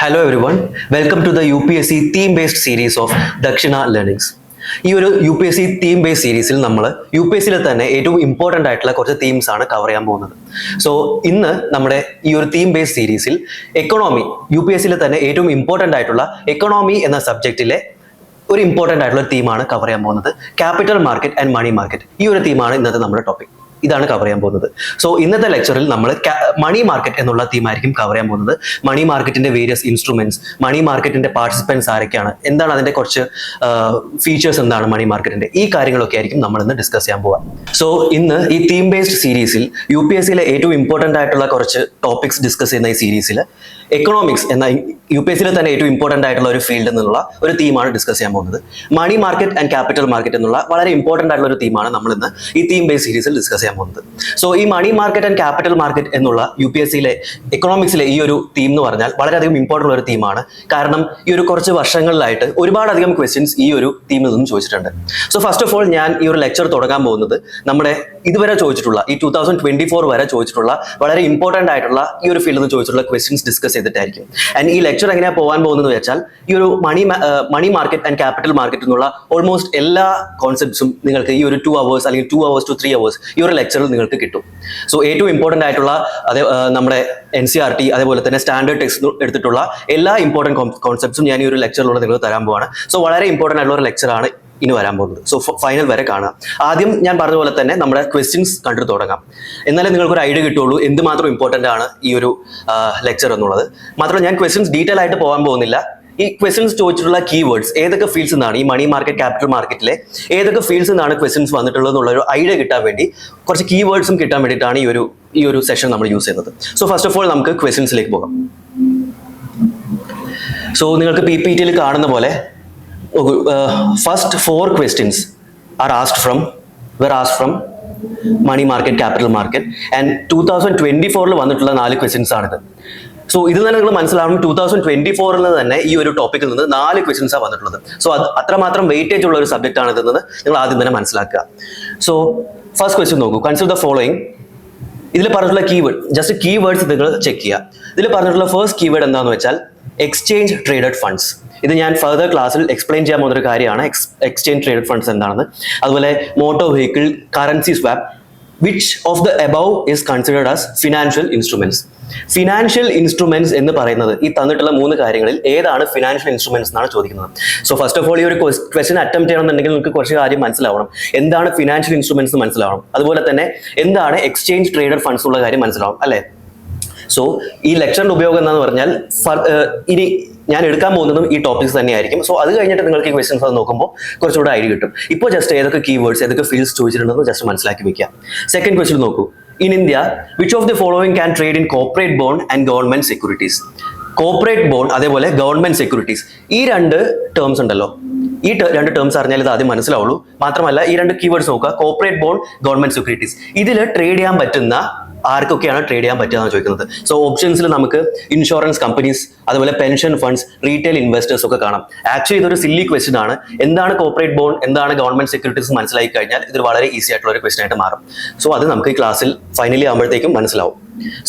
Hello everyone, welcome to the UPSC theme-based series of Dakshina Learnings. ഈ ഒരു U P S C theme base സീരീസിൽ നമ്മൾ U P S സിയിലെ തന്നെ ഏറ്റവും ഇമ്പോർട്ടൻ്റ് ആയിട്ടുള്ള കുറച്ച് തീംസ് ആണ് കവർ ചെയ്യാൻ പോകുന്നത്. സോ ഇന്ന് നമ്മുടെ ഈ ഒരു തീം ബേസ് സീരീസിൽ എക്കണോമി, യു പി എസ് സിയിലെ തന്നെ ഏറ്റവും ഇമ്പോർട്ടൻ്റ് ആയിട്ടുള്ള എക്കണോമി എന്ന സബ്ജക്റ്റിലെ ഒരു ഇമ്പോർട്ടൻ്റ് ആയിട്ടുള്ള തീമാണ് കവർ ചെയ്യാൻ പോകുന്നത്. Capital market and money market, ഈ ഒരു തീമാണ് ഇന്നത്തെ നമ്മുടെ ടോപ്പിക്. ഇതാണ് കവർ ചെയ്യാൻ പോകുന്നത്. സോ ഇന്നത്തെ ലെക്ചറിൽ നമ്മൾ മണി മാർക്കറ്റ് എന്നുള്ള തീമായിരിക്കും കവർ ചെയ്യാൻ പോകുന്നത്. മണി മാർക്കറ്റിന്റെ വേരിയസ് ഇൻസ്ട്രുമെന്റ്സ്, മണി മാർക്കറ്റിന്റെ പാർട്ടിസിപ്പൻസ് ആരൊക്കെയാണ്, എന്താണ് അതിന്റെ കുറച്ച് ഫീച്ചേഴ്സ്, എന്താണ് മണി മാർക്കറ്റിന്റെ, ഈ കാര്യങ്ങളൊക്കെ ആയിരിക്കും നമ്മൾ ഇന്ന് ഡിസ്കസ് ചെയ്യാൻ പോവാം. സോ ഇന്ന് ഈ തീം ബേസ്ഡ് സീരീസിൽ യു പി എസ് സിയിലെ ഏറ്റവും ഇമ്പോർട്ടൻ്റ് ആയിട്ടുള്ള കുറച്ച് ടോപ്പിക്സ് ഡിസ്കസ് ചെയ്യുന്ന ഈ സീരീസിൽ എക്കണോമിക്സ് എന്ന യു പി എസ് സിയിലെ തന്നെ ഏറ്റവും ഇമ്പോർട്ടൻ്റ് ആയിട്ടുള്ള ഒരു ഫീൽഡിൽ നിന്നുള്ള ഒരു തീമാണ് ഡിസ്കസ് ചെയ്യാൻ പോകുന്നത്. Money market and capital market എന്നുള്ള വളരെ ഇമ്പോർട്ടൻ്റ് ആയിട്ടുള്ള ഒരു തീമാണ് നമ്മൾ ഇന്ന് ഈ തീം ബേസ് സീരീസിൽ ഡിസ്കസ് ചെയ്യാൻ പോകുന്നത്. സോ ഈ money market and capital market എന്നുള്ള യു പി എസ് സിയിലെ എക്കണോമിക്സിലെ ഈ ഒരു തീം എന്ന് പറഞ്ഞാൽ വളരെയധികം ഇമ്പോർട്ടൻ്റ് ഉള്ള ഒരു തീമാണ്. കാരണം ഈ ഒരു കുറച്ച് വർഷങ്ങളിലായിട്ട് ഒരുപാടധികം ക്വസ്റ്റ്യൻസ് ഈ ഒരു തീമിൽ നിന്നും ചോദിച്ചിട്ടുണ്ട്. സോ ഫസ്റ്റ് ഓഫ് ഓൾ ഞാൻ ഈ ഒരു ലെക്ചർ തുടങ്ങാൻ പോകുന്നത് നമ്മുടെ ഇതുവരെ ചോദിച്ചിട്ടുള്ള ഈ 2024 വരെ ചോദിച്ചിട്ടുള്ള വളരെ ഇമ്പോർട്ടൻ്റ് ആയിട്ടുള്ള ഈ ഒരു ഫീൽഡിൽ നിന്ന് ചോദിച്ചിട്ടുള്ള ക്വസ്റ്റ്യൻസ് ഡിസ്കസ് ചെയ്തിട്ടായിരിക്കും. ആൻഡ് ഈ ലെക്ചർ എങ്ങനെയാണ് പോകാൻ പോകുന്നത് വെച്ചാൽ ഈ ഒരു money market and capital market എന്നുള്ള ഓൾമോസ്റ്റ് എല്ലാ കോൺസെപ്റ്റ്സും നിങ്ങൾക്ക് ഈ ഒരു 2 hours അല്ലെങ്കിൽ 2 hours to 3 hours ഈ ഒരു ലെക്ചറിൽ നിങ്ങൾക്ക് കിട്ടും. സോ ഏറ്റവും ഇമ്പോർട്ടൻ്റ് ആയിട്ടുള്ള നമ്മുടെ NCERT അതേപോലെ തന്നെ സ്റ്റാൻഡേർഡ് ടെക്സ്റ്റ് എടുത്തിട്ടുള്ള എല്ലാ ഇമ്പോർട്ടൻറ്റ് കോൺസെപ്റ്റ്സും ഞാൻ ഈ ഒരു ലെക്ചറിലൂടെ നിങ്ങൾക്ക് തരാൻ പോവാണ്. സോ വളരെ ഇമ്പോർട്ടൻ്റ് ആയിട്ടുള്ള ഒരു ലെക്ചറാണ് ഇനി വരാൻ പോകുന്നത്. സോ ഫൈനൽ വരെ കാണുക. ആദ്യം ഞാൻ പറഞ്ഞ പോലെ തന്നെ നമ്മുടെ ക്വസ്റ്റ്യൻസ് കണ്ടിട്ട് തുടങ്ങാം. എന്നാലേ നിങ്ങൾക്ക് ഒരു ഐഡിയ കിട്ടുള്ളൂ എന്തുമാത്രം ഇമ്പോർട്ടൻ്റ് ആണ് ഈ ഒരു ലെക്ചർ എന്നുള്ളത്. മാത്രമല്ല ഞാൻ ക്വസ്റ്റ്യൻസ് ഡീറ്റെയിൽ ആയിട്ട് പോകാൻ പോകുന്നില്ല. ഈ ക്വസ്റ്റ്യൻസ് ചോദിച്ചിട്ടുള്ള കീവേഡ്സ് ഏതൊക്കെ ഫീൽഡ്സ് നിന്നാണ്, ഈ മണി മാർക്കറ്റ് ക്യാപിറ്റൽ മാർക്കറ്റിലെ ഏതൊക്കെ ഫീൽഡ്സ് നിന്നാണ് ക്വസ്റ്റ്യൻസ് വന്നിട്ടുള്ളത് എന്നുള്ള ഒരു ഐഡിയ കിട്ടാൻ വേണ്ടി, കുറച്ച് കീവേഡ്സും കിട്ടാൻ വേണ്ടിയിട്ടാണ് ഈ ഒരു സെഷൻ നമ്മൾ യൂസ് ചെയ്യുന്നത്. സോ ഫസ്റ്റ് ഓഫ് ഓൾ നമുക്ക് ക്വസ്റ്റ്യൻസിലേക്ക് പോകാം. സോ നിങ്ങൾക്ക് PPT കാണുന്ന പോലെ first 4 questions were asked from money market, capital market, and 2024 വന്നിട്ടുള്ള 4 ക്വസ്റ്റ്യൻസ് ആണിത്. സോ ഇത് തന്നെ നിങ്ങൾ മനസ്സിലാവണം, 2024 തന്നെ ഈ ഒരു ടോപ്പിക്കിൽ നിന്ന് 4 ക്വസ്റ്റ്യൻസ് ആണ് വന്നിട്ടുള്ളത്. സോ അത്രമാത്രം വെയിറ്റേജ് ഉള്ള ഒരു സബ്ജക്റ്റ് ആണ് ഇതെന്ന് നിങ്ങൾ ആദ്യം തന്നെ മനസ്സിലാക്കുക. സോ ഫസ്റ്റ് ക്വസ്റ്റ്യൻ നോക്കൂ. Consider the following. ഇതിൽ പറഞ്ഞിട്ടുള്ള കീവേഡ്, ജസ്റ്റ് കീവേഡ്സ് നിങ്ങൾ ചെക്ക് ചെയ്യുക. ഇതിൽ പറഞ്ഞിട്ടുള്ള ഫസ്റ്റ് കീവേഡ് എന്താണെന്ന് വെച്ചാൽ എക്സ്ചേഞ്ച് ട്രേഡഡ് ഫണ്ട്സ്. ഇത് ഞാൻ ഫർദർ ക്ലാസ്സിൽ എക്സ്പ്ലെയിൻ ചെയ്യാൻ പോകുന്ന ഒരു കാര്യമാണ്, എക്സ്ചേഞ്ച് ട്രേഡഡ് ഫണ്ട്സ് എന്താണെന്ന്. അതുപോലെ motor vehicle, currency swap, which of the above is considered as financial instruments. Financial instruments എന്ന് പറയുന്നത് ഈ തന്നിട്ടുള്ള 3 കാര്യങ്ങളിൽ ഏതാണ് ഫിനാൻഷ്യൽ ഇൻസ്ട്രുമെന്റ്സ് എന്നാണ് ചോദിക്കുന്നത്. സോ ഫസ്റ്റ് ഓഫ് ഓൾ ഈ ഒരു ക്വസ്റ്റ്യൻ അറ്റംപ്റ്റ് ചെയ്യണമെന്നുണ്ടെങ്കിൽ നിങ്ങൾക്ക് കുറച്ച് കാര്യം മനസ്സിലാവണം. എന്താണ് ഫിനാൻഷ്യൽ ഇൻസ്ട്രുമെന്റ്സ് മനസ്സിലാവണം, അതുപോലെ തന്നെ എന്താണ് എക്സ്ചേഞ്ച് ട്രേഡഡ് ഫണ്ട്സ് ഉള്ള കാര്യം മനസ്സിലാവും, അല്ലേ? സോ ഈ ലെക്ചറിന്റെ ഉപയോഗം എന്താണെന്ന് പറഞ്ഞാൽ ഇനി ഞാൻ എടുക്കാൻ പോകുന്നതും ഈ ടോപ്പിക്സ് തന്നെയായിരിക്കും. സോ അത് കഴിഞ്ഞിട്ട് നിങ്ങൾക്ക് ഈ ക്വസ്റ്റ്യൻസ് നോക്കുമ്പോൾ കുറച്ചുകൂടെ ഐഡിയ കിട്ടും. ഇപ്പോൾ ജസ്റ്റ് ഏതൊക്കെ കീവേഡ്സ്, ഏതൊക്കെ ഫീൽഡ്സ് ചോദിച്ചിട്ടുണ്ടെന്ന് ജസ്റ്റ് മനസ്സിലാക്കി വെക്കാം. സെക്കൻഡ് ക്വസ്റ്റ്യൻ നോക്കൂ. In India which of the following can trade in corporate bond and government securities. Corporate bond അതേപോലെ ഗവൺമെന്റ് സെക്യൂരിറ്റീസ്, ഈ 2 ടേംസ് ഉണ്ടല്ലോ. ഈ 2 ടേംസ് അറിഞ്ഞാൽ ഇത് ആദ്യം മനസ്സിലാവുള്ളൂ. മാത്രമല്ല ഈ 2 കീവേഡ്സ് നോക്കുക, കോർപ്പറേറ്റ് ബോണ്ട്, ഗവൺമെന്റ് സെക്യൂരിറ്റീസ്. ഇതിൽ ട്രേഡ് ചെയ്യാൻ പറ്റുന്ന ആർക്കൊക്കെയാണ് ട്രേഡ് ചെയ്യാൻ പറ്റുക എന്ന് ചോദിക്കുന്നത്. സോ ഓപ്ഷൻസിൽ നമുക്ക് ഇൻഷുറൻസ് കമ്പനീസ്, അതുപോലെ പെൻഷൻ ഫണ്ട്സ്, റീറ്റെയിൽ ഇൻവെസ്റ്റേഴ്സ് ഒക്കെ കാണാം. ആക്ച്വലി ഇതൊരു സില്ലി ക്വസ്റ്റ്യൻ ആണ്. എന്താണ് കോർപ്പറേറ്റ് ബോണ്ട്, എന്താണ് ഗവൺമെന്റ് സെക്യൂരിറ്റീസ് മനസ്സിലാക്കി കഴിഞ്ഞാൽ ഇത് വളരെ ഈസി ആയിട്ടുള്ള ഒരു ക്വസ്റ്റ്യൻ ആയിട്ട് മാറും. സോ അത് നമുക്ക് ഈ ക്ലാസ്സിൽ ഫൈനലി ആകുമ്പോഴത്തേക്കും മനസ്സിലാവും.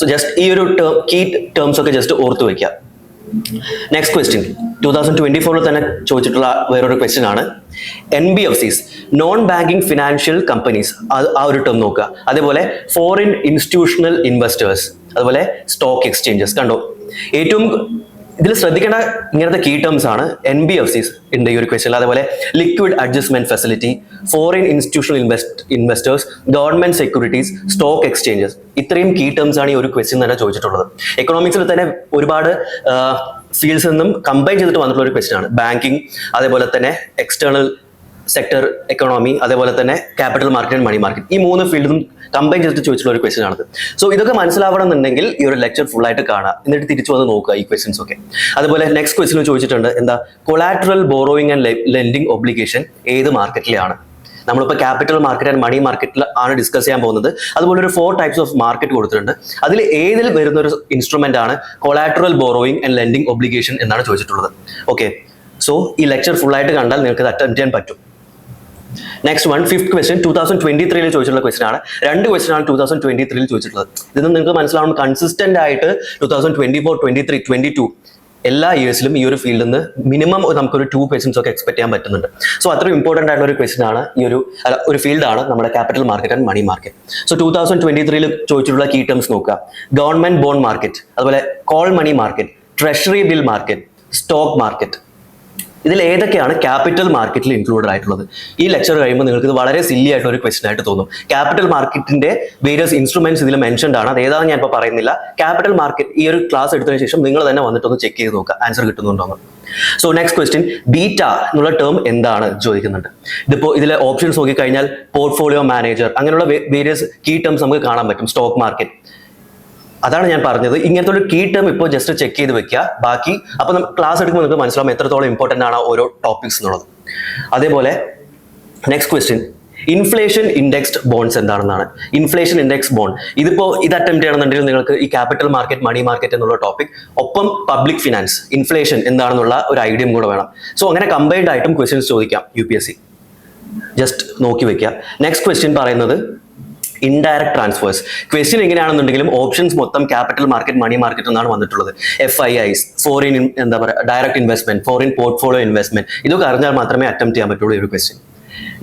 സോ ജസ്റ്റ് ഈ ഒരു കീ ടേംസ് ഒക്കെ ജസ്റ്റ് ഓർത്ത് വയ്ക്കുക. നെക്സ്റ്റ് ക്വസ്റ്റ്യൻ 2024 തന്നെ ചോദിച്ചിട്ടുള്ള വേറൊരു ക്വസ്റ്റ്യൻ ആണ്. NBFCs, non banking financial companies, ആ ഒരു ടേം നോക്കുക. അതേപോലെ ഫോറിൻ ഇൻസ്റ്റിറ്റ്യൂഷണൽ ഇൻവെസ്റ്റേഴ്സ്, അതുപോലെ സ്റ്റോക്ക് എക്സ്ചേഞ്ചസ്. കണ്ടോ, ഏറ്റവും ഇതിൽ ശ്രദ്ധിക്കേണ്ട ഇങ്ങനത്തെ കീ ടേംസ് ആണ്. NBFCs ഉണ്ട് ഈ ഒരു ക്വസ്റ്റ്യൻ. അതേപോലെ liquid adjustment facility, foreign institutional investors, government securities, stock exchanges. ഇത്രയും കീ ടേംസ് ആണ് ഈ ഒരു ക്വസ്റ്റ്യൻ തന്നെ ചോദിച്ചിട്ടുള്ളത്. എക്കണോമിക്സിൽ തന്നെ ഒരുപാട് ഫീൽഡ്സ് നിന്നും കമ്പൈൻ ചെയ്തിട്ട് വന്നിട്ടുള്ള ഒരു ക്വസ്റ്റ്യൻ ആണ്. ബാങ്കിങ്, അതേപോലെ തന്നെ എക്സ്റ്റേണൽ സെക്ടർ എക്കണോമി, അതേപോലെ തന്നെ capital market and money market, ഈ 3 ഫീൽഡും കമ്പൈൻ ചെയ്തിട്ട് ചോദിച്ചിട്ടുള്ള ഒരു ക്വസ്റ്റ്യൻ ആണിത്. സോ ഇതൊക്കെ മനസ്സിലാവണം എന്നുണ്ടെങ്കിൽ ഈ ഒരു ലെക്ചർ ഫുൾ ആയിട്ട് കാണാം, എന്നിട്ട് തിരിച്ചു വന്ന് നോക്കുക ഈ ക്വസ്റ്റ്യൻസ് ഒക്കെ. അതുപോലെ നെക്സ്റ്റ് ക്വസ്റ്റ്യൻ ചോദിച്ചിട്ടുണ്ട്, എന്താ collateral borrowing and lending obligation ഏത് മാർക്കറ്റിലാണ്? നമ്മളിപ്പോൾ ക്യാപിറ്റൽ മാർക്കറ്റ് ആൻഡ് മണി മാർക്കറ്റിൽ ആണ് ഡിസ്കസ് ചെയ്യാൻ പോകുന്നത്. അതുപോലെ ഒരു 4 ടൈപ്സ് ഓഫ് മാർക്കറ്റ് കൊടുത്തിട്ടുണ്ട്. അതിൽ ഏതിൽ വരുന്ന ഒരു ഇൻസ്ട്രുമെന്റ് ആണ് collateral borrowing and lending obligation എന്നാണ് ചോദിച്ചിട്ടുള്ളത്. ഓക്കെ, സോ ഈ ലെക്ചർ ഫുൾ ആയിട്ട് കണ്ടാൽ നിങ്ങൾക്ക് അറ്റൻഡ് ചെയ്യാൻ പറ്റും. നെക്സ്റ്റ് വൺ, ഫിഫ്ത് ക്വസ്റ്റ്യൻ 2023 ചോദിച്ചിട്ടുള്ള ക്വസ്റ്റ്യൻ ആണ്. 2 ക്വസ്റ്റ്യൻ ആണ് 2023 ചോദിച്ചിട്ടുള്ളത്. ഇതിന് നിങ്ങൾക്ക് മനസ്സിലാവണം, കൺസിസ്റ്റന്റ് ആയിട്ട് 2024, 23, 22 എല്ലാ ഇയേഴ്സിലും ഈ ഒരു ഫീൽഡിൽ നിന്ന് മിനിമം നമുക്കൊരു 2 ക്വസ്റ്റൻസ് ഒക്കെ എക്സ്പെക്ട് ചെയ്യാൻ പറ്റുന്നുണ്ട്. സോ അത്രയും ഇമ്പോർട്ടൻ്റ് ആയിട്ടുള്ള ഒരു ക്വസ്റ്റൻ ആണ് ഒരു ഫീൽഡാണ് നമ്മുടെ capital market and money market. So 2023 ചോദിച്ചിട്ടുള്ള കീ ടേംസ് നോക്കുക. ഗവൺമെന്റ് ബോണ്ട് മാർക്കറ്റ്, അതുപോലെ call money market, treasury bill market, stock market. ഇതിൽ ഏതൊക്കെയാണ് ക്യാപിറ്റൽ മാർക്കറ്റിൽ ഇൻക്ലൂഡഡ് ആയിട്ടുള്ളത്? ഈ ലെക്ചർ കഴിയുമ്പോൾ നിങ്ങൾക്ക് ഇത് വളരെ സില്ലി ആയിട്ടുള്ള ഒരു ക്വസ്റ്റൻ ആയിട്ട് തോന്നും. ക്യാപിറ്റൽ മാർക്കറ്റിന്റെ വേരിയസ് ഇൻസ്ട്രുമെന്റ്സ് ഇതിൽ മെൻഷൻഡ് ആണ്. അത് ഏതാണെന്ന് ഞാൻ ഇപ്പോൾ പറയുന്നില്ല. ക്യാപിറ്റൽ മാർക്കറ്റ് ഈ ഒരു ക്ലാസ് എടുത്തതിന് ശേഷം നിങ്ങൾ തന്നെ വന്നിട്ടൊന്ന് ചെക്ക് ചെയ്ത് നോക്കുക ആൻസർ കിട്ടുന്നുണ്ടോ എന്ന്. സോ നെക്സ്റ്റ് ക്വസ്റ്റ്യൻ, ബീറ്റ എന്നുള്ള ടേം എന്താണ് ചോദിക്കുന്നുണ്ട്. ഇതിലെ ഓപ്ഷൻസ് നോക്കിക്കഴിഞ്ഞാൽ പോർട്ട്ഫോളിയോ മാനേജർ, അങ്ങനെയുള്ള വേരിയസ് കീ ടേംസ് നമുക്ക് കാണാൻ പറ്റും. സ്റ്റോക്ക് മാർക്കറ്റ്, അതാണ് ഞാൻ പറഞ്ഞത്. ഇങ്ങനത്തെ ഒരു കീ ടേം ഇപ്പോൾ ജസ്റ്റ് ചെക്ക് ചെയ്ത് വെക്കുക. ബാക്കി അപ്പോൾ ക്ലാസ് എടുക്കുമ്പോൾ നിങ്ങൾക്ക് മനസ്സിലാവും എത്രത്തോളം ഇമ്പോർട്ടൻ്റ് ആണ് ഓരോ ടോപ്പിക്സ് എന്നുള്ളത്. അതേപോലെ next question, inflation indexed bonds എന്താണെന്നാണ്. ഇൻഫ്ലേഷൻ ഇൻഡെക്സ് ബോണ്ട്, ഇത് അറ്റംപ്റ്റ് ചെയ്യണമെന്നുണ്ടെങ്കിൽ നിങ്ങൾക്ക് ഈ ക്യാപിറ്റൽ മാർക്കറ്റ്, മണി മാർക്കറ്റ് എന്നുള്ള ടോപ്പിക്, ഒപ്പം പബ്ലിക് ഫിനാൻസ്, ഇൻഫ്ലേഷൻ എന്താണെന്നുള്ള ഒരു ഐഡിയയും കൂടെ വേണം. സോ അങ്ങനെ കമ്പൈൻഡ് ആയിട്ടും ക്വസ്റ്റ്യൻസ് ചോദിക്കാം UPSC. ജസ്റ്റ് നോക്കി വെക്കുക. നെക്സ്റ്റ് ക്വസ്റ്റ്യൻ പറയുന്നത് ഇൻഡയറക്ട് ട്രാൻസ്ഫേഴ്സ്. ക്വസ്റ്റ്യൻ എങ്ങനെയാണെന്നുണ്ടെങ്കിലും ഓപ്ഷൻസ് മൊത്തം ക്യാപിറ്റൽ മാർക്കറ്റ്, മണി മാർക്കറ്റ് എന്നാണ് വന്നിട്ടുള്ളത്. FIIs, foreign direct investment, foreign portfolio investment, ഇതൊക്കെ അറിഞ്ഞാൽ മാത്രമേ അറ്റംപ്റ്റ് ചെയ്യാൻ പറ്റുള്ളൂ ഈ ഒരു ക്വസ്റ്റ്യൻ.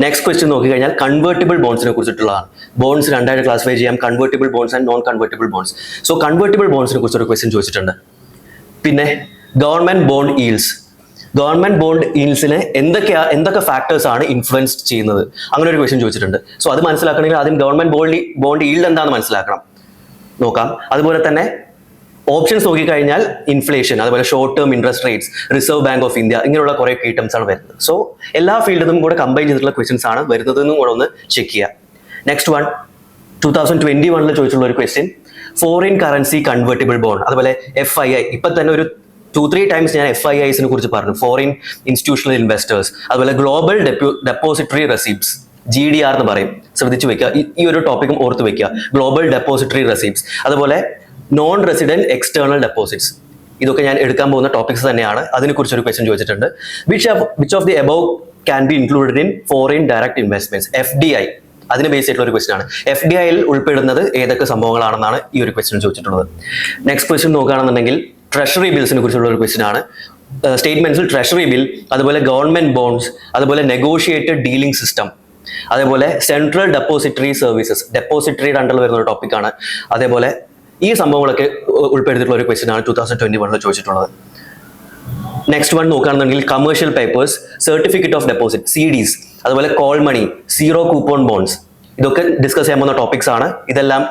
നെക്സ്റ്റ് ക്വസ്റ്റ്യൻ നോക്കിക്കഴിഞ്ഞാൽ കൺവേർട്ടിബിൾ ബോൺസിനെ കുറിച്ചിട്ടുള്ളതാണ്. ബോൺസ് രണ്ടായിട്ട് ക്ലാസിഫൈ ചെയ്യാം, convertible bonds and non convertible bonds. So convertible ബോൺസിനെ കുറിച്ചൊരു ക്വസ്റ്റ്യൻ ചോദിച്ചിട്ടുണ്ട്. പിന്നെ government bond yields, government bond ഈൽഡ്സിനെ എന്തൊക്കെ ഫാക്ടേഴ്സ് ആണ് ഇൻഫ്ലുവൻസ് ചെയ്യുന്നത്, അങ്ങനെ ഒരു ക്വസ്റ്റ്യൻ ചോദിച്ചിട്ടുണ്ട്. സോ അത് മനസ്സിലാക്കണമെങ്കിൽ ആദ്യം ഗവൺമെന്റ് ബോണ്ട് ഈൽഡ് എന്താണെന്ന് മനസ്സിലാക്കണം, നോക്കാം. അതുപോലെ തന്നെ ഓപ്ഷൻസ് നോക്കിക്കഴിഞ്ഞാൽ ഇൻഫ്ലേഷൻ, അതുപോലെ short term interest rates, reserve bank of India, ഇങ്ങനെയുള്ള കുറെ കീ ടേംസ് ആണ് വരുന്നത്. സോ എല്ലാ ഫീൽഡിൽ നിന്നും കൂടെ കമ്പൈൻ ചെയ്തിട്ടുള്ള ക്വസ്റ്റ്യൻസ് ആണ് വരുന്നതെന്നും കൂടെ ഒന്ന് ചെക്ക് ചെയ്യുക. നെക്സ്റ്റ് വൺ, 2021 ചോദിച്ചിട്ടുള്ള ഒരു question, foreign currency convertible bond, അതുപോലെ FII. ഇപ്പൊ തന്നെ ഒരു 2-3 ടൈംസ് ഞാൻ FIIസിനെ കുറിച്ച് പറഞ്ഞു, ഫോറിൻ ഇൻസ്റ്റിറ്റ്യൂഷണൽ ഇൻവെസ്റ്റേഴ്സ്. അതുപോലെ ഗ്ലോബൽ ഡെപ്പോസിറ്ററി റെസിപ്റ്റ്സ്, GDR എന്ന് പറയും, ശ്രദ്ധിച്ചു വെക്കുക. ഈ ഒരു ടോപ്പിക്കും ഓർത്ത് വെക്കുക, ഗ്ലോബൽ ഡെപ്പോസിറ്ററി റെസിപ്റ്റ്സ്. അതുപോലെ നോൺ റെസിഡന്റ് എക്സ്റ്റേണൽ ഡെപ്പോസിറ്റ്സ്, ഇതൊക്കെ ഞാൻ എടുക്കാൻ പോകുന്ന ടോപ്പിക്സ് തന്നെയാണ്. അതിനെക്കുറിച്ചൊരു ക്വസ്റ്റ്യൻ ചോദിച്ചിട്ടുണ്ട്. Which of the above can be included in foreign direct investments, FDI. അതിന് ബേസ് ആയിട്ടുള്ള ഒരു ക്വസ്റ്റ്യൻ ആണ്. FDIയിൽ ഉൾപ്പെടുന്നത് ഏതൊക്കെ സംഭവങ്ങളാണെന്നാണ് ഈ ഒരു ക്വസ്റ്റ്യൻ ചോദിച്ചിട്ടുള്ളത്. നെക്സ്റ്റ് ക്വസ്റ്റ്യൻ നോക്കുകയാണെന്നുണ്ടെങ്കിൽ ട്രഷറി ബിൽസിനെ കുറിച്ചുള്ള ഒരു ക്വസ്റ്റ്യൻ ആണ്. സ്റ്റേറ്റ്മെന്റ്സിൽ ട്രഷറി ബിൽ, അതുപോലെ ഗവൺമെന്റ് ബോണ്ട്സ്, അതുപോലെ നെഗോഷിയേറ്റഡ് ഡീലിംഗ് സിസ്റ്റം, അതേപോലെ സെൻട്രൽ ഡെപ്പോസിറ്ററി സർവീസസ്, ഡെപ്പോസിറ്ററിയുടെ അണ്ടറിൽ വരുന്ന ഒരു ടോപ്പിക്കാണ്. അതേപോലെ ഈ സംഭവങ്ങളൊക്കെ ഉൾപ്പെടുത്തിയിട്ടുള്ള ഒരു ക്വസ്റ്റ്യൻ ആണ് 2021 ചോദിച്ചിട്ടുള്ളത്. നെക്സ്റ്റ് വൺ നോക്കുകയാണെന്നുണ്ടെങ്കിൽ commercial papers, certificate of deposit, CDs, അതുപോലെ call money, zero coupon bonds, ഇതൊക്കെ ഡിസ്കസ് ചെയ്യാൻ പോകുന്ന ടോപ്പിക്സ് ആണ്. ഇതെല്ലാം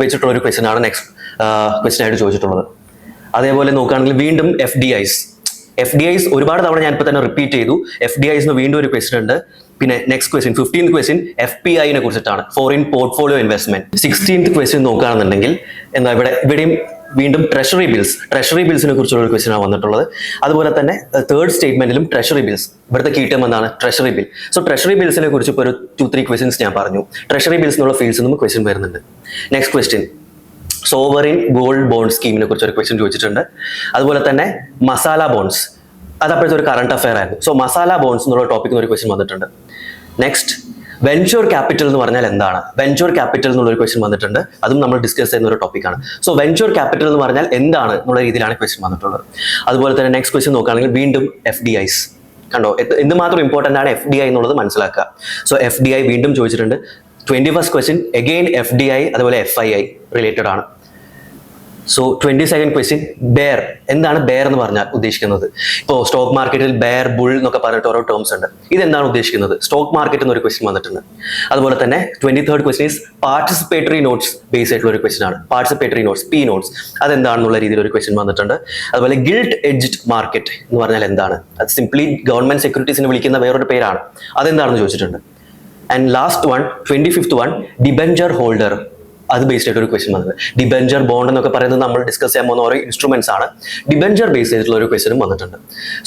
വെച്ചിട്ടുള്ള ഒരു ക്വസ്റ്റ്യൻ ആണ് നെക്സ്റ്റ് ക്വസ്റ്റ്യൻ ആയിട്ട് ചോദിച്ചിട്ടുള്ളത്. അതേപോലെ നോക്കുകയാണെങ്കിൽ വീണ്ടും FDIs ഒരുപാട് തവണ ഞാൻ ഇപ്പോൾ തന്നെ റിപ്പീറ്റ് ചെയ്തു. FDIs വീണ്ടും ഒരു ക്വസ്റ്റ്യൻ ഉണ്ട്. പിന്നെ നെക്സ്റ്റ് ക്വസ്റ്റ്യൻ 15th ക്വസ്റ്റ്യൻ FPIനെ കുറിച്ചിട്ടാണ്, foreign portfolio investment. 16th question നോക്കുകയാണെന്നുണ്ടെങ്കിൽ ഇവിടെയും വീണ്ടും ട്രഷറി ബിൽസിനെ കുറിച്ചുള്ള ഒരു ക്വസ്റ്റ്യൻ ആണ് വന്നിട്ടുള്ളത്. അതുപോലെ തന്നെ തേർഡ് സ്റ്റേറ്റ്മെന്റിലും ട്രഷറി ബിൽസ്, ഇവിടുത്തെ കീ ടേം എന്താണ്, ട്രഷറി ബിൽ. സോ ട്രഷറി ബിൽസിനെ കുറിച്ച് ഇപ്പോൾ ഒരു 2-3 ക്വസ്റ്റ്യൻസ് ഞാൻ പറഞ്ഞു. ട്രഷറി ബിൽസ് എന്നുള്ള ഫീൽഡ്സ് നിന്നും ക്വസ്റ്റ്യൻ വരുന്നുണ്ട്. Next question, sovereign gold bond സ്കീമിനെ കുറിച്ച് ഒരു ക്വസ്റ്റ്യൻ ചോദിച്ചിട്ടുണ്ട്. അതുപോലെ തന്നെ മസാല ബോണ്ട്സ്, അത് അപ്പോഴത്തെ ഒരു കറണ്ട് അഫയർ ആയിരുന്നു. സോ മസാല ബോണ്ട്സ് എന്നുള്ള ടോപ്പിക്കിന് ഒരു ക്വസ്റ്റ്യൻ വന്നിട്ടുണ്ട്. നെക്സ്റ്റ്, വെഞ്ചർ ക്യാപിറ്റൽ എന്ന് പറഞ്ഞാൽ എന്താണ്, വെഞ്ചർ ക്യാപിറ്റൽ എന്നുള്ള ഒരു ക്വസ്റ്റ്യൻ വന്നിട്ടുണ്ട്. അതും നമ്മൾ ഡിസ്കസ് ചെയ്യുന്ന ഒരു ടോപ്പിക്കാണ്. സോ വെഞ്ചർ ക്യാപിറ്റൽ എന്ന് പറഞ്ഞാൽ എന്താണ് എന്നുള്ള രീതിയിലാണ് ക്വസ്റ്റ്യൻ വന്നിട്ടുള്ളത്. അതുപോലെ തന്നെ നെക്സ്റ്റ് ക്വസ്റ്റ്യൻ നോക്കുകയാണെങ്കിൽ വീണ്ടും FDIs, കണ്ടോ എന്തുമാത്രം ഇമ്പോർട്ടൻ്റ് ആണ് FDI എന്നുള്ളത് മനസ്സിലാക്കുക. സോ FDI വീണ്ടും ചോദിച്ചിട്ടുണ്ട്. 21st ക്വസ്റ്റ്യൻ അഗെയിൻ FDI, അതുപോലെ FII റിലേറ്റഡ് ആണ്. So 22nd question, bear. എന്താണ് ബെയർ എന്ന് പറഞ്ഞാൽ ഉദ്ദേശിക്കുന്നത്? ഇപ്പോൾ സ്റ്റോക്ക് മാർക്കറ്റിൽ ബെയർ, ബുൾ എന്നൊക്കെ പറഞ്ഞിട്ട് ഓരോ ടേംസ് ഉണ്ട്. ഇതെന്താണ് ഉദ്ദേശിക്കുന്നത്? സ്റ്റോക്ക് മാർക്കറ്റ് എന്നൊരു ക്വസ്റ്റ്യൻ വന്നിട്ടുണ്ട്. അതുപോലെ തന്നെ 23rd question is participatory notes base ആയിട്ടുള്ള ഒരു ക്വസ്റ്റ്യൻ ആണ്. പാർട്ടിസിപ്പേറ്ററി നോട്ട്സ്, P നോട്ട്സ്, അതെന്താണെന്നുള്ള രീതിയിൽ ഒരു ക്വസ്റ്റ്യൻ വന്നിട്ടുണ്ട്. അതുപോലെ ഗിൽട്ട് എഡ്ജ്ഡ് മാർക്കറ്റ് എന്ന് പറഞ്ഞാൽ എന്താണ്? അത് സിംപ്ലി ഗവൺമെന്റ് സെക്യൂരിറ്റീസിനെ വിളിക്കുന്ന വേറൊരു പേരാണ്. അതെന്താണെന്ന് ചോദിച്ചിട്ടുണ്ട്. And last one, 25th one, debenture holder, അത് ബേസ്ഡ് ആയിട്ട് ഒരു ക്വസ്റ്റ്യൻ വന്നത്. ഡിബെഞ്ചർ ബോണ്ട് എന്നൊക്കെ പറയുന്നത് നമ്മൾ ഡിസ്കസ് ചെയ്യാൻ പോകുന്ന ഓരോ ഇൻസ്ട്രുമെന്റ്സ് ആണ്. ഡിബെഞ്ചർ ബേസ്ഡ് ആയിട്ടുള്ള ഒരു ക്വസ്റ്റ്യനും വന്നിട്ടുണ്ട്.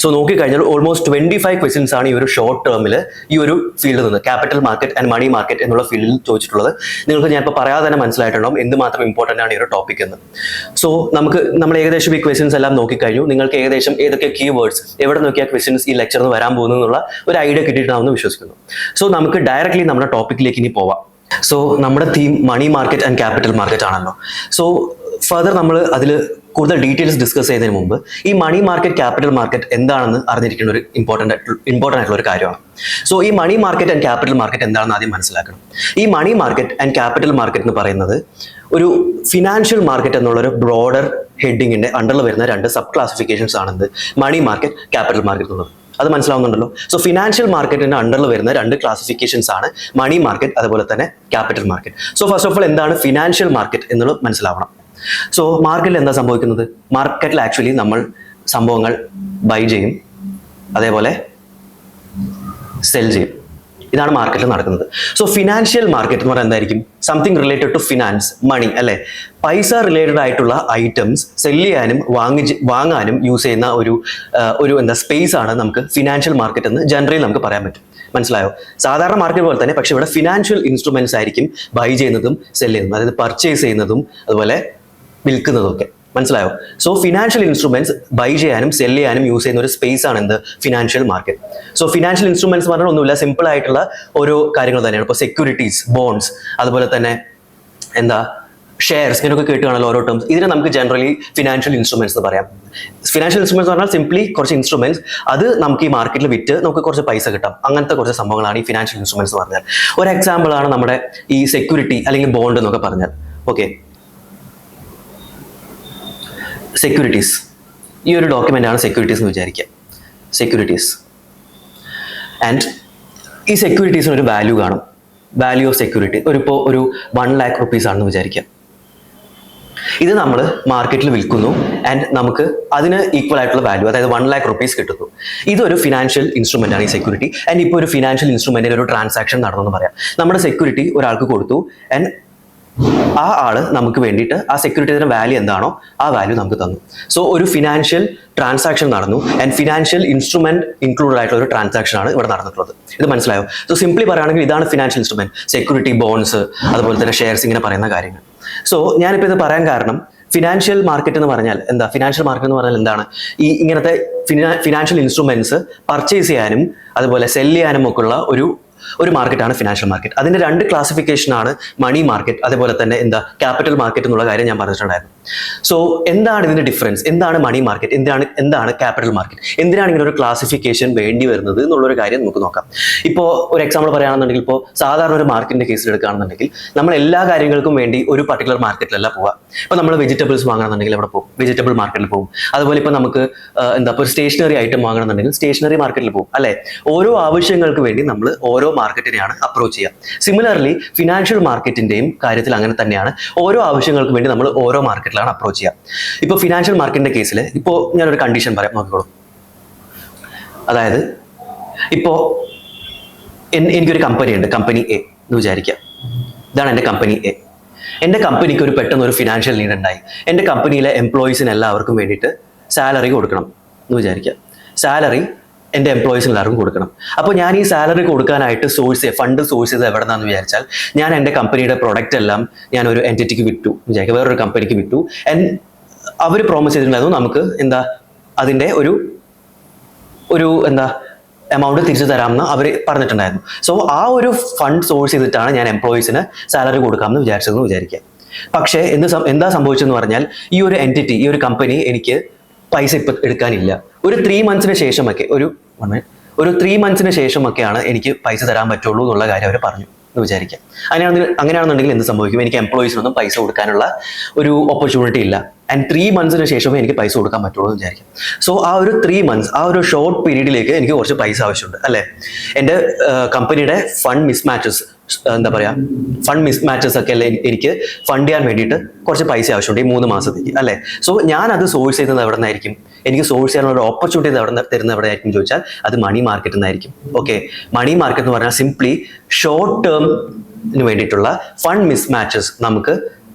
സോ നോക്കിക്കഴിഞ്ഞാൽ ഓൾമോസ്റ്റ് 25 ക്വസ്റ്റ്യൻസ് ആണ് ഈ ഒരു ഷോർട്ട് ടേമിൽ ഈ ഒരു ഫീൽഡിൽ നിന്ന്, capital market and money market എന്നുള്ള ഫീൽഡിൽ ചോദിച്ചിട്ടുള്ളത്. നിങ്ങൾക്ക് ഞാൻ ഇപ്പോൾ പറയാതെ തന്നെ മനസ്സിലായിട്ടുണ്ടാവും എന്തുമാത്രം ഇമ്പോർട്ടൻ്റ് ആണ് ഈ ഒരു ടോപ്പിക് എന്ന്. സോ നമ്മൾ ഏകദേശം ഈ ക്വസ്റ്റ്യൻസ് എല്ലാം നോക്കിക്കഴിഞ്ഞു. നിങ്ങൾക്ക് ഏകദേശം ഏതൊക്കെ കീവേഡ്സ്, എവിടെ നോക്കിയാൽ ക്വസ്റ്റ്യൻസ് ഈ ലെക്ചറിൽ നിന്ന് വരാൻ പോകുന്നു എന്നുള്ള ഒരു ഐഡിയ കിട്ടിയിട്ടാണെന്ന് വിശ്വസിക്കുന്നു. സോ നമുക്ക് ഡയറക്റ്റ്ലി നമ്മുടെ ടോപ്പിക്കിലേക്ക് ഇനി പോവാം. സോ നമ്മുടെ theme money market and capital market ആണല്ലോ. സോ ഫർദർ നമ്മൾ അതിൽ കൂടുതൽ ഡീറ്റെയിൽസ് ഡിസ്കസ് ചെയ്യുന്നതിന് മുമ്പ് ഈ മണി മാർക്കറ്റ്, ക്യാപിറ്റൽ മാർക്കറ്റ് എന്താണെന്ന് അറിഞ്ഞിരിക്കേണ്ട ഒരു ഇമ്പോർട്ടൻ്റ് ആയിട്ടുള്ള ഒരു കാര്യമാണ്. സോ ഈ money market and capital market എന്താണെന്ന് ആദ്യം മനസ്സിലാക്കണം. ഈ money market and capital market എന്ന് പറയുന്നത് ഒരു ഫിനാൻഷ്യൽ മാർക്കറ്റ് എന്നുള്ളൊരു ബ്രോഡർ ഹെഡിങ്ങിന്റെ അണ്ടറിൽ വരുന്ന രണ്ട് സബ് ക്ലാസിഫിക്കേഷൻസ് ആണെന്ത് മണി മാർക്കറ്റ്, ക്യാപിറ്റൽ മാർക്കറ്റ് എന്നുള്ളത്. അത് മനസ്സിലാവുന്നുണ്ടല്ലോ. സോ ഫിനാൻഷ്യൽ മാർക്കറ്റിന്റെ അണ്ടറിൽ വരുന്ന രണ്ട് ക്ലാസിഫിക്കേഷൻസ് ആണ് മണി മാർക്കറ്റ് അതുപോലെ തന്നെ capital market. So first of all എന്താണ് ഫിനാൻഷ്യൽ മാർക്കറ്റ് എന്നുള്ളത് മനസ്സിലാവണം. സോ മാർക്കറ്റിൽ എന്താ സംഭവിക്കുന്നത്? മാർക്കറ്റിൽ ആക്ച്വലി നമ്മൾ സംഭവങ്ങൾ ബൈ ചെയ്യും, അതേപോലെ സെൽ ചെയ്യും. ഇതാണ് മാർക്കറ്റിൽ നടക്കുന്നത്. സോ ഫിനാൻഷ്യൽ മാർക്കറ്റ് എന്ന് പറയുന്നത് എന്തായിരിക്കും? സംതിങ് റിലേറ്റഡ് ടു ഫിനാൻസ്, മണി അല്ലെ, പൈസ റിലേറ്റഡ് ആയിട്ടുള്ള ഐറ്റംസ് സെല് ചെയ്യാനും വാങ്ങാനും യൂസ് ചെയ്യുന്ന ഒരു എന്താ സ്പേസ് ആണ് നമുക്ക് ഫിനാൻഷ്യൽ മാർക്കറ്റ് എന്ന് ജനറലി നമുക്ക് പറയാൻ പറ്റും. മനസ്സിലായോ? സാധാരണ മാർക്കറ്റ് പോലെ തന്നെ, പക്ഷെ ഇവിടെ ഫിനാൻഷ്യൽ ഇൻസ്ട്രുമെന്റ്സ് ആയിരിക്കും ബൈ ചെയ്യുന്നതും സെല് ചെയ്യുന്നതും, അതായത് പർച്ചേസ് ചെയ്യുന്നതും അതുപോലെ വിൽക്കുന്നതും ഒക്കെ. മനസ്സിലായോ? സോ ഫിനാൻഷ്യൽ ഇൻസ്ട്രുമെന്റ്സ് ബൈ ചെയ്യാനും സെല് ചെയ്യാനും യൂസ് ചെയ്യുന്ന ഒരു സ്പേസ് ആണ് എന്ത് financial market. So financial instruments പറഞ്ഞാൽ ഒന്നുമില്ല, സിമ്പിൾ ആയിട്ടുള്ള ഓരോ കാര്യങ്ങൾ തന്നെയാണ്. ഇപ്പോൾ സെക്യൂരിറ്റീസ്, ബോണ്ട്സ്, അതുപോലെ തന്നെ എന്താ ഷെയർസ്, ഇങ്ങനെയൊക്കെ കേട്ട് കാണല്ലോ ഓരോ ടേംസ്. ഇതിനെ നമുക്ക് ജനറലി ഫിനാൻഷ്യൽ ഇൻസ്ട്രുമെന്റ്സ് എന്ന് പറയാം. ഫിനാൻഷ്യൽ ഇൻസ്ട്രുമെന്റ്സ് പറഞ്ഞാൽ സിംപ്ലി കുറച്ച് ഇൻസ്ട്രുമെന്റ്സ്, അത് നമുക്ക് ഈ മാർക്കറ്റിൽ വിറ്റ് നമുക്ക് കുറച്ച് പൈസ കിട്ടാം. അങ്ങനത്തെ കുറച്ച് സംഭവങ്ങളാണ് ഈ ഫിനാൻഷ്യൽ ഇൻസ്ട്രുമെന്റ്സ് പറഞ്ഞാൽ. ഒരു എക്സാമ്പിൾ ആണ് നമ്മുടെ ഈ സെക്യൂരിറ്റി അല്ലെങ്കിൽ ബോണ്ട് എന്നൊക്കെ പറഞ്ഞാൽ. ഓക്കെ, സെക്യൂരിറ്റീസ്, ഈ ഒരു ഡോക്യുമെന്റ് ആണ് സെക്യൂരിറ്റീസ് എന്ന് വിചാരിക്കുക. സെക്യൂരിറ്റീസ് ആൻഡ് ഈ സെക്യൂരിറ്റീസിന് ഒരു വാല്യൂ കാണും. വാല്യൂ ഓഫ് സെക്യൂരിറ്റി ഇപ്പോൾ ഒരു 1 lakh rupees ആണെന്ന് വിചാരിക്കുക. ഇത് നമ്മൾ മാർക്കറ്റിൽ വിൽക്കുന്നു ആൻഡ് നമുക്ക് അതിന് ഈക്വൽ ആയിട്ടുള്ള വാല്യൂ, അതായത് 1 lakh rupees കിട്ടുന്നു. ഇതൊരു ഫിനാൻഷ്യൽ ഇൻസ്ട്രുമെന്റ് ആണ് ഈ സെക്യൂരിറ്റി. ആൻഡ് ഇപ്പോൾ ഒരു ഫിനാൻഷ്യൽ ഇൻസ്ട്രുമെന്റിൽ ഒരു ട്രാൻസാക്ഷൻ നടന്നു പറയാം. നമ്മുടെ സെക്യൂരിറ്റി ഒരാൾക്ക് കൊടുത്തു ആൻഡ് ആ ആള് നമുക്ക് വേണ്ടിയിട്ട് ആ സെക്യൂരിറ്റിയുടെ വാല്യൂ എന്താണോ ആ വാല്യൂ നമുക്ക് തന്നു. സോ ഒരു ഫിനാൻഷ്യൽ ട്രാൻസാക്ഷൻ നടന്നു ആൻഡ് ഫിനാൻഷ്യൽ ഇൻസ്ട്രുമെന്റ് ഇൻക്ലൂഡഡ് ആയിട്ടുള്ള ഒരു ട്രാൻസാക്ഷൻ ആണ് ഇവിടെ നടന്നിട്ടുള്ളത്. ഇത് മനസ്സിലായോ? സോ സിംപ്ലി പറയുകയാണെങ്കിൽ ഇതാണ് ഫിനാൻഷ്യൽ ഇൻസ്ട്രുമെന്റ്, സെക്യൂരിറ്റി, ബോൺസ്, അതുപോലെ തന്നെ ഷെയർസ്, ഇങ്ങനെ പറയുന്ന കാര്യങ്ങൾ. സോ ഞാനിപ്പോൾ ഇത് പറയാൻ കാരണം ഫിനാൻഷ്യൽ മാർക്കറ്റ് എന്ന് പറഞ്ഞാൽ എന്താ? ഫിനാൻഷ്യൽ മാർക്കറ്റ് എന്ന് പറഞ്ഞാൽ എന്താണ്? ഈ ഇങ്ങനത്തെ ഫിനാൻഷ്യൽ ഇൻസ്ട്രുമെന്റ്സ് പർച്ചേസ് ചെയ്യാനും അതുപോലെ സെല് ചെയ്യാനും ഒക്കെ ഉള്ള ഒരു മാർക്കറ്റാണ് ഫിനാൻഷ്യൽ മാർക്കറ്റ്. അതിന്റെ രണ്ട് ക്ലാസിഫിക്കേഷൻ ആണ് മണി മാർക്കറ്റ് അതുപോലെ തന്നെ എന്താ ക്യാപിറ്റൽ മാർക്കറ്റ് എന്നുള്ള കാര്യം ഞാൻ പറഞ്ഞിട്ടുണ്ടായിരുന്നു. സോ എന്താണ് ഇതിന്റെ ഡിഫറൻസ്? എന്താണ് മണി മാർക്കറ്റ്, എന്താണ് ക്യാപിറ്റൽ മാർക്കറ്റ്, എന്തിനാണ് ഇങ്ങനെ ഒരു ക്ലാസിഫിക്കേഷൻ വേണ്ടി വരുന്നത് എന്നുള്ളൊരു കാര്യം നമുക്ക് നോക്കാം. ഇപ്പോൾ ഒരു എക്സാമ്പിൾ പറയുകയാണെന്നുണ്ടെങ്കിൽ, ഇപ്പോൾ സാധാരണ ഒരു മാർക്കറ്റിന്റെ കേസിൽ എടുക്കുകയാണെന്നുണ്ടെങ്കിൽ നമ്മൾ എല്ലാ കാര്യങ്ങൾക്കും വേണ്ടി ഒരു പർട്ടിക്കുലർ മാർക്കറ്റിലല്ല പോവുക. ഇപ്പോൾ നമ്മൾ വെജിറ്റബിൾസ് വാങ്ങണമെന്നുണ്ടെങ്കിൽ എവിടെ പോകും? വെജിറ്റബിൾ മാർക്കറ്റിൽ പോകും. അതുപോലെ ഇപ്പോൾ നമുക്ക് ഒരു സ്റ്റേഷനറി ഐറ്റം വാങ്ങണമെന്നുണ്ടെങ്കിൽ സ്റ്റേഷനറി മാർക്കറ്റിൽ പോകും അല്ലെ. ഓരോ ആവശ്യങ്ങൾക്ക് വേണ്ടി നമ്മൾ ഓരോ മാർക്കറ്റിനെയാണ് അപ്രോച്ച് ചെയ്യുക. സിമിലർലി ഫിനാൻഷ്യൽ മാർക്കറ്റിന്റെയും കാര്യത്തിൽ അങ്ങനെ തന്നെയാണ്. ഓരോ ആവശ്യങ്ങൾക്ക് വേണ്ടി നമ്മൾ ഓരോ മാർക്കറ്റിലാണ് അപ്രോച്ച് ചെയ്യുക. ഇപ്പോൾ ഫിനാൻഷ്യൽ മാർക്കറ്റിന്റെ കേസിൽ ഇപ്പോൾ ഞാനൊരു കണ്ടീഷൻ പറയാം, നോക്കിക്കോളൂ. അതായത് ഇപ്പോൾ എനിക്കൊരു കമ്പനി ഉണ്ട്, കമ്പനി എ എന്ന് വിചാരിക്കുക. ഇതാണ് എൻ്റെ കമ്പനി എ. എൻ്റെ കമ്പനിക്ക് പെട്ടെന്ന് ഒരു ഫിനാൻഷ്യൽ നീഡ് ഉണ്ടായി. എൻ്റെ കമ്പനിയിലെ എംപ്ലോയീസിന് എല്ലാവർക്കും വേണ്ടിയിട്ട് സാലറി കൊടുക്കണം എന്ന് വിചാരിക്കുക. സാലറി എൻ്റെ എംപ്ലോയീസിന് എല്ലാവർക്കും കൊടുക്കണം. അപ്പോൾ ഞാൻ ഈ സാലറി കൊടുക്കാനായിട്ട് ഫണ്ട് സോഴ്സ് ചെയ്ത് എവിടെ നിന്നാന്ന് വിചാരിച്ചാൽ, ഞാൻ എൻ്റെ കമ്പനിയുടെ പ്രൊഡക്റ്റ് എല്ലാം ഞാൻ ഒരു എൻറ്റിറ്റിക്ക് വിറ്റു വിചാരിക്കുക, വേറൊരു കമ്പനിക്ക് വിറ്റു. ആൻഡ് അവർ പ്രോമിസ് ചെയ്തിട്ടുണ്ടായിരുന്നു നമുക്ക് അതിൻ്റെ ഒരു എമൗണ്ട് തിരിച്ചു തരാമെന്ന് അവർ പറഞ്ഞിട്ടുണ്ടായിരുന്നു. സോ ആ ഒരു ഫണ്ട് സോഴ്സ് ചെയ്തിട്ടാണ് ഞാൻ എംപ്ലോയീസിന് സാലറി കൊടുക്കാമെന്ന് വിചാരിച്ചതെന്ന് വിചാരിക്കുക. പക്ഷേ എന്താ സംഭവിച്ചതെന്ന് പറഞ്ഞാൽ, ഈ ഒരു എൻറ്റിറ്റി, ഈ ഒരു കമ്പനി എനിക്ക് പൈസ ഇപ്പം എടുക്കാനില്ല. ഒരു 3 monthsന് ശേഷമൊക്കെ ഒരു 3 monthsന് ശേഷമൊക്കെയാണ് എനിക്ക് പൈസ തരാൻ പറ്റുള്ളൂ എന്നുള്ള കാര്യം അവർ പറഞ്ഞു എന്ന് വിചാരിക്കാം. അങ്ങനെയാണെന്നുണ്ടെങ്കിൽ എന്ത് സംഭവിക്കും? എനിക്ക് എംപ്ലോയീസിനൊന്നും പൈസ കൊടുക്കാനുള്ള ഒരു ഓപ്പർച്യൂണിറ്റി ഇല്ല. ആൻഡ് 3 monthsന് ശേഷമേ എനിക്ക് പൈസ കൊടുക്കാൻ പറ്റുള്ളൂ എന്ന് വിചാരിക്കാം. സോ ആ ഒരു 3 months, ആ ഒരു ഷോർട്ട് പീരീഡിലേക്ക് എനിക്ക് കുറച്ച് പൈസ ആവശ്യമുണ്ട് അല്ലേ. എൻ്റെ കമ്പനിയുടെ ഫണ്ട് മിസ്മാച്ചസ് ഒക്കെ അല്ലേ എനിക്ക് ഫണ്ട് ചെയ്യാൻ വേണ്ടിയിട്ട് കുറച്ച് പൈസ ആവശ്യമുണ്ട് ഈ 3 മാസത്തേക്ക് അല്ലേ. സോ ഞാൻ അത് സോഴ്സ് ചെയ്യുന്നത് എവിടെ നിന്നായിരിക്കും? എനിക്ക് സോഴ്സ് ചെയ്യാനുള്ള ഒരു ഓപ്പർച്യൂണിറ്റി തരുന്നത് എവിടെ ആയിരിക്കും ചോദിച്ചാൽ, അത് മണി മാർക്കറ്റിൽ നിന്നായിരിക്കും. ഓക്കെ, മണി മാർക്കറ്റ് എന്ന് പറഞ്ഞാൽ സിംപ്ലി ഷോർട്ട് ടേമിന് വേണ്ടിയിട്ടുള്ള ഫണ്ട് മിസ്മാച്ചസ് നമുക്ക്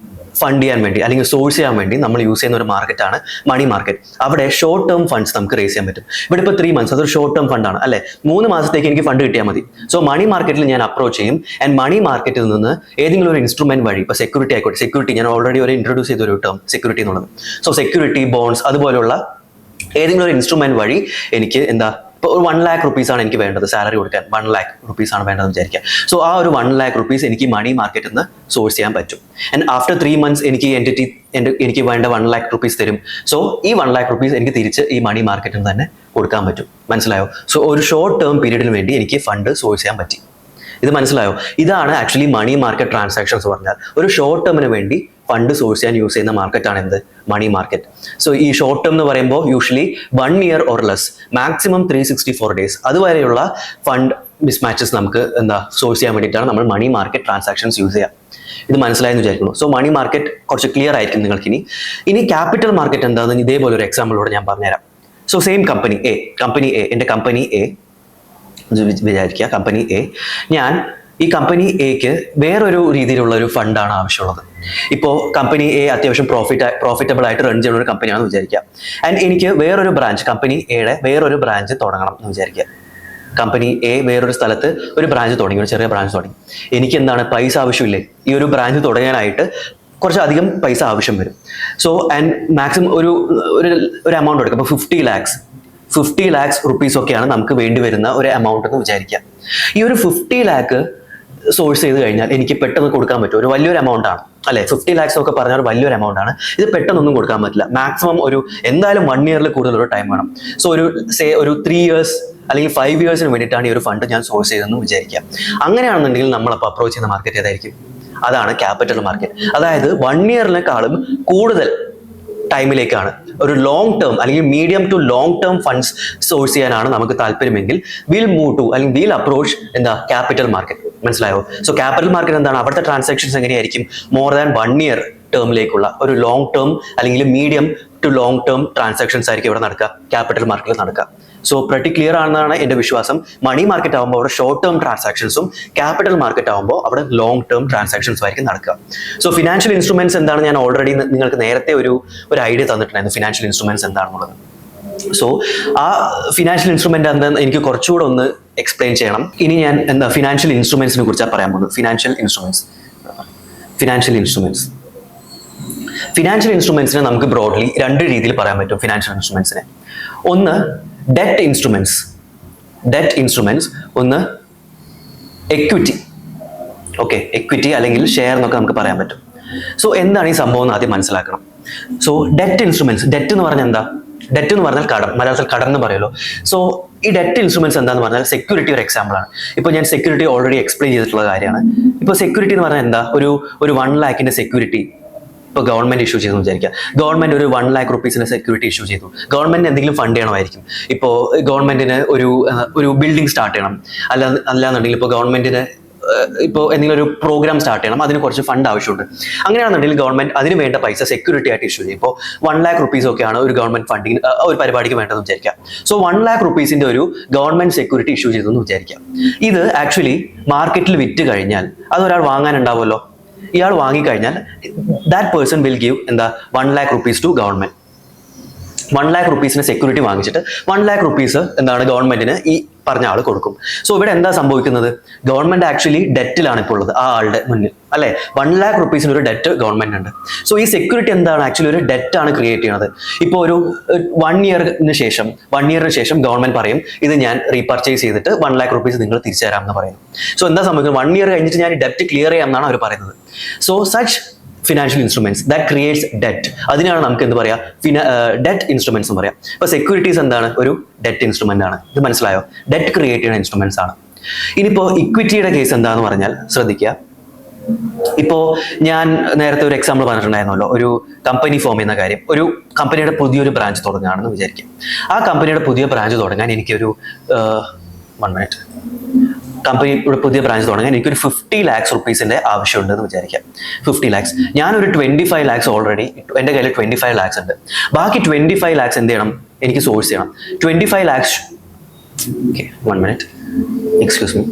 ഫണ്ട് ചെയ്യാൻ വേണ്ടി അല്ലെങ്കിൽ സോഴ്സ് ചെയ്യാൻ വേണ്ടി നമ്മൾ യൂസ് ചെയ്യുന്ന ഒരു മാർക്കറ്റാണ് മണി മാർക്കറ്റ്. അവിടെ ഷോർട്ട് ടേം ഫണ്ട്സ് നമുക്ക് റേസ് ചെയ്യാൻ പറ്റും. ഇവിടെ ഇപ്പോൾ 3 months അതൊരു ഷോർട്ട് ടേം ഫണ്ടാണ് അല്ലെ. 3 മാസത്തേക്ക് എനിക്ക് ഫണ്ട് കിട്ടിയാൽ മതി. സോ മണി മാർക്കറ്റിൽ ഞാൻ അപ്രോച്ച് ചെയ്യും. ആൻഡ് മണി മാർക്കറ്റിൽ നിന്ന് ഏതെങ്കിലും ഒരു ഇൻസ്ട്രുമെന്റ് വഴി, ഇപ്പോൾ സെക്യൂരിറ്റി ആയിക്കോട്ടെ, സെക്യൂരിറ്റി ഞാൻ ഓൾറെഡി ഇൻട്രൊഡ്യൂസ് ചെയ്ത ഒരു ടേം സെക്യൂരിറ്റി എന്നുള്ളത്. സോ സെക്യൂരിറ്റി, ബോണ്ട്സ് അതുപോലുള്ള ഏതെങ്കിലും ഒരു ഇൻസ്ട്രുമെന്റ് വഴി എനിക്ക് ഇപ്പോൾ ഒരു 1 lakh rupees ആണ് എനിക്ക് വേണ്ടത്, സാലറി കൊടുക്കാൻ 1 lakh rupees ആണ് വേണ്ടതെന്ന് വിചാരിക്കുക. സോ ആ ഒരു 1 lakh rupees എനിക്ക് മണി മാർക്കറ്റിൽ നിന്ന് സോഴ്സ് ചെയ്യാൻ പറ്റും. ആൻഡ് ആഫ്റ്റർ 3 months എനിക്ക് എനിക്ക് വേണ്ട 1 lakh rupees തരും. സോ ഈ 1 lakh rupees എനിക്ക് തിരിച്ച് ഈ മണി മാർക്കറ്റിൽ നിന്ന് തന്നെ കൊടുക്കാൻ പറ്റും. മനസ്സിലായോ? സോ ഒരു ഷോർട്ട് ടേം പീരീഡിന് വേണ്ടി എനിക്ക് ഫണ്ട് സോഴ്സ് ചെയ്യാൻ പറ്റി. ഇത് മനസ്സിലായോ? ഇതാണ് ആക്ച്വലി മണി മാർക്കറ്റ് ട്രാൻസാക്ഷൻസ് പറഞ്ഞാൽ. ഒരു ഷോർട്ട് ടേമിന് വേണ്ടി ഫണ്ട് സോഴ്സ് ചെയ്യാൻ യൂസ് ചെയ്യുന്ന മാർക്കറ്റാണ് എന്ത്? Money market. സോ ഈ ഷോർട്ട് ടേം എന്ന് പറയുമ്പോൾ usually 1 year or less, maximum 364 days അതുവരെയുള്ള ഫണ്ട് മിസ്മാച്ചസ് നമുക്ക് സോഴ്സ് ചെയ്യാൻ വേണ്ടിയിട്ടാണ് നമ്മൾ മണി മാർക്കറ്റ് ട്രാൻസാക്ഷൻസ് യൂസ് ചെയ്യുക. ഇത് മനസ്സിലായെന്ന് വിചാരിക്കുന്നു. സോ മണി മാർക്കറ്റ് കുറച്ച് ക്ലിയർ ആയിരിക്കും നിങ്ങൾക്കിനി. ഇനി ക്യാപിറ്റൽ മാർക്കറ്റ് എന്താണെന്ന് ഇതേപോലെ ഒരു എക്സാമ്പിളോടെ ഞാൻ പറഞ്ഞുതരാം. സോ സെയിം കമ്പനി എ, എൻ്റെ കമ്പനി എ വിചാരിക്കുക, കമ്പനി എ. ഞാൻ ഈ കമ്പനി എക്ക് വേറൊരു രീതിയിലുള്ള ഒരു ഫണ്ടാണ് ആവശ്യമുള്ളത്. ഇപ്പോൾ കമ്പനി എ അത്യാവശ്യം പ്രോഫിറ്റബിൾ ആയിട്ട് റൺ ചെയ്യുന്ന ഒരു കമ്പനിയാണെന്ന് വിചാരിക്കുക. ആൻഡ് എനിക്ക് വേറൊരു ബ്രാഞ്ച്, കമ്പനി എയുടെ വേറൊരു ബ്രാഞ്ച് തുടങ്ങണം എന്ന് വിചാരിക്കുക. കമ്പനി എ വേറൊരു സ്ഥലത്ത് ഒരു ബ്രാഞ്ച് തുടങ്ങി, ഒരു ചെറിയ ബ്രാഞ്ച് തുടങ്ങി. എനിക്ക് എന്താണ്? പൈസ ആവശ്യമില്ലേ? ഈ ഒരു ബ്രാഞ്ച് തുടങ്ങാനായിട്ട് കുറച്ചധികം പൈസ ആവശ്യം വരും. സോ ആൻഡ് മാക്സിമം ഒരു എമൗണ്ട് എടുക്കും. അപ്പോൾ 50 lakhs rupees ഒക്കെയാണ് നമുക്ക് വേണ്ടി വരുന്ന ഒരു എമൗണ്ട് എന്ന് വിചാരിക്കാം. ഈ ഒരു 50 lakh സോഴ്സ് ചെയ്ത് കഴിഞ്ഞാൽ എനിക്ക് പെട്ടെന്ന് കൊടുക്കാൻ പറ്റും. ഒരു വലിയൊരു എമൗണ്ട് ആണ് അല്ലെ? 50 lakhs ഒക്കെ പറഞ്ഞാൽ വലിയൊരു എമൗണ്ട് ആണ്. ഇത് പെട്ടെന്നൊന്നും കൊടുക്കാൻ പറ്റില്ല. മാക്സിമം എന്തായാലും 1 year കൂടുതൽ ഒരു ടൈം വേണം. സോ ഒരു 3 years അല്ലെങ്കിൽ 5 yearsന് വേണ്ടിയിട്ടാണ് ഈ ഒരു ഫണ്ട് ഞാൻ സോഴ്സ് ചെയ്തതെന്ന് വിചാരിക്കാം. അങ്ങനെയാണെന്നുണ്ടെങ്കിൽ നമ്മളപ്പോൾ അപ്രോച്ച് ചെയ്യുന്ന മാർക്കറ്റ് ഏതായിരിക്കും? അതാണ് ക്യാപിറ്റൽ മാർക്കറ്റ്. അതായത് 1 yearനേക്കാളും കൂടുതൽ ടൈമിലേക്കാണ് ഒരു ലോങ് ടേം അല്ലെങ്കിൽ medium to long term funds source ചെയ്യാനാണ് നമുക്ക് താല്പര്യമെങ്കിൽ വിൽ അപ്രോച്ച് ക്യാപിറ്റൽ മാർക്കറ്റ്. മനസ്സിലായോ? സോ ക്യാപിറ്റൽ മാർക്കറ്റ് എന്താണ്? അവിടുത്തെ ട്രാൻസാക്ഷൻസ് എങ്ങനെയായിരിക്കും? മോർ ദാൻ 1 year ടേമിലേക്കുള്ള ഒരു ലോങ് ടേം അല്ലെങ്കിൽ medium to long term transactions ആയിരിക്കും ഇവിടെ നടക്കുക, ക്യാപിറ്റൽ മാർക്കറ്റിൽ നടക്കുക. സോ പ്രട്ടി ക്ലിയർ ആണെന്നാണ് എൻ്റെ വിശ്വാസം. മണി മാർക്കറ്റ് ആകുമ്പോൾ അവിടെ ഷോർട്ട് ടേം ട്രാൻസാക്ഷൻസും ക്യാപിറ്റൽ മാർക്കറ്റ് ആകുമ്പോൾ അവിടെ ലോങ് ടേം ട്രാൻസാക്ഷൻസും ആയിരിക്കും നടക്കുക. സോ ഫിനാൻഷ്യൽ ഇൻസ്ട്രുമെന്റ്സ് എന്താണ്? ഞാൻ ഓൾറെഡി നിങ്ങൾക്ക് നേരത്തെ ഒരു ഐഡിയ തന്നിട്ടുണ്ടായിരുന്നു ഫിനാൻഷ്യൽ ഇൻസ്ട്രുമെന്റ്സ് എന്താണെന്നുള്ളത്. സോ ആ ഫിനാൻഷ്യൽ ഇൻസ്ട്രുമെന്റ് എന്താണെന്ന് എനിക്ക് കുറച്ചുകൂടെ ഒന്ന് എക്സ്പ്ലെയിൻ ചെയ്യണം. ഇനി ഞാൻ ഫിനാൻഷ്യൽ ഇൻസ്ട്രുമെന്റ്സിനെ കുറിച്ചാണ് പറയാൻ പോകുന്നത്. ഫിനാൻഷ്യൽ ഇൻസ്ട്രുമെന്റ്സിനെ നമുക്ക് ബ്രോഡ്ലി 2 രീതിയിൽ പറയാൻ പറ്റും. ഫിനാൻഷ്യൽ ഇൻസ്ട്രുമെന്റ്സിനെ ഒന്ന് ഡെറ്റ് ഇൻസ്ട്രുമെന്റ്സ്, ഒന്ന് എക്വിറ്റി. ഓക്കെ, എക്വിറ്റി അല്ലെങ്കിൽ ഷെയർ എന്നൊക്കെ നമുക്ക് പറയാൻ പറ്റും. സോ എന്താണ് ഈ സംഭവം എന്ന് ആദ്യം മനസ്സിലാക്കണം. സോ ഡെറ്റ് ഇൻസ്ട്രുമെന്റ്സ്, ഡെറ്റ് എന്ന് പറഞ്ഞാൽ എന്താ? ഡെറ്റ് എന്ന് പറഞ്ഞാൽ കടം, മലയാളത്തിൽ കടം എന്ന് പറയുമല്ലോ. സോ ഈ ഡെറ്റ് ഇൻസ്ട്രുമെന്റ്സ് എന്താന്ന് പറഞ്ഞാൽ സെക്യൂരിറ്റി ഒരു എക്സാമ്പിൾ ആണ്. ഇപ്പോൾ ഞാൻ സെക്യൂരിറ്റി ഓൾറെഡി എക്സ്പ്ലെയിൻ ചെയ്തിട്ടുള്ള കാര്യമാണ്. ഇപ്പോൾ സെക്യൂരിറ്റി എന്ന് പറഞ്ഞാൽ എന്താ? ഒരു 1 lakhന്റെ സെക്യൂരിറ്റി ഇപ്പോൾ ഗവൺമെന്റ് ഇഷ്യൂ ചെയ്തു വിചാരിക്കുക. ഗവൺമെന്റ് ഒരു 1 lakh rupeesന്റെ സെക്യൂരിറ്റി ഇഷ്യൂ ചെയ്തു. ഗവൺമെന്റിന് എന്തെങ്കിലും ഫണ്ട് ചെയ്യണമായിരിക്കും. ഇപ്പോൾ ഗവൺമെന്റിന് ഒരു ബിൽഡിംഗ് സ്റ്റാർട്ട് ചെയ്യണം, അല്ലാന്നുണ്ടെങ്കിൽ ഇപ്പോൾ ഗവൺമെന്റിന് ഇപ്പോൾ എന്തെങ്കിലും ഒരു പ്രോഗ്രാം സ്റ്റാർട്ട് ചെയ്യണം, അതിന് കുറച്ച് ഫണ്ട് ആവശ്യമുണ്ട്. അങ്ങനെയാണെന്നുണ്ടെങ്കിൽ ഗവൺമെന്റ് അതിന് വേണ്ട പൈസ സെക്യൂരിറ്റി ആയിട്ട് ഇഷ്യൂ ചെയ്യും. ഇപ്പോൾ 1 lakh rupees ഒക്കെയാണ് ഒരു ഗവൺമെന്റ് ഫണ്ടിങ് ഒരു പരിപാടിക്ക് വേണ്ടതെന്ന് വിചാരിക്കാം. സോ 1 lakh rupeesന്റെ ഒരു ഗവൺമെന്റ് സെക്യൂരിറ്റി ഇഷ്യൂ ചെയ്തെന്ന് വിചാരിക്കാം. ഇത് ആക്ച്വലി മാർക്കറ്റിൽ വിറ്റ് കഴിഞ്ഞാൽ അതൊരാൾ വാങ്ങാനുണ്ടാവുമല്ലോ. ഇയാൾ വാങ്ങിക്കഴിഞ്ഞാൽ that person will give 1 lakh rupees to government. 1 lakh rupeesന് സെക്യൂരിറ്റി വാങ്ങിച്ചിട്ട് 1 lakh rupees ഗവൺമെന്റിന് ഈ പറഞ്ഞ ആൾ കൊടുക്കും. സോ ഇവിടെ എന്താ സംഭവിക്കുന്നത്? ഗവൺമെന്റ് ആക്ച്വലി ഡെറ്റിലാണ് ഇപ്പോൾ ഉള്ളത് ആ ആളുടെ മുന്നിൽ അല്ലെ. 1 lakh rupeesന് ഒരു ഡെറ്റ് ഗവൺമെന്റ് ഉണ്ട്. സോ ഈ സെക്യൂരിറ്റി എന്താണ്? ആക്ച്വലി ഒരു ഡെറ്റ് ആണ് ക്രിയേറ്റ് ചെയ്യുന്നത്. ഇപ്പോൾ ഒരു 1 yearന് ശേഷം ഗവൺമെന്റ് പറയും ഇത് ഞാൻ റീപർച്ചേസ് ചെയ്തിട്ട് 1 lakh rupees നിങ്ങൾ തിരിച്ചു തരാം എന്ന് പറയുന്നു. സോ എന്താ സംഭവിക്കുന്നത്? 1 year കഴിഞ്ഞിട്ട് ഞാൻ ഡെറ്റ് ക്ലിയർ ചെയ്യാം എന്നാണ് അവർ പറയുന്നത്. So such financial instruments that creates debt, അതിനാണ് നമുക്ക് എന്ത് പറയാ? ഡെറ്റ് ഇൻസ്ട്രുമെന്റ്സ് എന്ന് പറയാം. ഇപ്പൊ സെക്യൂരിറ്റീസ് എന്താണ്? ഒരു ഡെറ്റ് ഇൻസ്ട്രുമെന്റ് ആണ്. ഇത് മനസ്സിലായോ? ഡെറ്റ് ക്രിയേറ്റ് ചെയ്യുന്ന ഇൻസ്ട്രുമെന്റ്സ് ആണ്. ഇനിയിപ്പോ ഇക്വിറ്റിയുടെ കേസ് എന്താന്ന് പറഞ്ഞാൽ ശ്രദ്ധിക്കുക. ഇപ്പോ ഞാൻ നേരത്തെ ഒരു എക്സാമ്പിൾ പറഞ്ഞിട്ടുണ്ടായിരുന്നല്ലോ, ഒരു കമ്പനി ഫോം ചെയ്യുന്ന കാര്യം. ഒരു കമ്പനിയുടെ പുതിയൊരു ബ്രാഞ്ച് തുടങ്ങുകയാണെന്ന് വിചാരിക്കും. ആ കമ്പനിയുടെ പുതിയ ബ്രാഞ്ച് തുടങ്ങാൻ എനിക്കൊരു 1 minute, കമ്പനിയുടെ പുതിയ ബ്രാഞ്ച് തുടങ്ങാൻ എനിക്കൊരു 50 lakhs rupeesന്റെ ആവശ്യമുണ്ടെന്ന് വിചാരിക്കാം. 50 lakhs, ഞാനൊരു 25 lakhs ഓൾറെഡി എൻ്റെ കയ്യിൽ 25 lakhs ഉണ്ട്. ബാക്കി 25 lakhs എന്ത് ചെയ്യണം? എനിക്ക് സോഴ്സ് ചെയ്യണം. 25 lakhs. Okay, 1 minute, excuse me.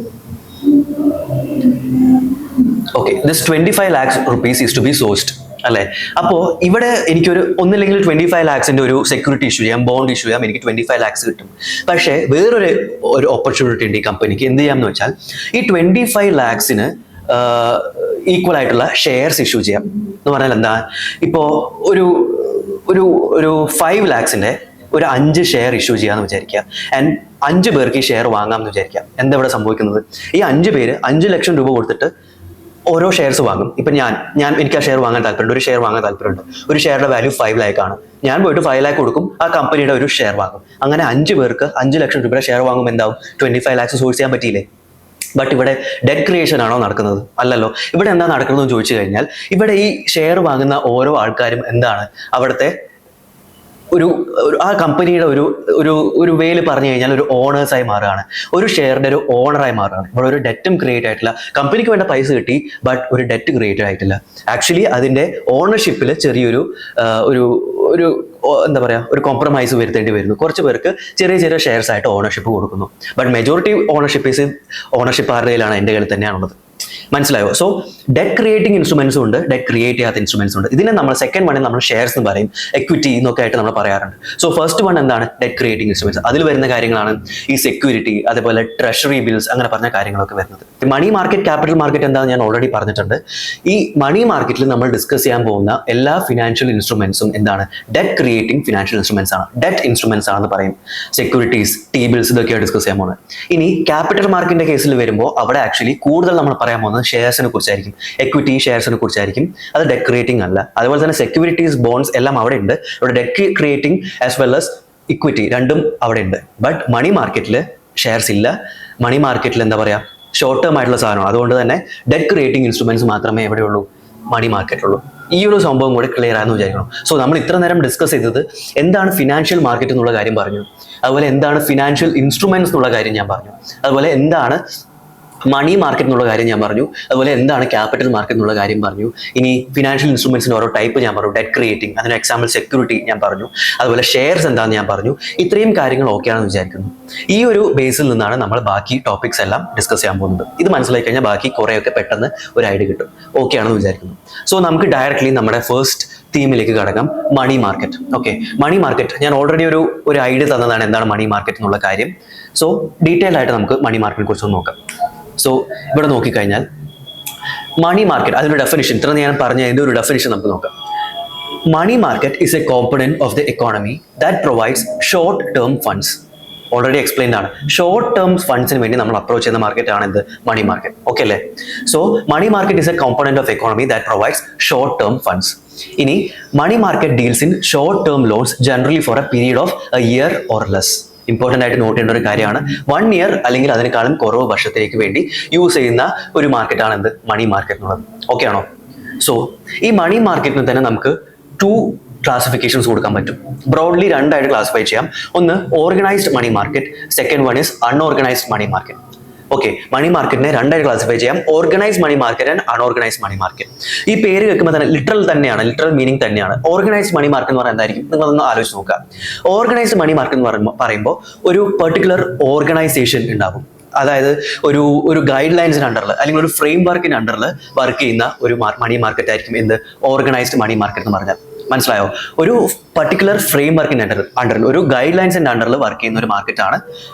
Okay, this 25 lakhs rupees is to be sourced അല്ലെ. അപ്പോൾ ഇവിടെ എനിക്കൊരു ഒന്നില്ലെങ്കിൽ 25 lakhsന്റെ ഒരു സെക്യൂരിറ്റി ഇഷ്യൂ ചെയ്യാം, ബോണ്ട് ഇഷ്യൂ ചെയ്യാം, എനിക്ക് 25 lakhs കിട്ടും. പക്ഷേ വേറൊരു ഓപ്പർച്യൂണിറ്റി ഉണ്ട് ഈ കമ്പനിക്ക്. എന്ത് ചെയ്യാമെന്ന് വെച്ചാൽ ഈ 25 lakhsന് ഈക്വൽ ആയിട്ടുള്ള ഷെയർസ് ഇഷ്യൂ ചെയ്യാം. എന്ന് പറഞ്ഞാൽ എന്താ? ഇപ്പോൾ ഒരു 5 lakhsന്റെ ഒരു 5 ഷെയർ ഇഷ്യൂ ചെയ്യാമെന്ന് വിചാരിക്കുക. ആൻഡ് 5 പേർക്ക് ഈ ഷെയർ വാങ്ങാമെന്ന് വിചാരിക്കുക. എന്താ ഇവിടെ സംഭവിക്കുന്നത്? ഈ 5 പേര് 5 ലക്ഷം രൂപ കൊടുത്തിട്ട് ഓരോ ഷെയർസ് വാങ്ങും. ഇപ്പം ഞാൻ എനിക്ക് ആ ഷെയർ വാങ്ങാൻ താല്പര്യമുണ്ട്, ഒരു ഷെയർ വാങ്ങാൻ താല്പര്യമുണ്ട്. ഒരു ഷെയറുടെ വാല്യൂ 5 lakh ആണ്. ഞാൻ പോയിട്ട് 5 lakh കൊടുക്കും, ആ കമ്പനിയുടെ ഒരു ഷെയർ വാങ്ങും. അങ്ങനെ 5 പേർക്ക് 5 ലക്ഷം രൂപയുടെ ഷെയർ വാങ്ങുമ്പോൾ എന്താവും? 25 lakhs സോഴ്സ് ചെയ്യാൻ പറ്റിയില്ലേ? ബട്ട് ഇവിടെ ഡെറ്റ് ക്രിയേഷൻ ആണോ നടക്കുന്നത്? അല്ലല്ലോ. ഇവിടെ എന്താ നടക്കുന്നതെന്ന് ചോദിച്ചു കഴിഞ്ഞാൽ, ഇവിടെ ഈ ഷെയർ വാങ്ങുന്ന ഓരോ ആൾക്കാരും എന്താണ് അവിടുത്തെ ആ കമ്പനിയുടെ ഒരു വേയിൽ പറഞ്ഞു കഴിഞ്ഞാൽ ഒരു ഓണേഴ്സായി മാറുകയാണ്, ഒരു ഷെയറിന്റെ ഒരു ഓണറായി മാറുകയാണ്. ഇവിടെ ഒരു ഡെറ്റും ക്രിയേറ്റ് ആയിട്ടില്ല. കമ്പനിക്ക് വേണ്ട പൈസ കിട്ടി, ബട്ട് ഒരു ഡെറ്റ് ക്രിയേറ്റ് ആയിട്ടില്ല. ആക്ച്വലി അതിന്റെ ഓണർഷിപ്പിൽ ചെറിയൊരു ഒരു എന്താ പറയുക, ഒരു കോംപ്രമൈസ് വരുത്തേണ്ടി വരുന്നു. കുറച്ച് പേർക്ക് ചെറിയ ചെറിയ ഷെയർസ് ആയിട്ട് ഓണർഷിപ്പ് കൊടുക്കുന്നു. ബട്ട് മെജോറിറ്റി ഓണർഷിപ്പ് ആരുടെ കയ്യിലാണ്? എൻ്റെ കയ്യിൽ തന്നെയാണുള്ളത്. മനസ്സിലായോ? സോ ഡെറ്റ് ക്രിയേറ്റിംഗ് ഇൻസ്ട്രുമെന്റ്സും ഉണ്ട്, ഡെറ്റ് ക്രിയേറ്റ് ചെയ്യാത്ത ഇൻസ്ട്രുമെന്റ്സും ഉണ്ട്. ഇതിനെ നമ്മൾ സെക്കൻഡ് വണ്ണിൽ നമ്മൾ ഷെയർസ് എന്ന് പറയും, എക്വിറ്റി എന്നൊക്കെ ആയിട്ട് നമ്മൾ പറയാറുണ്ട്. സോ ഫസ്റ്റ് വൺ എന്താണ്? Debt creating instruments. അതിൽ വരുന്ന കാര്യങ്ങളാണ് ഈ സെക്യൂരിറ്റി, അതേപോലെ ട്രഷറി ബിൽസ്, അങ്ങനെ പറഞ്ഞ കാര്യങ്ങളൊക്കെ വരുന്നത്. മണി മാർക്കറ്റ്, ക്യാപിറ്റൽ മാർക്കറ്റ് എന്താണെന്ന് ഞാൻ ഓൾറെഡി പറഞ്ഞിട്ടുണ്ട്. ഈ മണി മാർക്കറ്റിൽ നമ്മൾ ഡിസ്കസ് ചെയ്യാൻ പോകുന്ന എല്ലാ ഫിനാൻഷ്യൽ ഇൻസ്ട്രുമെന്റ്സും എന്താണ്? ഡെറ്റ് ക്രിയേറ്റിംഗ് ഫിനാൻഷ്യൽ ഇൻസ്ട്രുമെന്റ്സ് ആണ്, ഡെറ്റ് ഇൻസ്ട്രുമെന്റ്സ് ആണെന്ന് പറയും. സെക്യൂരിറ്റീസ്, ടി ബിൽസ്, ഇതൊക്കെയാണ് ഡിസ്കസ് ചെയ്യാൻ പോകുന്നത്. ഇനി ക്യാപിറ്റൽ മാർക്കറ്റിന്റെ കേസിൽ വരുമ്പോൾ അവിടെ ആക്ച്വലി കൂടുതൽ നമ്മൾ പറയാൻ പോകുന്നത് ഷെയർസിനെ കുറിച്ചായിരിക്കും, എക്വിറ്റി ഷെയർസിനെ കുറിച്ചായിരിക്കും. അത് ഡെറ്റ് ക്രിയേറ്റിംഗ് അല്ല. അതുപോലെ തന്നെ സെക്യൂരിറ്റീസ്, ബോൺസ് എല്ലാം അവിടെ ഉണ്ട്. ഇവിടെ debt creating as well as equity രണ്ടും അവിടെ ഉണ്ട്. ബട്ട് മണി മാർക്കറ്റിൽ ഷെയർസ് ഇല്ല. മണി മാർക്കറ്റിൽ എന്താ പറയുക, ഷോർട്ട് ടേം ആയിട്ടുള്ള സാധനമാണ്. അതുകൊണ്ട് തന്നെ ഡെറ്റ് ക്രിയേറ്റിംഗ് ഇൻസ്ട്രുമെന്റ്സ് മാത്രമേ എവിടെയുള്ളൂ? മണി മാർക്കറ്റിലുള്ളൂ. ഈ ഒരു സംഭവം കൂടെ ക്ലിയർ ആണെന്ന് വിചാരിക്കണം. സോ നമ്മൾ ഇത്ര നേരം ഡിസ്കസ് ചെയ്തത് എന്താണ് ഫിനാൻഷ്യൽ മാർക്കറ്റ് എന്നുള്ള കാര്യം പറഞ്ഞു, അതുപോലെ എന്താണ് ഫിനാൻഷ്യൽ ഇൻസ്ട്രുമെന്റ്സ് എന്നുള്ള കാര്യം ഞാൻ പറഞ്ഞു, അതുപോലെ എന്താണ് മണി മാർക്കറ്റ് എന്നുള്ള കാര്യം ഞാൻ പറഞ്ഞു, അതുപോലെ എന്താണ് ക്യാപിറ്റൽ മാർക്കറ്റ് എന്നുള്ള കാര്യം പറഞ്ഞു. ഇനി ഫിനാൻഷ്യൽ ഇൻസ്ട്രുമെന്റ്സിന്റെ ഓരോ ടൈപ്പ് ഞാൻ പറഞ്ഞു, ഡെറ്റ് ക്രിയേറ്റിംഗ്, അതിന് എക്സാമ്പിൾ സെക്യൂരിറ്റി ഞാൻ പറഞ്ഞു, അതുപോലെ ഷെയർസ് എന്താണെന്ന് ഞാൻ പറഞ്ഞു. ഇത്രയും കാര്യങ്ങൾ ഓക്കെ ആണെന്ന് വിചാരിക്കുന്നു. ഈ ഒരു ബേസിൽ നിന്നാണ് നമ്മൾ ബാക്കി ടോപ്പിക്സ് എല്ലാം ഡിസ്കസ് ചെയ്യാൻ പോകുന്നത്. ഇത് മനസ്സിലാക്കി കഴിഞ്ഞാൽ ബാക്കി കുറേയൊക്കെ പെട്ടെന്ന് ഒരു ഐഡിയ കിട്ടും. ഓക്കെ ആണെന്ന് വിചാരിക്കുന്നു. സോ നമുക്ക് ഡയറക്റ്റ്ലി നമ്മുടെ ഫസ്റ്റ് തീമിലേക്ക് കടക്കാം, money market. Okay, money market ഞാൻ ഓൾറെഡി ഒരു ഐഡിയ തന്നതാണ് എന്താണ് മണി മാർക്കറ്റ് എന്നുള്ള കാര്യം. സോ ഡീറ്റെയിൽ ആയിട്ട് നമുക്ക് മണി മാർക്കറ്റിനെ കുറിച്ച് നോക്കാം. സോ ഇവിടെ നോക്കിക്കഴിഞ്ഞാൽ മണി മാർക്കറ്റ്, അതിന്റെ ഡെഫിനിഷൻ, ഇത്ര ഞാൻ പറഞ്ഞ അതിന്റെ ഒരു ഡെഫിനിഷൻ നമുക്ക് നോക്കാം. Money market is a component of the economy that provides short term funds. Already explained ആണ്. ഷോർട്ട് ടേം ഫണ്ട്സിന് വേണ്ടി നമ്മൾ അപ്രോച്ച് ചെയ്യുന്ന മാർക്കറ്റ് ആണ് എന്ത്? Money market. ഓക്കെ അല്ലേ? So money market is a component of economy that provides short term funds. ഇനി money market deals in short term loans generally for a period of a year or less. Important ആയിട്ട് note ചെയ്യേണ്ട ഒരു കാര്യമാണ്. 1 year അല്ലെങ്കിൽ അതിനേക്കാളും കുറവ് വർഷത്തേക്ക് വേണ്ടി യൂസ് ചെയ്യുന്ന ഒരു മാർക്കറ്റാണ് എന്ത്? മണി മാർക്കറ്റ് എന്നുള്ളത്. ഓക്കെ ആണോ? സോ ഈ മണി മാർക്കറ്റിന് തന്നെ നമുക്ക് 2 ക്ലാസിഫിക്കേഷൻസ് കൊടുക്കാൻ പറ്റും. ബ്രോഡ്ലി 2 ആയിട്ട് ക്ലാസിഫൈ ചെയ്യാം. ഒന്ന് organised money market, second one is unorganised money market. Okay, money മാർക്കറ്റിനെ 2 ആയിട്ട് ക്ലാസിഫൈ ചെയ്യാം, organised money market and unorganised money market. ഈ പേര് കേൾക്കുമ്പോൾ തന്നെ ലിറ്ററൽ മീനിങ് തന്നെയാണ്. ഓർഗനൈസ്ഡ് മണി മാർക്കറ്റ് എന്ന് പറയുന്നത് എന്തായിരിക്കും? നിങ്ങളൊന്ന് ആലോചിച്ച് നോക്കുക. ഓർഗനൈസ്ഡ് മണി മാർക്കറ്റ് എന്ന് പറയുമ്പോൾ ഒരു പെർട്ടിക്കുലർ ഓർഗനൈസേഷൻ ഉണ്ടാവും. അതായത് ഒരു ഗൈഡ് ലൈൻസിന് അണ്ടറിൽ അല്ലെങ്കിൽ ഒരു ഫ്രെയിം വർക്കിന് അണ്ടറിൽ വർക്ക് ചെയ്യുന്ന ഒരു മണി മാർക്കറ്റ് ആയിരിക്കും എന്ത്? ഓർഗനൈസ്ഡ് മണി മാർക്കറ്റ് എന്ന് പറഞ്ഞാൽ. മനസ്സിലായോ? ഒരു പർട്ടിക്കുലർ ഫ്രെയിം വർക്കിന്റെ അണ്ടറിൽ ഒരു ഗൈഡ് ലൈൻസിന്റെ അണ്ടറിൽ വർക്ക് ചെയ്യുന്ന ഒരു മാർക്കറ്റാണ്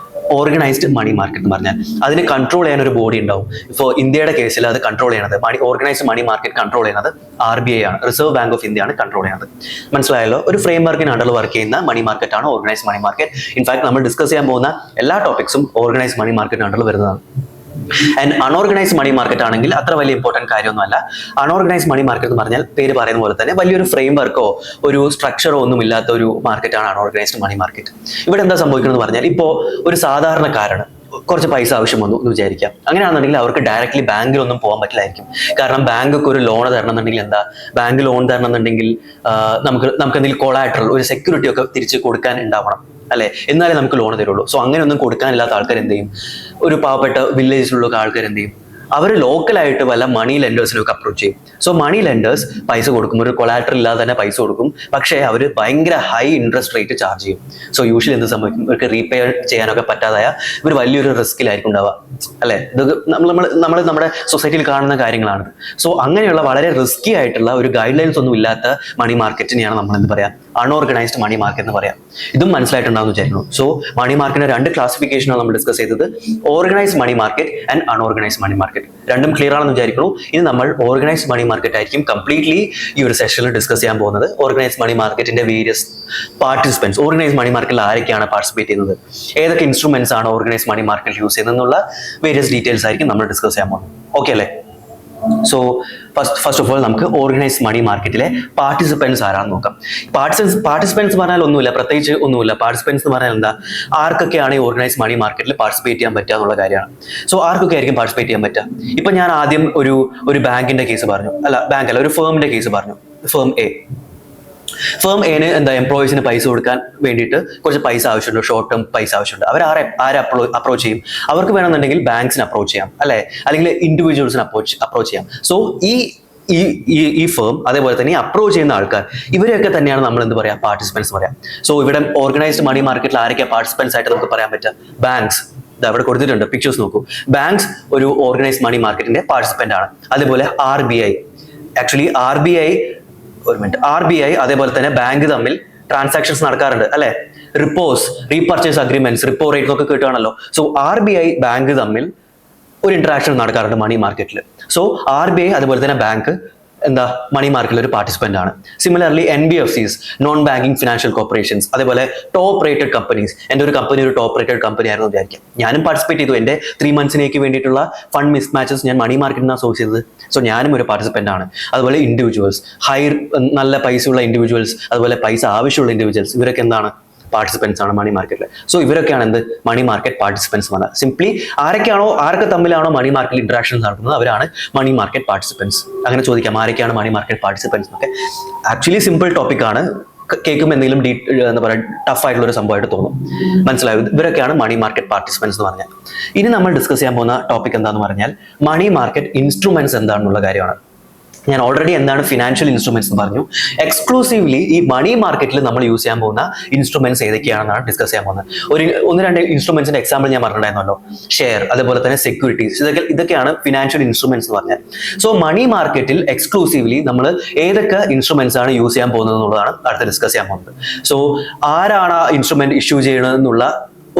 ഓർഗനൈസ്ഡ് മണി മാർക്കറ്റ് എന്ന് പറഞ്ഞാൽ. അതിന് കൺട്രോൾ ചെയ്യാൻ ഒരു ബോഡി ഉണ്ടാവും. ഇപ്പോൾ ഇന്ത്യയുടെ കേസിൽ അത് കൺട്രോൾ ചെയ്യണത് ഓർഗനൈസ്ഡ് മണി മാർക്കറ്റ് കൺട്രോൾ ചെയ്യുന്നത് RBI ആണ്, റിസർവ് ബാങ്ക് ഓഫ് ഇന്ത്യ ആണ് കൺട്രോൾ ചെയ്യുന്നത്. മനസ്സിലായല്ലോ? ഒരു ഫ്രെയിം വർക്കിന് അണ്ടറിൽ വർക്ക് ചെയ്യുന്ന മണി മാർക്കറ്റ് ആണ് ഓർഗനൈസ്ഡ് മണി മാർക്കറ്റ്. ഇൻഫാക്ട് നമ്മൾ ഡിസ്കസ് ചെയ്യാൻ പോകുന്ന എല്ലാ ടോപ്പിക്സും ഓർഗനൈസ്ഡ് മണി മാർക്കറ്റ് അണ്ടറിൽ വരുന്നതാണ്. ആൻഡ് അൺഓർഗനൈസ്ഡ് മണി മാർക്കറ്റ് ആണെങ്കിൽ അത്ര വലിയ ഇമ്പോർട്ടൻറ്റ് കാര്യമൊന്നുമല്ല. അൺഓർഗനൈസ്ഡ് മണി മാർക്കറ്റ് എന്ന് പറഞ്ഞാൽ പേര് പറയുന്ന പോലെ തന്നെ വലിയൊരു ഫ്രെയിം വർക്കോ ഒരു സ്ട്രക്ചറോ ഒന്നും ഇല്ലാത്ത ഒരു മാർക്കറ്റാണ് അൺഓർഗനൈസ്ഡ് മണി മാർക്കറ്റ്. ഇവിടെ എന്താ സംഭവിക്കുന്നത് പറഞ്ഞാൽ, ഇപ്പോൾ ഒരു സാധാരണക്കാരന് കുറച്ച് പൈസ ആവശ്യം വന്നു എന്ന് വിചാരിക്കാം. അങ്ങനെയാണെന്നുണ്ടെങ്കിൽ അവർക്ക് ഡയറക്റ്റ്ലി ബാങ്കിലൊന്നും പോകാൻ പറ്റില്ലായിരിക്കും. കാരണം ബാങ്കൊക്കെ ഒരു ലോൺ തരണം എന്നുണ്ടെങ്കിൽ ബാങ്ക് ലോൺ തരണം എന്നുണ്ടെങ്കിൽ നമുക്ക് എന്തെങ്കിലും കൊളാറ്ററൽ, ഒരു സെക്യൂരിറ്റി ഒക്കെ തിരിച്ച് കൊടുക്കാൻ ഉണ്ടാവണം അല്ലെ, എന്നാലേ നമുക്ക് ലോൺ തരുള്ളൂ. സോ അങ്ങനെയൊന്നും കൊടുക്കാനില്ലാത്ത ആൾക്കാർ എന്ത് ചെയ്യും? ഒരു പാവപ്പെട്ട വില്ലേജിലുള്ള ആൾക്കാർ എന്ത് ചെയ്യും? അവർ ലോക്കലായിട്ട് വല്ല മണി ലെൻഡേഴ്സിനൊക്കെ അപ്രോച്ച് ചെയ്യും. സോ മണി ലെൻഡേഴ്സ് പൈസ കൊടുക്കും, ഒരു കൊളാറ്റർ ഇല്ലാതെ തന്നെ പൈസ കൊടുക്കും. പക്ഷേ അവർ ഭയങ്കര ഹൈ ഇൻട്രസ്റ്റ് റേറ്റ് ചാർജ് ചെയ്യും. സോ യൂഷ്വലി എന്ത് സംഭവിക്കും? ഇവർക്ക് റീപേ ചെയ്യാനൊക്കെ പറ്റാതായ ഇവർ വലിയൊരു റിസ്കിലായിരിക്കും ഉണ്ടാവുക അല്ലെ. ഇതൊക്കെ നമ്മൾ നമ്മുടെ സൊസൈറ്റിയിൽ കാണുന്ന കാര്യങ്ങളാണ്. സോ അങ്ങനെയുള്ള വളരെ റിസ്കി ആയിട്ടുള്ള ഒരു ഗൈഡ് ലൈൻസ് ഒന്നും ഇല്ലാത്ത മണി മാർക്കറ്റിനെയാണ് നമ്മൾ എന്ത് പറയാം? അൺഓർഗനൈസ്ഡ് മണി മാർക്കറ്റ് എന്ന് പറയാം. ഇതും മനസ്സിലായിട്ടുണ്ടാവും വിചാരിക്കുന്നു. സോ മണി മാർക്കറ്റിന്റെ 2 ക്ലാസിഫിക്കേഷനാണ് നമ്മൾ ഡിസ്കസ് ചെയ്തത്, organised money market and unorganised money market. Market. രണ്ടും ക്ലിയർ ആണെന്ന് വിചാരിക്കുന്നു. ഇനി നമ്മൾ ഓർഗനൈസ്ഡ് മണി മാർക്കറ്റ് ആയിരിക്കും കംപ്ലീറ്റ്ലി ഈ ഒരു സെഷനിൽ ഡിസ്കസ് ചെയ്യാൻ പോകുന്നത്. ഓർഗനൈസ്ഡ് മണി മാർക്കറ്റിന്റെ വേരിയസ് പാർട്ടിസിപ്പൻസ്, ഓർഗനൈസ്ഡ് മണി മാർക്കറ്റിൽ ആരൊക്കെയാണ് പാർട്ടിസിപ്പേറ്റ് ചെയ്യുന്നത്, ഏതൊക്കെ ഇൻസ്ട്രുമെന്റ്സ് ആണ് ഓർഗനൈസ്ഡ് മണി മാർക്കറ്റിൽ യൂസ് ചെയ്യുന്നത് എന്നുള്ള വേരിയസ് ഡീറ്റെയിൽസ് ആയിരിക്കും നമ്മൾ ഡിസ്കസ് ചെയ്യാൻ പോകുന്നത്. ഓക്കെ അല്ലേ? സോ ഫസ്റ്റ് ഓഫ് ഓൾ നമുക്ക് ഓർഗനൈസ്ഡ് മണി മാർക്കറ്റിലെ പാർട്ടിസിപ്പൻസ് ആരാണെന്ന് നോക്കാം. പാർട്ടിസിപ്പൻസ് പറഞ്ഞാൽ ഒന്നുമില്ല, പ്രത്യേകിച്ച് ഒന്നുമില്ല. പാർട്ടിസിപ്പൻസ് എന്ന് പറഞ്ഞാൽ എന്താ, ആർക്കൊക്കെയാണ് ഈ ഓർഗനൈസ്ഡ് മണി മാർക്കറ്റിൽ പാർട്ടിസിപ്പേറ്റ് ചെയ്യാൻ പറ്റുക എന്നുള്ള കാര്യമാണ്. സോ ആർക്കൊക്കെ ആയിരിക്കും പാർട്ടിസിപ്പേറ്റ് ചെയ്യാൻ പറ്റുക? ഇപ്പൊ ഞാൻ ആദ്യം ഒരു ബാങ്കിന്റെ കേസ് പറഞ്ഞു, ഒരു ഫേമിന്റെ കേസ് പറഞ്ഞു. ഫേം എന് എന്താ, എംപ്ലോയീസിന് പൈസ കൊടുക്കാൻ വേണ്ടിയിട്ട് കുറച്ച് പൈസ ആവശ്യമുണ്ട്, ഷോർട്ട് ടേം പൈസ ആവശ്യമുണ്ട്. അവർ ആരെ അപ്രോച്ച് ചെയ്യും? അവർക്ക് വേണമെന്നുണ്ടെങ്കിൽ ബാങ്ക്സിന് അപ്രോച്ച് ചെയ്യാം, അല്ലെ, അല്ലെങ്കിൽ ഇൻഡിവിജ്വൽസിന് അപ്രോച്ച് ചെയ്യാം. സോ ഈ ഫേം, അതേപോലെ തന്നെ അപ്രോച്ച് ചെയ്യുന്ന ആൾക്കാർ, ഇവരെയൊക്കെ തന്നെയാണ് നമ്മൾ എന്ത് പറയാം, പാർട്ടിസിപ്പൻസ് പറയാം. സോ ഇവിടെ ഓർഗനൈസ്ഡ് മണി മാർക്കറ്റിൽ ആരൊക്കെ പാർട്ടിസിപ്പൻസ് ആയിട്ട് നമുക്ക് പറയാൻ പറ്റുക? ബാങ്ക്സ്, അവിടെ കൊടുത്തിട്ടുണ്ട്, പിക്ചേഴ്സ് നോക്കൂ. ബാങ്ക്സ് ഒരു ഓർഗനൈസ്ഡ് മണി മാർക്കറ്റിന്റെ പാർട്ടിസിപ്പന്റ് ആണ്. അതേപോലെ RBI, ആക്ച്വലി RBI അതേപോലെ തന്നെ ബാങ്ക് തമ്മിൽ ട്രാൻസാക്ഷൻസ് നടക്കാറുണ്ട്, അല്ലെ? Repose, repurchase agreements, repo rate ഒക്കെ കിട്ടുകയാണല്ലോ. സോ RBI ബാങ്ക് തമ്മിൽ ഒരു ഇന്ററാക്ഷൻ നടക്കാറുണ്ട് മണി മാർക്കറ്റിൽ. സോ RBI അതുപോലെ തന്നെ ബാങ്ക് എന്താ, മണി മാർക്കറ്റിൽ ഒരു പാർട്ടിസിപ്പന്റ് ആണ്. Similarly NBFCs, non banking financial corporations, അതേപോലെ ടോപ്പ് റേറ്റഡ് കമ്പനീസ്. എൻ്റെ ഒരു കമ്പനി ഒരു ടോപ്പ് റേറ്റഡ് കമ്പനി ആയിരുന്നു വിചാരിക്കാം, ഞാനും പാർട്ടിസിപ്പേറ്റ് ചെയ്തു. എൻ്റെ 3 monthsനേക്ക് വേണ്ടിയിട്ടുള്ള ഫണ്ട് മിസ് മാച്ചസ് ഞാൻ മണി മാർക്കറ്റിൽ നിന്നാണ് സോഴ്സ് ചെയ്തത്. സോ ഞാനും ഒരു പാർട്ടിസിപ്പന്റ് ആണ്. അതുപോലെ ഇൻഡിവിജ്വൽസ്, നല്ല പൈസയുള്ള ഇൻഡിവിജ്വൽസ്, അതുപോലെ പൈസ ആവശ്യമുള്ള ഇൻഡിവിജ്വൽസ്, ഇവരൊക്കെ എന്താണ്, പാർട്ടിസിപ്പൻസ് ആണ് മണി മാർക്കറ്റിൽ. സോ ഇവരൊക്കെയാണ് എന്ത്, മണി മാർക്കറ്റ് പാർട്ടിസിപ്പൻസ് എന്ന് പറഞ്ഞാൽ. സിംപ്ലി ആരൊക്കെ തമ്മിലാണോ മണി മാർക്കറ്റ് ഇന്ററാക്ഷൻസ് നടക്കുന്നത് അവരാണ് മണി മാർക്കറ്റ് പാർട്ടിസിപ്പൻസ്. അങ്ങനെ ചോദിക്കാം, ആരൊക്കെയാണ് മണി മാർക്കറ്റ് പാർട്ടിസിപ്പൻസ് എന്നൊക്കെ. ആക്ച്വലി സിമ്പിൾ ടോപ്പിക് ആണ്, കേൾക്കുമ്പോൾ എന്തെങ്കിലും എന്താ പറയുക, ടഫ് ആയിട്ടുള്ള ഒരു സംഭവമായിട്ട് തോന്നും. മനസ്സിലായത്? ഇവരൊക്കെയാണ് മണി മാർക്കറ്റ് പാർട്ടിസിപ്പൻസ് എന്ന് പറഞ്ഞാൽ. ഇനി നമ്മൾ ഡിസ്കസ് ചെയ്യാൻ പോകുന്ന ടോപ്പിക് എന്താണെന്ന് പറഞ്ഞാൽ മണി മാർക്കറ്റ് ഇൻസ്ട്രുമെന്റ്സ് എന്താണെന്നുള്ള കാര്യമാണ്. ഞാൻ ഓൾറെഡി എന്താണ് ഫിനാൻഷ്യൽ ഇൻസ്ട്രുമെന്റ്സ് എന്ന് പറഞ്ഞു. എക്സ്ക്ലൂസീവ്ലി ഈ മണി മാർക്കറ്റിൽ നമ്മൾ യൂസ് ചെയ്യാൻ പോകുന്ന ഇൻസ്ട്രുമെന്റ്സ് ഏതൊക്കെയാണെന്നാണ് ഡിസ്കസ് ചെയ്യാൻ പോകുന്നത്. 1-2 ഇൻസ്ട്രുമെന്റ്സിന്റെ എക്സാമ്പിൾ ഞാൻ പറഞ്ഞിട്ടുണ്ടായിരുന്നല്ലോ, ഷെയർ, അതേപോലെ തന്നെ സെക്യൂരിറ്റീസ്, ഇതൊക്കെയാണ് ഫിനാൻഷ്യൽ ഇൻസ്ട്രുമെന്റ്സ് എന്ന് പറഞ്ഞാൽ. സോ മണി മാർക്കറ്റിൽ എക്സ്ക്ലൂസീവ്ലി നമ്മൾ ഏതൊക്കെ ഇൻസ്ട്രുമെന്റ്സ് ആണ് യൂസ് ചെയ്യാൻ പോകുന്നത് എന്നുള്ളതാണ് അടുത്ത് ഡിസ്കസ് ചെയ്യാൻ പോകുന്നത്. സോ ആരാണ് ആ ഇൻസ്ട്രുമെന്റ് ഇഷ്യൂ ചെയ്യണമെന്നുള്ള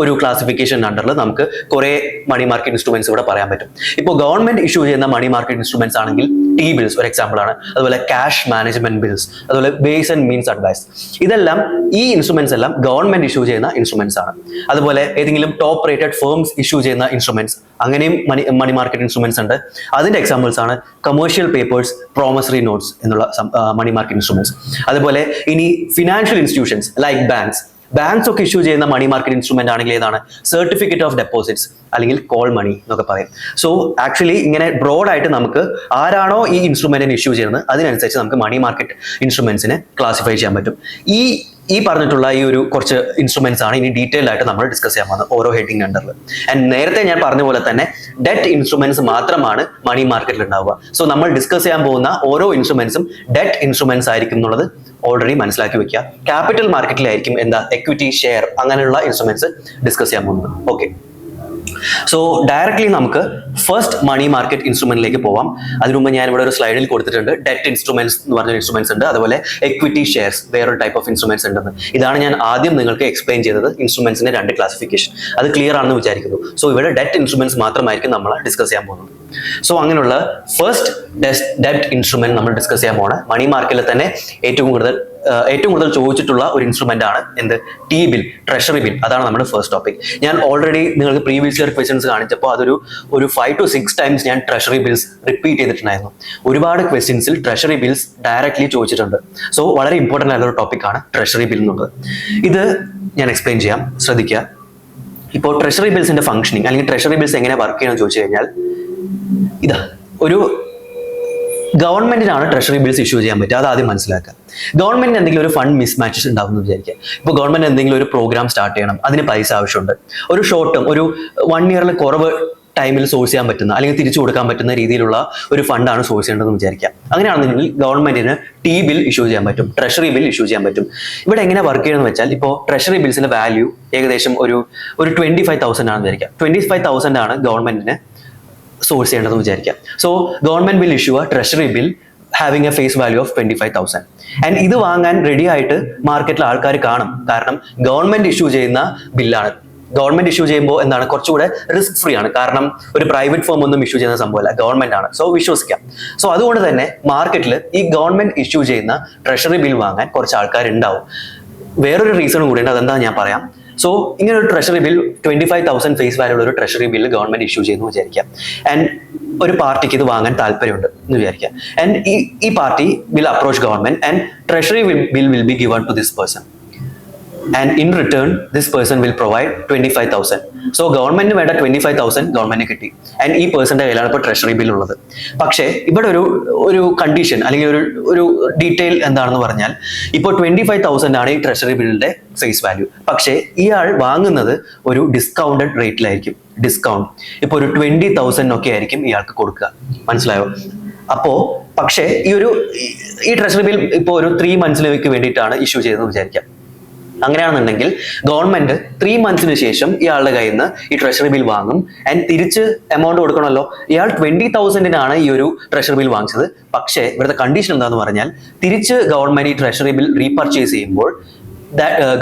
ഒരു ക്ലാസിഫിക്കേഷൻ അണ്ടറിൽ നമുക്ക് കുറെ മണി മാർക്കറ്റ് ഇൻസ്ട്രുമെന്റ്സ് ഇവിടെ പറയാൻ പറ്റും. ഇപ്പോൾ ഗവൺമെന്റ് ഇഷ്യൂ ചെയ്യുന്ന മണി മാർക്കറ്റ് ഇൻസ്ട്രുമെന്റ്സ് ആണെങ്കിൽ T ബിൽസ് ഒരു എക്സാമ്പിൾ ആണ്. അതുപോലെ ക്യാഷ് മാനേജ്മെന്റ് ബിൽസ്, അതുപോലെ ബേസ് ആൻഡ് മീൻസ് അഡ്വൈസ്, ഇതെല്ലാം ഈ ഇൻസ്ട്രുമെന്റ്സ് എല്ലാം ഗവൺമെന്റ് ഇഷ്യൂ ചെയ്യുന്ന ഇൻസ്ട്രുമെന്റ്സ് ആണ്. അതുപോലെ ഏതെങ്കിലും ടോപ്പ് റേറ്റഡ് ഫേംസ് ഇഷ്യൂ ചെയ്യുന്ന ഇൻസ്ട്രുമെന്റ്സ്, അങ്ങനെയും മണി മാർക്കറ്റ് ഇൻസ്ട്രുമെന്റ്സ് ഉണ്ട്. അതിന്റെ എക്സാമ്പിൾസ് ആണ് കമേഴ്ഷ്യൽ പേപ്പേഴ്സ്, പ്രോമിസറി നോട്ട്സ് എന്നുള്ള മണി മാർക്കറ്റ് ഇൻസ്ട്രുമെന്റ്സ്. അതുപോലെ ഇനി ഫിനാൻഷ്യൽ ഇൻസ്റ്റിറ്റ്യൂഷൻസ് ലൈക്ക് ബാങ്ക്സ് ഒക്കെ ഇഷ്യൂ ചെയ്യുന്ന മണി മാർക്കറ്റ് ഇൻസ്ട്രുമെന്റ് ആണെങ്കിൽ ഏതാണ്, സർട്ടിഫിക്കറ്റ് ഓഫ് ഡെപ്പോസിറ്റ്സ് അല്ലെങ്കിൽ കോൾ മണി എന്നൊക്കെ പറയും. സോ ആക്ച്വലി ഇങ്ങനെ ബ്രോഡ് ആയിട്ട് നമുക്ക് ആരാണോ ഈ ഇൻസ്ട്രുമെന്റിന് ഇഷ്യൂ ചെയ്യുന്നത് അതിനനുസരിച്ച് നമുക്ക് മണി മാർക്കറ്റ് ഇൻസ്ട്രുമെന്റ്സിനെ ക്ലാസിഫൈ ചെയ്യാൻ പറ്റും. ഈ പറഞ്ഞിട്ടുള്ള ഈ ഒരു കുറച്ച് ഇൻസ്ട്രുമെന്റ്സ് ആണ് ഇനി ഡീറ്റെയിൽ ആയിട്ട് നമ്മൾ ഡിസ്കസ് ചെയ്യാൻ പോകുന്നത് ഓരോ ഹെഡിങ് അണ്ടറിൽ. ആൻഡ് നേരത്തെ ഞാൻ പറഞ്ഞ പോലെ തന്നെ ഡെറ്റ് ഇൻസ്ട്രുമെന്റ്സ് മാത്രമാണ് മണി മാർക്കറ്റിൽ ഉണ്ടാവുക. സോ നമ്മൾ ഡിസ്കസ് ചെയ്യാൻ പോകുന്ന ഓരോ ഇൻസ്ട്രുമെന്റ്സും ഡെറ്റ് ഇൻസ്ട്രുമെന്റ്സ് ആയിരിക്കും എന്നുള്ളത് ഓൾറെഡി മനസ്സിലാക്കി വെക്കുക. ക്യാപിറ്റൽ മാർക്കറ്റിലായിരിക്കും എക്വിറ്റി, ഷെയർ അങ്ങനെയുള്ള ഇൻസ്ട്രുമെന്റ്സ് ഡിസ്കസ് ചെയ്യാൻ പോകുന്നത്. ഓക്കെ, സോ ഡയറക്ട്ലി നമുക്ക് ഫസ്റ്റ് മണി മാർക്കറ്റ് ഇൻസ്ട്രുമെന്റിലേക്ക് പോവാം. അതിനു മുമ്പ് ഞാൻ ഇവിടെ ഒരു സ്ലൈഡിൽ കൊടുത്തിട്ടുണ്ട് ഡെറ്റ് ഇൻസ്ട്രുമെന്റ്സ് എന്ന് പറഞ്ഞ ഇൻസ്ട്രുമെന്റ്സ് ഉണ്ട്, അതുപോലെ എക്വിറ്റി ഷെയർസ് വേറൊരു ടൈപ്പ് ഓഫ് ഇൻസ്ട്രുമെന്റ്സ് ഉണ്ടെന്ന്. ഇതാണ് ഞാൻ ആദ്യം നിങ്ങൾക്ക് എക്സ്പ്ലെയിൻ ചെയ്തത്, ഇൻസ്ട്രുമെന്റ്സിന്റെ 2 ക്ലാസിഫിക്കേഷൻ. അത് ക്ലിയർ ആണെന്ന് വിചാരിക്കുന്നു. സോ ഇവിടെ ഡെറ്റ് ഇൻസ്ട്രുമെന്റ്സ് മാത്രമായിരിക്കും നമ്മൾ ഡിസ്കസ് ചെയ്യാൻ പോകുന്നത്. സോ അങ്ങനെയുള്ള ഫസ്റ്റ് ഡെറ്റ് ഇൻസ്ട്രുമെന്റ് നമ്മൾ ഡിസ്കസ് ചെയ്യാൻ പോകണം. മണി മാർക്കറ്റിൽ തന്നെ ഏറ്റവും കൂടുതൽ ചോദിച്ചിട്ടുള്ള ഒരു ഇൻസ്ട്രുമെന്റ് ആണ് എന്ത്, T ബിൽ, ട്രഷറി ബിൽ. അതാണ് നമ്മുടെ ഫസ്റ്റ് ടോപ്പിക്. ഞാൻ ഓൾറെഡി നിങ്ങൾക്ക് പ്രീവിയസ് ഇയർ ക്വസ്റ്റ്യൻസ് കാണിച്ചപ്പോൾ അതൊരു 5 to 6 times ഞാൻ ട്രഷറി ബിൽസ് റിപ്പീറ്റ് ചെയ്തിട്ടുണ്ടായിരുന്നു. ഒരുപാട് ക്വസ്റ്റ്യൻസിൽ ട്രഷറി ബിൽസ് ഡയറക്ട്ലി ചോദിച്ചിട്ടുണ്ട്. സോ വളരെ ഇമ്പോർട്ടൻ്റ് ആയിട്ടുള്ള ടോപ്പിക്കാണ് ട്രഷറി ബിൽ എന്നുള്ളത്. ഇത് ഞാൻ എക്സ്പ്ലെയിൻ ചെയ്യാം, ശ്രദ്ധിക്കുക. ഇപ്പോൾ ട്രഷറി ബിൽസിന്റെ ഫംഗ്ഷനിങ് അല്ലെങ്കിൽ ട്രഷറി ബിൽസ് എങ്ങനെ വർക്ക് ചെയ്യണമെന്ന് ചോദിച്ചു കഴിഞ്ഞാൽ, ഇതാ ഒരു ഗവൺമെന്റിനാണ് ട്രഷറി ബിൽസ് ഇഷ്യൂ ചെയ്യാൻ പറ്റുക. അത് ആദ്യം മനസ്സിലാക്കുക. ഗവൺമെന്റിന് എന്തെങ്കിലും ഒരു ഫണ്ട് മിസ് മാച്ചസ് ഉണ്ടാവുമെന്ന് വിചാരിക്കുക. ഇപ്പോൾ ഗവൺമെന്റ് എന്തെങ്കിലും ഒരു പ്രോഗ്രാം സ്റ്റാർട്ട് ചെയ്യണം, അതിന് പൈസ ആവശ്യമുണ്ട്. ഒരു ഷോർട്ട് ടേം, ഒരു 1 year കുറവ് ടൈമിൽ സോഴ്സ് ചെയ്യാൻ പറ്റുന്ന അല്ലെങ്കിൽ തിരിച്ചു കൊടുക്കാൻ പറ്റുന്ന രീതിയിലുള്ള ഒരു ഫണ്ടാണ് സോഴ്സ് ചെയ്യേണ്ടതെന്ന് വിചാരിക്കാം. അങ്ങനെയാണെന്നുണ്ടെങ്കിൽ ഗവൺമെന്റിന് T ബിൽ ഇഷ്യൂ ചെയ്യാൻ പറ്റും, ട്രഷറി ബിൽ ഇഷ്യൂ ചെയ്യാൻ പറ്റും. ഇവിടെ എങ്ങനെ വർക്ക് ചെയ്യണമെന്ന് വെച്ചാൽ, ഇപ്പോൾ ട്രഷറി ബിൽസിന്റെ വാല്യൂ ഏകദേശം ഒരു 25,000 ആണെന്ന് വിചാരിക്കാം. 25,000 ആണ് ഗവൺമെന്റിന് സോഴ്സ് ചെയ്യേണ്ടതെന്ന് വിചാരിക്കാം. So government will issue a treasury bill having a face value of 25,000. And ഇത് വാങ്ങാൻ റെഡി ആയിട്ട് മാർക്കറ്റിൽ ആൾക്കാർ കാണും. കാരണം ഗവൺമെന്റ് ഇഷ്യൂ ചെയ്യുന്ന ബില്ലാണ്, ഗവൺമെന്റ് ഇഷ്യൂ ചെയ്യുമ്പോൾ എന്താണ് കുറച്ചുകൂടെ റിസ്ക് ഫ്രീ ആണ്. കാരണം ഒരു പ്രൈവറ്റ് ഫേം ഒന്നും ഇഷ്യൂ ചെയ്യുന്ന സംഭവമല്ല, ഗവൺമെന്റ് ആണ്. സോ വിശ്വസിക്കാം. സോ അതുകൊണ്ട് തന്നെ മാർക്കറ്റിൽ ഈ ഗവൺമെന്റ് ഇഷ്യൂ ചെയ്യുന്ന ട്രഷറി ബിൽ വാങ്ങാൻ കുറച്ച് ആൾക്കാരുണ്ടാവും. വേറൊരു റീസണും കൂടിയുണ്ട്, അതെന്താ ഞാൻ പറയാം. സോ ഇങ്ങനെ ഒരു ട്രഷറി ബിൽ 25,000 ഫേസ് വാല്യൂ ഉള്ള ഒരു ട്രഷറി ബില്ല് ഗവൺമെന്റ് ഇഷ്യൂ ചെയ്യുന്നു വിചാരിക്കാം. ആൻഡ് ഒരു പാർട്ടിക്ക് ഇത് വാങ്ങാൻ താല്പര്യമുണ്ട് എന്ന് വിചാരിക്കാം. ആൻഡ് ഈ party will approach government and treasury bill will be given to this person. And in return, this person will provide 25,000. So ഗവൺമെന്റിന് വേണ്ട 25,000 ഗവൺമെന്റിന് കിട്ടി. ആൻഡ് ഈ പേഴ്സന്റെ കയ്യിലാണ് ഇപ്പോൾ ട്രഷറി ബിൽ ഉള്ളത്. പക്ഷേ ഇവിടെ ഒരു കണ്ടീഷൻ അല്ലെങ്കിൽ ഒരു ഡീറ്റെയിൽ എന്താണെന്ന് പറഞ്ഞാൽ, ഇപ്പോൾ 25,000 ആണ് ഈ ട്രഷറി ബില്ലിന്റെ ഫേസ് വാല്യൂ. പക്ഷേ ഇയാൾ വാങ്ങുന്നത് ഒരു ഡിസ്കൗണ്ടഡ് റേറ്റിലായിരിക്കും. ഡിസ്കൗണ്ട് ഇപ്പോൾ ഒരു 20,000 ഒക്കെ ആയിരിക്കും ഇയാൾക്ക് കൊടുക്കുക. മനസ്സിലായോ? അപ്പോ പക്ഷേ ഈ ട്രഷറി ബിൽ ഇപ്പോൾ ഒരു 3 monthsലേക്ക് വേണ്ടിയിട്ടാണ് ഇഷ്യൂ ചെയ്തതെന്ന് വിചാരിക്കാം. അങ്ങനെയാണെന്നുണ്ടെങ്കിൽ ഗവൺമെന്റ് 3 monthsന് ശേഷം ഇയാളുടെ കയ്യിൽ നിന്ന് ഈ ട്രഷറി ബിൽ വാങ്ങും. ആൻഡ് തിരിച്ച് എമൗണ്ട് കൊടുക്കണമല്ലോ. ഇയാൾ 20,000-നാണ് ഈ ഒരു ട്രഷറി ബിൽ വാങ്ങിച്ചത്. പക്ഷേ ഇവിടുത്തെ കണ്ടീഷൻ എന്താന്ന് പറഞ്ഞാൽ, തിരിച്ച് ഗവൺമെന്റ് ഈ ട്രഷറി ബിൽ റീപർച്ചേസ് ചെയ്യുമ്പോൾ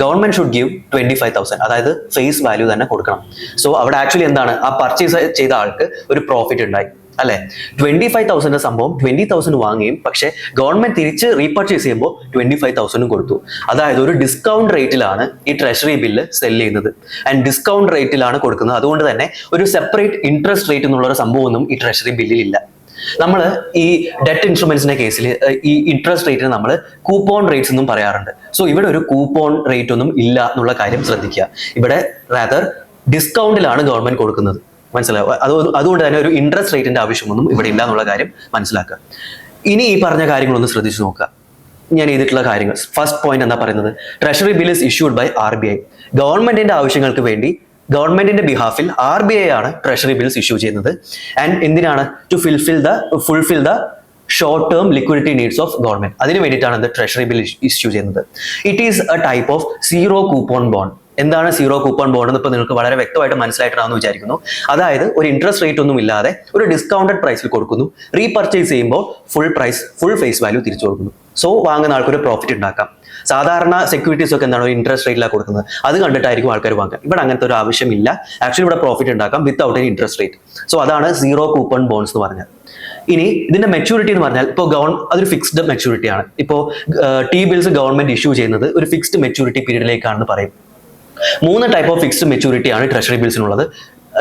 ഗവൺമെന്റ് ഷുഡ് ഗിവ് 25,000, അതായത് ഫേസ് വാല്യൂ തന്നെ കൊടുക്കണം. സോ അവിടെ ആക്ച്വലി എന്താണ്, ആ പർച്ചേസ് ചെയ്ത ആൾക്ക് ഒരു പ്രോഫിറ്റ് ഉണ്ടായി അല്ലെ. 25,000 സംഭവം 20,000 വാങ്ങുകയും പക്ഷെ ഗവൺമെന്റ് തിരിച്ച് റീപർച്ചേസ് ചെയ്യുമ്പോൾ 25,000 കൊടുത്തു. അതായത് ഒരു ഡിസ്കൗണ്ട് റേറ്റിലാണ് ഈ ട്രഷറി ബില്ല് സെല് ചെയ്യുന്നത്. ആൻഡ് ഡിസ്കൗണ്ട് റേറ്റിലാണ് കൊടുക്കുന്നത്. അതുകൊണ്ട് തന്നെ ഒരു സെപ്പറേറ്റ് ഇൻട്രസ്റ്റ് റേറ്റ് എന്നുള്ള ഒരു സംഭവമൊന്നും ഈ ട്രഷറി ബില്ലിൽ ഇല്ല. നമ്മൾ ഈ ഡെറ്റ് ഇൻസ്ട്രുമെന്റ്സിന്റെ കേസിൽ ഈ ഇൻട്രസ്റ്റ് റേറ്റിന് നമ്മൾ കൂപ്പോൺ റേറ്റ്സ് എന്നും പറയാറുണ്ട്. സോ ഇവിടെ ഒരു കൂപ്പോൺ റേറ്റ് ഒന്നും ഇല്ല എന്നുള്ള കാര്യം ശ്രദ്ധിക്കുക. ഇവിടെ റാദർ ഡിസ്കൗണ്ടിലാണ് ഗവൺമെന്റ് കൊടുക്കുന്നത്. മനസ്സിലാവും. അതുകൊണ്ട് തന്നെ ഒരു ഇൻട്രസ്റ്റ് റേറ്റിന്റെ ആവശ്യമൊന്നും ഇവിടെ ഇല്ല എന്നുള്ള കാര്യം മനസ്സിലാക്കുക. ഇനി ഈ പറഞ്ഞ കാര്യങ്ങളൊന്ന് ശ്രദ്ധിച്ചു നോക്കുക. ഞാൻ ചെയ്തിട്ടുള്ള കാര്യങ്ങൾ. ഫസ്റ്റ് പോയിന്റ് എന്താ പറയുന്നത്, treasury bill is issued by RBI. ഗവൺമെന്റിന്റെ ആവശ്യങ്ങൾക്ക് വേണ്ടി ഗവൺമെന്റിന്റെ ബിഹാഫിൽ RBI ആണ് ട്രഷറി ബിൽസ് ഇഷ്യൂ ചെയ്യുന്നത്. ആൻഡ് എന്തിനാണ്, to fulfil the short term liquidity needs of government. അതിന് വേണ്ടിയിട്ടാണ് ഇത് ട്രഷറി ബിൽ ഇഷ്യൂ ചെയ്യുന്നത്. It is a type of zero coupon bond. എന്താണ് സീറോ കൂപ്പൺ ബോണ്ട് എന്ന് ഇപ്പോൾ നിങ്ങൾക്ക് വളരെ വ്യക്തമായിട്ട് മനസ്സിലായിട്ടുണ്ടാവുമെന്ന് വിചാരിക്കുന്നു. അതായത് ഒരു ഇൻട്രസ്റ്റ് റേറ്റ് ഒന്നും ഇല്ലാതെ ഒരു ഡിസ്കൗണ്ടഡ് പ്രൈസിൽ കൊടുക്കുന്നു. റീപർച്ചേസ് ചെയ്യുമ്പോൾ ഫുൾ ഫേസ് വാല്യൂ തിരിച്ചു കൊടുക്കുന്നു. സോ വാങ്ങുന്ന ആൾക്കൊരു പ്രോഫിറ്റ് ഉണ്ടാക്കാം. സാധാരണ സെക്യൂരിറ്റീസ് ഒക്കെ എന്താണ്, ഒരു ഇൻട്രസ്റ്റ് റേറ്റിലാണ് കൊടുക്കുന്നത്. അത് കണ്ടിട്ടായിരിക്കും ആൾക്കാർ വാങ്ങുക. ഇവിടെ അങ്ങനത്തെ ഒരു ആവശ്യമില്ല. ആക്ച്വലി ഇവിടെ പ്രോഫിറ്റ് ഉണ്ടാക്കാം without any interest rate. So അതാണ് സീറോ കൂപ്പൺ ബോണ്ട്സ് എന്ന് പറഞ്ഞാൽ. ഇനി ഇതിന്റെ മെച്യൂരിറ്റി എന്ന് പറഞ്ഞാൽ ഇപ്പോൾ അതൊരു ഫിക്സ്ഡ് മെച്യൂരിറ്റി ആണ്. ഇപ്പോൾ ടി ബിൽസ് ഗവൺമെന്റ് ഇഷ്യൂ ചെയ്യുന്നത് ഒരു ഫിക്സ്ഡ് മെച്യൂരിറ്റി പീരീഡിലേക്കാണെന്ന് പറയും. 3 ടൈപ്പ് ഓഫ് ഫിക്സ്ഡ് മെച്യൂരിറ്റി ആണ് ട്രഷറി ബിൽസിനുള്ളത്.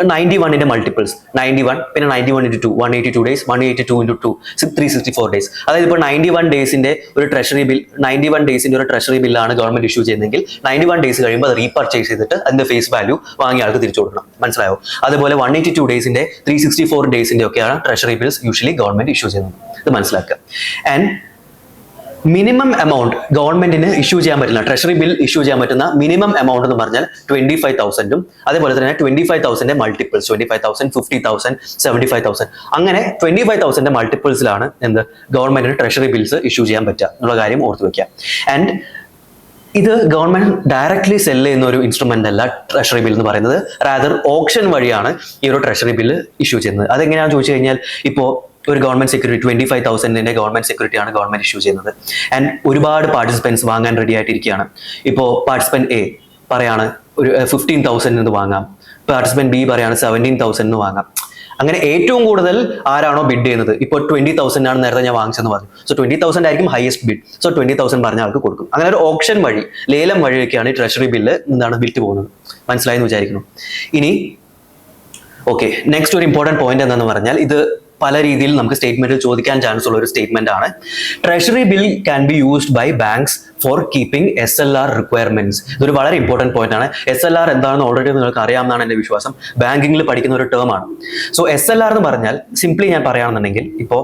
91ന്റെ മൾട്ടിപ്പിൾസ് 91, പിന്നെ 91 into 2 182 days, 182 into 2 364 days. അതായത് ഇപ്പോൾ 91 ഡേയ്സിന്റെ ഒരു ട്രഷറി ബിൽ 91 ഡേയ്സിന്റെ ഒരു ട്രഷറി ബില്ലാണ് ഗവൺമെന്റ് ഇഷ്യൂ ചെയ്യുന്നതെങ്കിൽ 91 ഡേയ്സ് കഴിയുമ്പോൾ അത് റീപർച്ചേസ് ചെയ്തിട്ട് അതിന്റെ ഫേസ് വാല്യൂ വാങ്ങിയ ആൾക്ക് തിരിച്ചു കൊടുക്കണം. മനസ്സിലായോ? അതുപോലെ 182 ഡേയ്സിന്റെ 364 ഡേയ്സിന്റെ ഒക്കെയാണ് treasury bills usually government issue ചെയ്യുന്നത്. ഇത് മനസ്സിലാക്കുക. ആൻഡ് മിനിമം എമൗണ്ട് ഗവൺമെന്റിന് ഇഷ്യൂ ചെയ്യാൻ പറ്റില്ല, ട്രഷറി ബിൽ ഇഷ്യൂ ചെയ്യാൻ പറ്റുന്ന മിനിമം എമൗണ്ട് എന്ന് പറഞ്ഞാൽ 25,000-ഉം അതേപോലെ തന്നെ 25,000 മൾട്ടിപ്പിൾസ് 25,000, 50,000, 75,000 അങ്ങനെ 25,000 മൾട്ടിപ്പിൾസിലാണ് ഗവൺമെന്റിന് ട്രഷറി ബിൽസ് ഇഷ്യൂ ചെയ്യാൻ പറ്റുക എന്നുള്ള കാര്യം ഓർത്തു വെക്കുക. ആൻഡ് ഇത് ഗവൺമെന്റ് ഡയറക്ട്ലി സെല് ചെയ്യുന്ന ഒരു ഇൻസ്ട്രുമെന്റ് അല്ല ട്രഷറി ബിൽ എന്ന് പറയുന്നത്. റാദർ ഓപ്ഷൻ വഴിയാണ് ഈ ഒരു ട്രഷറി ബില്ല് ഇഷ്യൂ ചെയ്യുന്നത്. അതെങ്ങനെയാണെന്ന് ചോദിച്ചു കഴിഞ്ഞാൽ, ഇപ്പോൾ ഒരു ഗവൺമെന്റ് സെക്യൂരിറ്റി 25,000-ന്റെ ഗവൺമെന്റ് സെക്യൂരിറ്റിയാണ് ഗവൺമെന്റ് ഇഷ്യൂ ചെയ്യുന്നത്. ആൻഡ് ഒരുപാട് പാർട്ടിസിപ്പൻസ് വാങ്ങാൻ റെഡി ആയിട്ടിരിക്കുകയാണ്. ഇപ്പോൾ പാർട്ടിസിപ്പന്റ് A പറയാണ് ഒരു 15,000 എന്ന് വാങ്ങാം, പാർട്ടിസിപ്പന്റ് B പറയാണ് 17,000 എന്ന് വാങ്ങാം. അങ്ങനെ ഏറ്റവും കൂടുതൽ ആരാണോ ബിഡ് ചെയ്യുന്നത്, ഇപ്പോൾ 20,000 ആണ് നേരത്തെ ഞാൻ വാങ്ങിച്ചെന്ന് പറഞ്ഞു. സോ 20,000 ആയിരിക്കും ഹയസ്റ്റ് ബിഡ്. സോ 20,000 പറഞ്ഞ ആൾക്ക് കൊടുക്കും. അങ്ങനെ ഒരു ഓപ്ഷൻ വഴി, ലേലം വഴിയൊക്കെയാണ് ഈ ട്രഷറി ബില്ല് വിറ്റ് പോകുന്നത്. മനസ്സിലായെന്ന് വിചാരിക്കുന്നു. ഇനി ഓക്കെ, നെക്സ്റ്റ് ഒരു ഇമ്പോർട്ടന്റ് പോയിന്റ് എന്താണെന്ന് പറഞ്ഞാൽ, ഇത് പല രീതിയിൽ നമുക്ക് സ്റ്റേറ്റ്മെന്റിൽ ചോദിക്കാൻ ചാൻസ് ഉള്ള ഒരു സ്റ്റേറ്റ്മെന്റ് ആണ്. Treasury bill can be used by banks for keeping SLR requirements. ഇതൊരു വളരെ ഇമ്പോർട്ടന്റ് പോയിന്റ് ആണ്. SLR എന്താണെന്ന് ഓൾറെഡി നിങ്ങൾക്ക് അറിയാമെന്നാണ് എൻ്റെ വിശ്വാസം. ബാങ്കിങ്ങിൽ പഠിക്കുന്ന ഒരു ടേം ആണ്. സോ SLR എന്ന് പറഞ്ഞാൽ സിംപ്ലി ഞാൻ പറയുകയാണെന്നുണ്ടെങ്കിൽ, ഇപ്പോൾ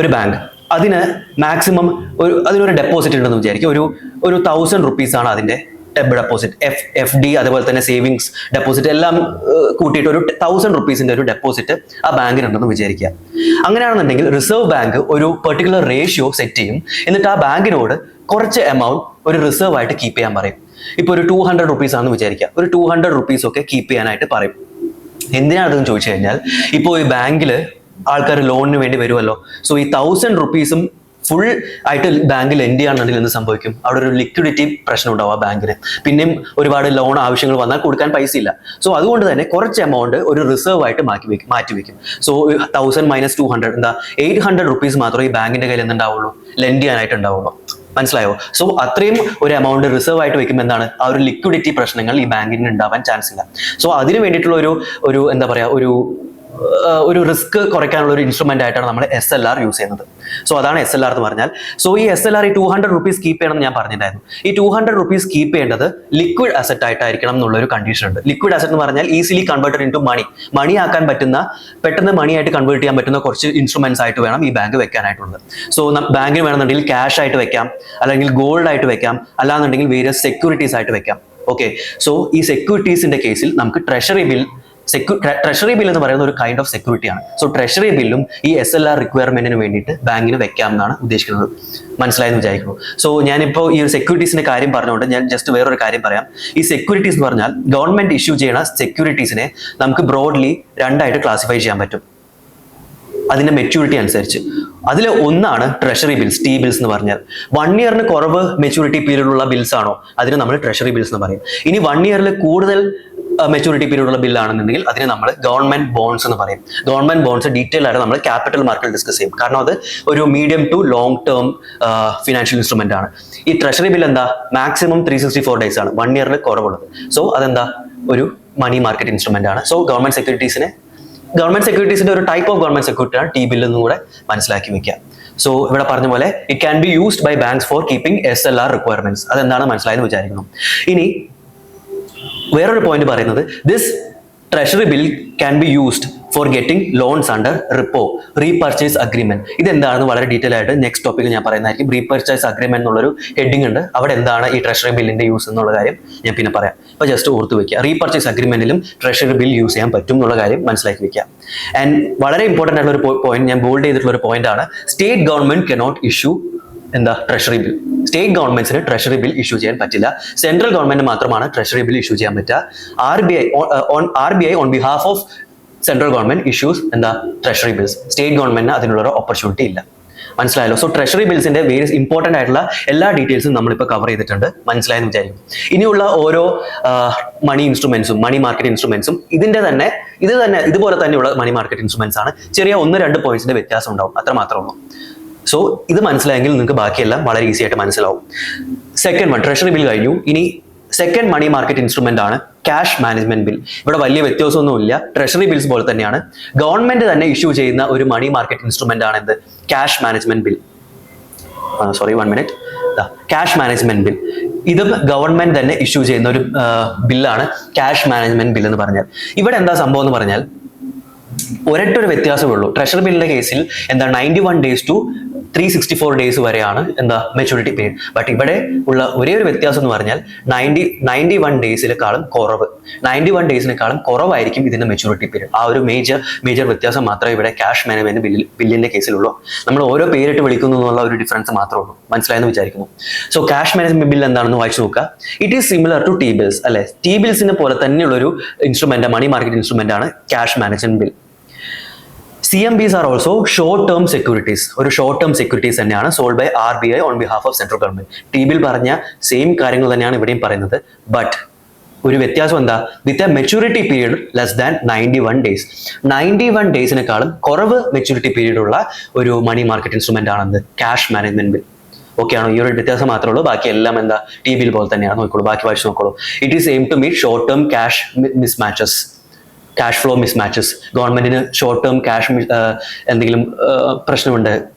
ഒരു ബാങ്ക് അതിന് മാക്സിമം അതിനൊരു ഡെപ്പോസിറ്റ് ഉണ്ടെന്ന് വിചാരിക്കും. ഒരു 1,000 rupees ആണ് അതിന്റെ ഡെപ്പോസിറ്റ്. FD അതുപോലെ തന്നെ സേവിങ്സ് ഡെപ്പോസിറ്റ് എല്ലാം കൂട്ടിയിട്ട് ഒരു 1,000 rupees-ന്റെ ഒരു ഡെപ്പോസിറ്റ് ആ ബാങ്കിനുണ്ടെന്ന് വിചാരിക്കുക. അങ്ങനെയാണെന്നുണ്ടെങ്കിൽ റിസർവ് ബാങ്ക് ഒരു പെർട്ടിക്കുലർ റേഷ്യോ സെറ്റ് ചെയ്യും. എന്നിട്ട് ആ ബാങ്കിനോട് കുറച്ച് എമൗണ്ട് ഒരു റിസർവ് ആയിട്ട് കീപ്പ് ചെയ്യാൻ പറയും. ഇപ്പോൾ ഒരു 200 rupees ആണെന്ന് വിചാരിക്കുക. ഒരു 200 rupees ഒക്കെ കീപ്പ് ചെയ്യാനായിട്ട് പറയും. എന്തിനാണെന്ന് ചോദിച്ചു കഴിഞ്ഞാൽ, ഇപ്പോൾ ഈ ബാങ്കിൽ ആൾക്കാർ ലോണിന് വേണ്ടി വരുമല്ലോ. സോ ഈ 1,000 rupees-ഉം ഫുൾ ആയിട്ട് ബാങ്കിൽ ലെൻഡ് ചെയ്യുകയാണെന്നുണ്ടെങ്കിൽ എന്ത് സംഭവിക്കും? അവിടെ ഒരു ലിക്വിഡിറ്റി പ്രശ്നം ഉണ്ടാവും ആ ബാങ്കിന്. പിന്നെയും ഒരുപാട് ലോൺ ആവശ്യങ്ങൾ വന്നാൽ കൊടുക്കാൻ പൈസ ഇല്ല. സോ അതുകൊണ്ട് തന്നെ കുറച്ച് എമൗണ്ട് ഒരു റിസർവ് ആയിട്ട് മാറ്റി വെക്കും. സോ 1000 - 200 എന്താ 800 റുപ്പീസ് മാത്രമേ ഈ ബാങ്കിന്റെ കയ്യിൽ എന്തുണ്ടാവുള്ളൂ, ലെൻഡ് ചെയ്യാനായിട്ട് ഉണ്ടാവുള്ളൂ. മനസ്സിലായോ? സോ അത്രയും ഒരു എമൗണ്ട് റിസർവ് ആയിട്ട് വെക്കുമ്പോൾ എന്താണ്, ആ ഒരു ലിക്വിഡിറ്റി പ്രശ്നങ്ങൾ ഈ ബാങ്കിന് ഉണ്ടാവാൻ ചാൻസ് ഇല്ല. സോ അതിന് വേണ്ടിയിട്ടുള്ള ഒരു എന്താ പറയുക, ഒരു റിസ്ക് കുറയ്ക്കാനുള്ള ഒരു ഇൻസ്ട്രുമെന്റ് ആയിട്ടാണ് നമ്മൾ SLR യൂസ് ചെയ്യുന്നത്. സോ അതാണ് SLR എന്ന് പറഞ്ഞാൽ. സോ ഈ SLR ഈ 200 റുപ്പീസ് കീപ്പ് ചെയ്യണം എന്ന് ഞാൻ പറഞ്ഞിട്ടുണ്ടായിരുന്നു. ഈ 200 റുപ്പീസ് കീപ്പ് ചെയ്യേണ്ടത് ലിക്വിഡ് അസറ്റ് ആയിട്ടായിരിക്കണം എന്നുള്ളൊരു കണ്ടീഷൻ ഉണ്ട്. ലിക്വിഡ് അസറ്റ് എന്ന് പറഞ്ഞാൽ easily converted into money ആക്കാൻ പറ്റുന്ന, പെട്ടെന്ന് മണി ആയിട്ട് കൺവേർട്ട് ചെയ്യാൻ പറ്റുന്ന കുറച്ച് ഇൻസ്ട്രുമെന്റ്സ് ആയിട്ട് വേണം ഈ ബാങ്ക് വെക്കാനായിട്ടുള്ളത്. സോ ബാങ്കിന് വേണമെന്നുണ്ടെങ്കിൽ ക്യാഷ് ആയിട്ട് വെക്കാം, അല്ലെങ്കിൽ ഗോൾഡ് ആയിട്ട് വെക്കാം, അല്ലാന്നുണ്ടെങ്കിൽ വേരിയസ് സെക്യൂരിറ്റീസ് ആയിട്ട് വെക്കാം. ഓക്കെ, സോ ഈ സെക്യൂരിറ്റീസിന്റെ കേസിൽ നമുക്ക് ട്രഷറി ബിൽ എന്ന് പറയുന്ന ഒരു കൈൻഡ് ഓഫ് സെക്യൂരിറ്റിയാണ്. സോ ട്രഷറി ബില്ലും ഈ SLR റിക്വയർമെന്റിന് വേണ്ടിയിട്ട് ബാങ്കിന് വെക്കാം എന്നാണ് ഉദ്ദേശിക്കുന്നത്. മനസ്സിലായെന്ന് വിചാരിക്കുന്നു. സോ ഞാനിപ്പോൾ ഈ ഒരു സെക്യൂരിറ്റീസിന്റെ കാര്യം പറഞ്ഞുകൊണ്ട് ഞാൻ ജസ്റ്റ് വേറൊരു കാര്യം പറയാം. ഈ സെക്യൂരിറ്റീസ് എന്ന് പറഞ്ഞാൽ ഗവൺമെന്റ് ഇഷ്യൂ ചെയ്യുന്ന സെക്യൂരിറ്റീസിനെ നമുക്ക് ബ്രോഡ്ലി രണ്ടായിട്ട് ക്ലാസിഫൈ ചെയ്യാൻ പറ്റും, അതിന്റെ മെച്യൂരിറ്റി അനുസരിച്ച്. അതിൽ ഒന്നാണ് ട്രഷറി ബിൽസ്, T ബിൽസ് എന്ന് പറഞ്ഞാൽ 1 ഇയറിന് കുറവ് മെച്യൂരിറ്റി പീരീഡുള്ള ബിൽസ് ആണോ, അതിന് നമ്മൾ ട്രഷറി ബിൽസ് എന്ന് പറയും. ഇനി 1 ഇയറിൽ കൂടുതൽ മെച്യൂരിറ്റി പീരീഡ് ഉള്ള ബില്ലാണെന്നുണ്ടെങ്കിൽ അതിനെ നമ്മൾ ഗവൺമെന്റ് ബോൺസ് എന്ന് പറയും. ഗവൺമെന്റ് ബോൺസ് ഡീറ്റെയിൽ ആയിട്ട് നമ്മൾ ക്യാപിറ്റൽ മാർക്കറ്റിൽ ഡിസ്കസ് ചെയ്യും, കാരണം അത് ഒരു medium to long term financial instrument ആണ്. ഈ ട്രഷറി ബിൽ എന്താ, മാക്സിമം 364 ഡേയ്സ് ആണ് 1 ഇയറിൽ കുറവുള്ളത്. സോ അതെന്താ, ഒരു മണി മാർക്കറ്റ് ഇൻസ്ട്രുമെന്റ് ആണ്. സോ ഗവൺമെന്റ് സെക്യൂരിറ്റീസിന്റെ ഒരു ടൈപ്പ് ഓഫ് ഗവൺമെന്റ് സെക്യൂരിറ്റി ആണ് T ബിൽ എന്നും കൂടെ മനസ്സിലാക്കി വെക്കുക. സോ ഇവിടെ പറഞ്ഞ പോലെ it can be used by banks for keeping SLR requirements. അതെന്താണ് മനസ്സിലായെന്ന് വിചാരിക്കുന്നു. ഇനി വേറൊരു പോയിന്റ് പറയുന്നത്, this treasury bill can be used for getting loans under repurchase agreement. ഇതെന്താണെന്ന് വളരെ ഡീറ്റെയിൽ ആയിട്ട് നെക്സ്റ്റ് ടോപ്പിക്കിൽ ഞാൻ പറയുന്നതായിരിക്കും. റീപർച്ചേസ് അഗ്രിമെന്റ് എന്നുള്ളൊരു ഹെഡിങ് ഉണ്ട്, അവിടെ എന്താണ് ഈ ട്രഷറി ബില്ലിന്റെ യൂസ് എന്നുള്ള കാര്യം ഞാൻ പിന്നെ പറയാം. അപ്പോൾ ജസ്റ്റ് ഓർത്ത് വെക്കുക, റീപർച്ചേസ് അഗ്രിമെന്റിലും ട്രഷറി ബിൽ യൂസ് ചെയ്യാൻ പറ്റും എന്നുള്ള കാര്യം മനസ്സിലാക്കി വെക്കുക. ആൻഡ് വളരെ ഇമ്പോർട്ടന്റ് ആയിട്ടുള്ള ഒരു പോയിന്റ്, ഞാൻ ബോൾഡ് ചെയ്തിട്ടുള്ള ഒരു പോയിന്റ് ആണ്, state government cannot issue treasury bill. State ഗവൺമെന്റ്സിന് ട്രഷറി ബിൽ ഇഷ്യൂ ചെയ്യാൻ പറ്റില്ല. സെൻട്രൽ ഗവൺമെന്റ് മാത്രമാണ് ട്രഷറി ബിൽ ഇഷ്യൂ ചെയ്യാൻ പറ്റുക. RBI on behalf of central government issues treasury bills. State ഗവൺമെന്റിന് അതിനുള്ള ഒരു ഓപ്പർച്യൂണിറ്റി ഇല്ല. മനസ്സിലായല്ലോ? സോ ട്രഷറി ബിൽസിന്റെ വേരിയസ് ഇമ്പോർട്ടന്റ് ആയിട്ടുള്ള എല്ലാ ഡീറ്റെയിൽസും നമ്മളിപ്പോൾ കവർ ചെയ്തിട്ടുണ്ട്. മനസ്സിലായെന്ന് വിചാരിക്കും. ഇനിയുള്ള ഓരോ മണി ഇൻസ്ട്രുമെന്റ്സും മണി മാർക്കറ്റ് ഇൻസ്ട്രുമെന്റ്സും ഇതുപോലെ തന്നെയുള്ള മണി മാർക്കറ്റ് ഇൻസ്ട്രുമെന്റ്സ് ആണ്. ചെറിയ 1-2 പോയിന്റ്സിന്റെ വ്യത്യാസം ഉണ്ടാവും, അത്ര മാത്രമേ ഉള്ളൂ. സോ ഇത് മനസ്സിലായെങ്കിൽ നിങ്ങൾക്ക് ബാക്കിയെല്ലാം വളരെ ഈസി ആയിട്ട് മനസ്സിലാവും. സെക്കൻഡ് വൺ, ട്രഷറി ബിൽ കഴിഞ്ഞു. ഇനി സെക്കൻഡ് മണി മാർക്കറ്റ് ഇൻസ്ട്രുമെന്റ് ആണ് ക്യാഷ് മാനേജ്മെന്റ് ബിൽ. ഇവിടെ വലിയ വ്യത്യാസമൊന്നുമില്ല, ട്രഷറി ബിൽസ് പോലെ തന്നെയാണ്. ഗവൺമെന്റ് തന്നെ ഇഷ്യൂ ചെയ്യുന്ന ഒരു മണി മാർക്കറ്റ് ഇൻസ്ട്രുമെന്റ് ആണ് എന്ത്, cash management bill. Cash management bill. ഇത് ഗവൺമെന്റ് തന്നെ ഇഷ്യൂ ചെയ്യുന്ന ഒരു ബില്ലാണ് ക്യാഷ് മാനേജ്മെന്റ് ബിൽ എന്ന് പറഞ്ഞാൽ. ഇവിടെ എന്താ സംഭവം എന്ന് പറഞ്ഞാൽ ഒരൊറ്റൊരു വ്യത്യാസമേ ഉള്ളൂ. ട്രഷറി ബില്ലിന്റെ കേസിൽ 91 ഡേയ്സ് ടു 364 ഡേയ്സ് വരെയാണ് മെച്യൂരിറ്റി പീരീഡ്. ബട്ട് ഇവിടെ ഉള്ള ഒരേ ഒരു വ്യത്യാസം എന്ന് പറഞ്ഞാൽ 91 ഡേയ്സിനെക്കാളും കുറവ്, 91 ഡേയ്സിനെക്കാളും കുറവായിരിക്കും ഇതിന്റെ മെച്യൂരിറ്റി പീരീഡ്. ആ ഒരു മേജർ വ്യത്യാസം മാത്രമേ ഇവിടെ ക്യാഷ് മാനേജ്മെന്റ് ബില്ലിന്റെ കേസിലുള്ളൂ. നമ്മൾ ഓരോ പേരിട്ട് വിളിക്കുന്നു എന്നുള്ള ഒരു ഡിഫറൻസ് മാത്രമേ ഉള്ളൂ. മനസ്സിലായെന്ന് വിചാരിക്കുന്നു. സോ ക്യാഷ് മാനേജ്മെന്റ് ബിൽ എന്താണെന്ന് വായിച്ചു നോക്കുക. It is similar to T bills, അല്ലെ? T ബിൽസിനെ പോലെ തന്നെയുള്ള ഒരു ഇൻസ്ട്രുമെന്റ്, മണി മാർക്കറ്റ് ഇൻസ്ട്രുമെന്റ് ആണ് cash management bill. CMBs are also short-term securities. ഒരു ഷോർട്ട് ടേം സെക്യൂരിറ്റീസ് തന്നെയാണ് sold by RBI on behalf of central government. T bill പറഞ്ഞ same കാര്യങ്ങൾ തന്നെയാണ് ഇവിടെയും പറയുന്നത്. ബട്ട് ഒരു വ്യത്യാസം എന്താ, with a maturity period less than 91 days. 91 ഡേയ്സിനെക്കാളും കുറവ് മെച്യൂരിറ്റി പീരീഡ് ഉള്ള ഒരു മണി മാർക്കറ്റ് ഇൻസ്ട്രുമെന്റ് ആണെന്ന് ക്യാഷ് മാനേജ്മെന്റ് ബിൽ. ഓക്കെ ആണോ? ഈ ഒരു വ്യത്യാസം മാത്രമേ ഉള്ളൂ, ബാക്കി എല്ലാം T ബിൽ പോലെ തന്നെയാണ്. നോക്കിക്കോളൂ, ബാക്കി വായിച്ചു നോക്കോളൂ. It is aim to meet short term cash mismatches, cash flow mismatches. ഗവൺമെന്റിന് ഷോർട്ട് ടേം ക്യാഷ് എന്തെങ്കിലും പ്രശ്നമുണ്ട്,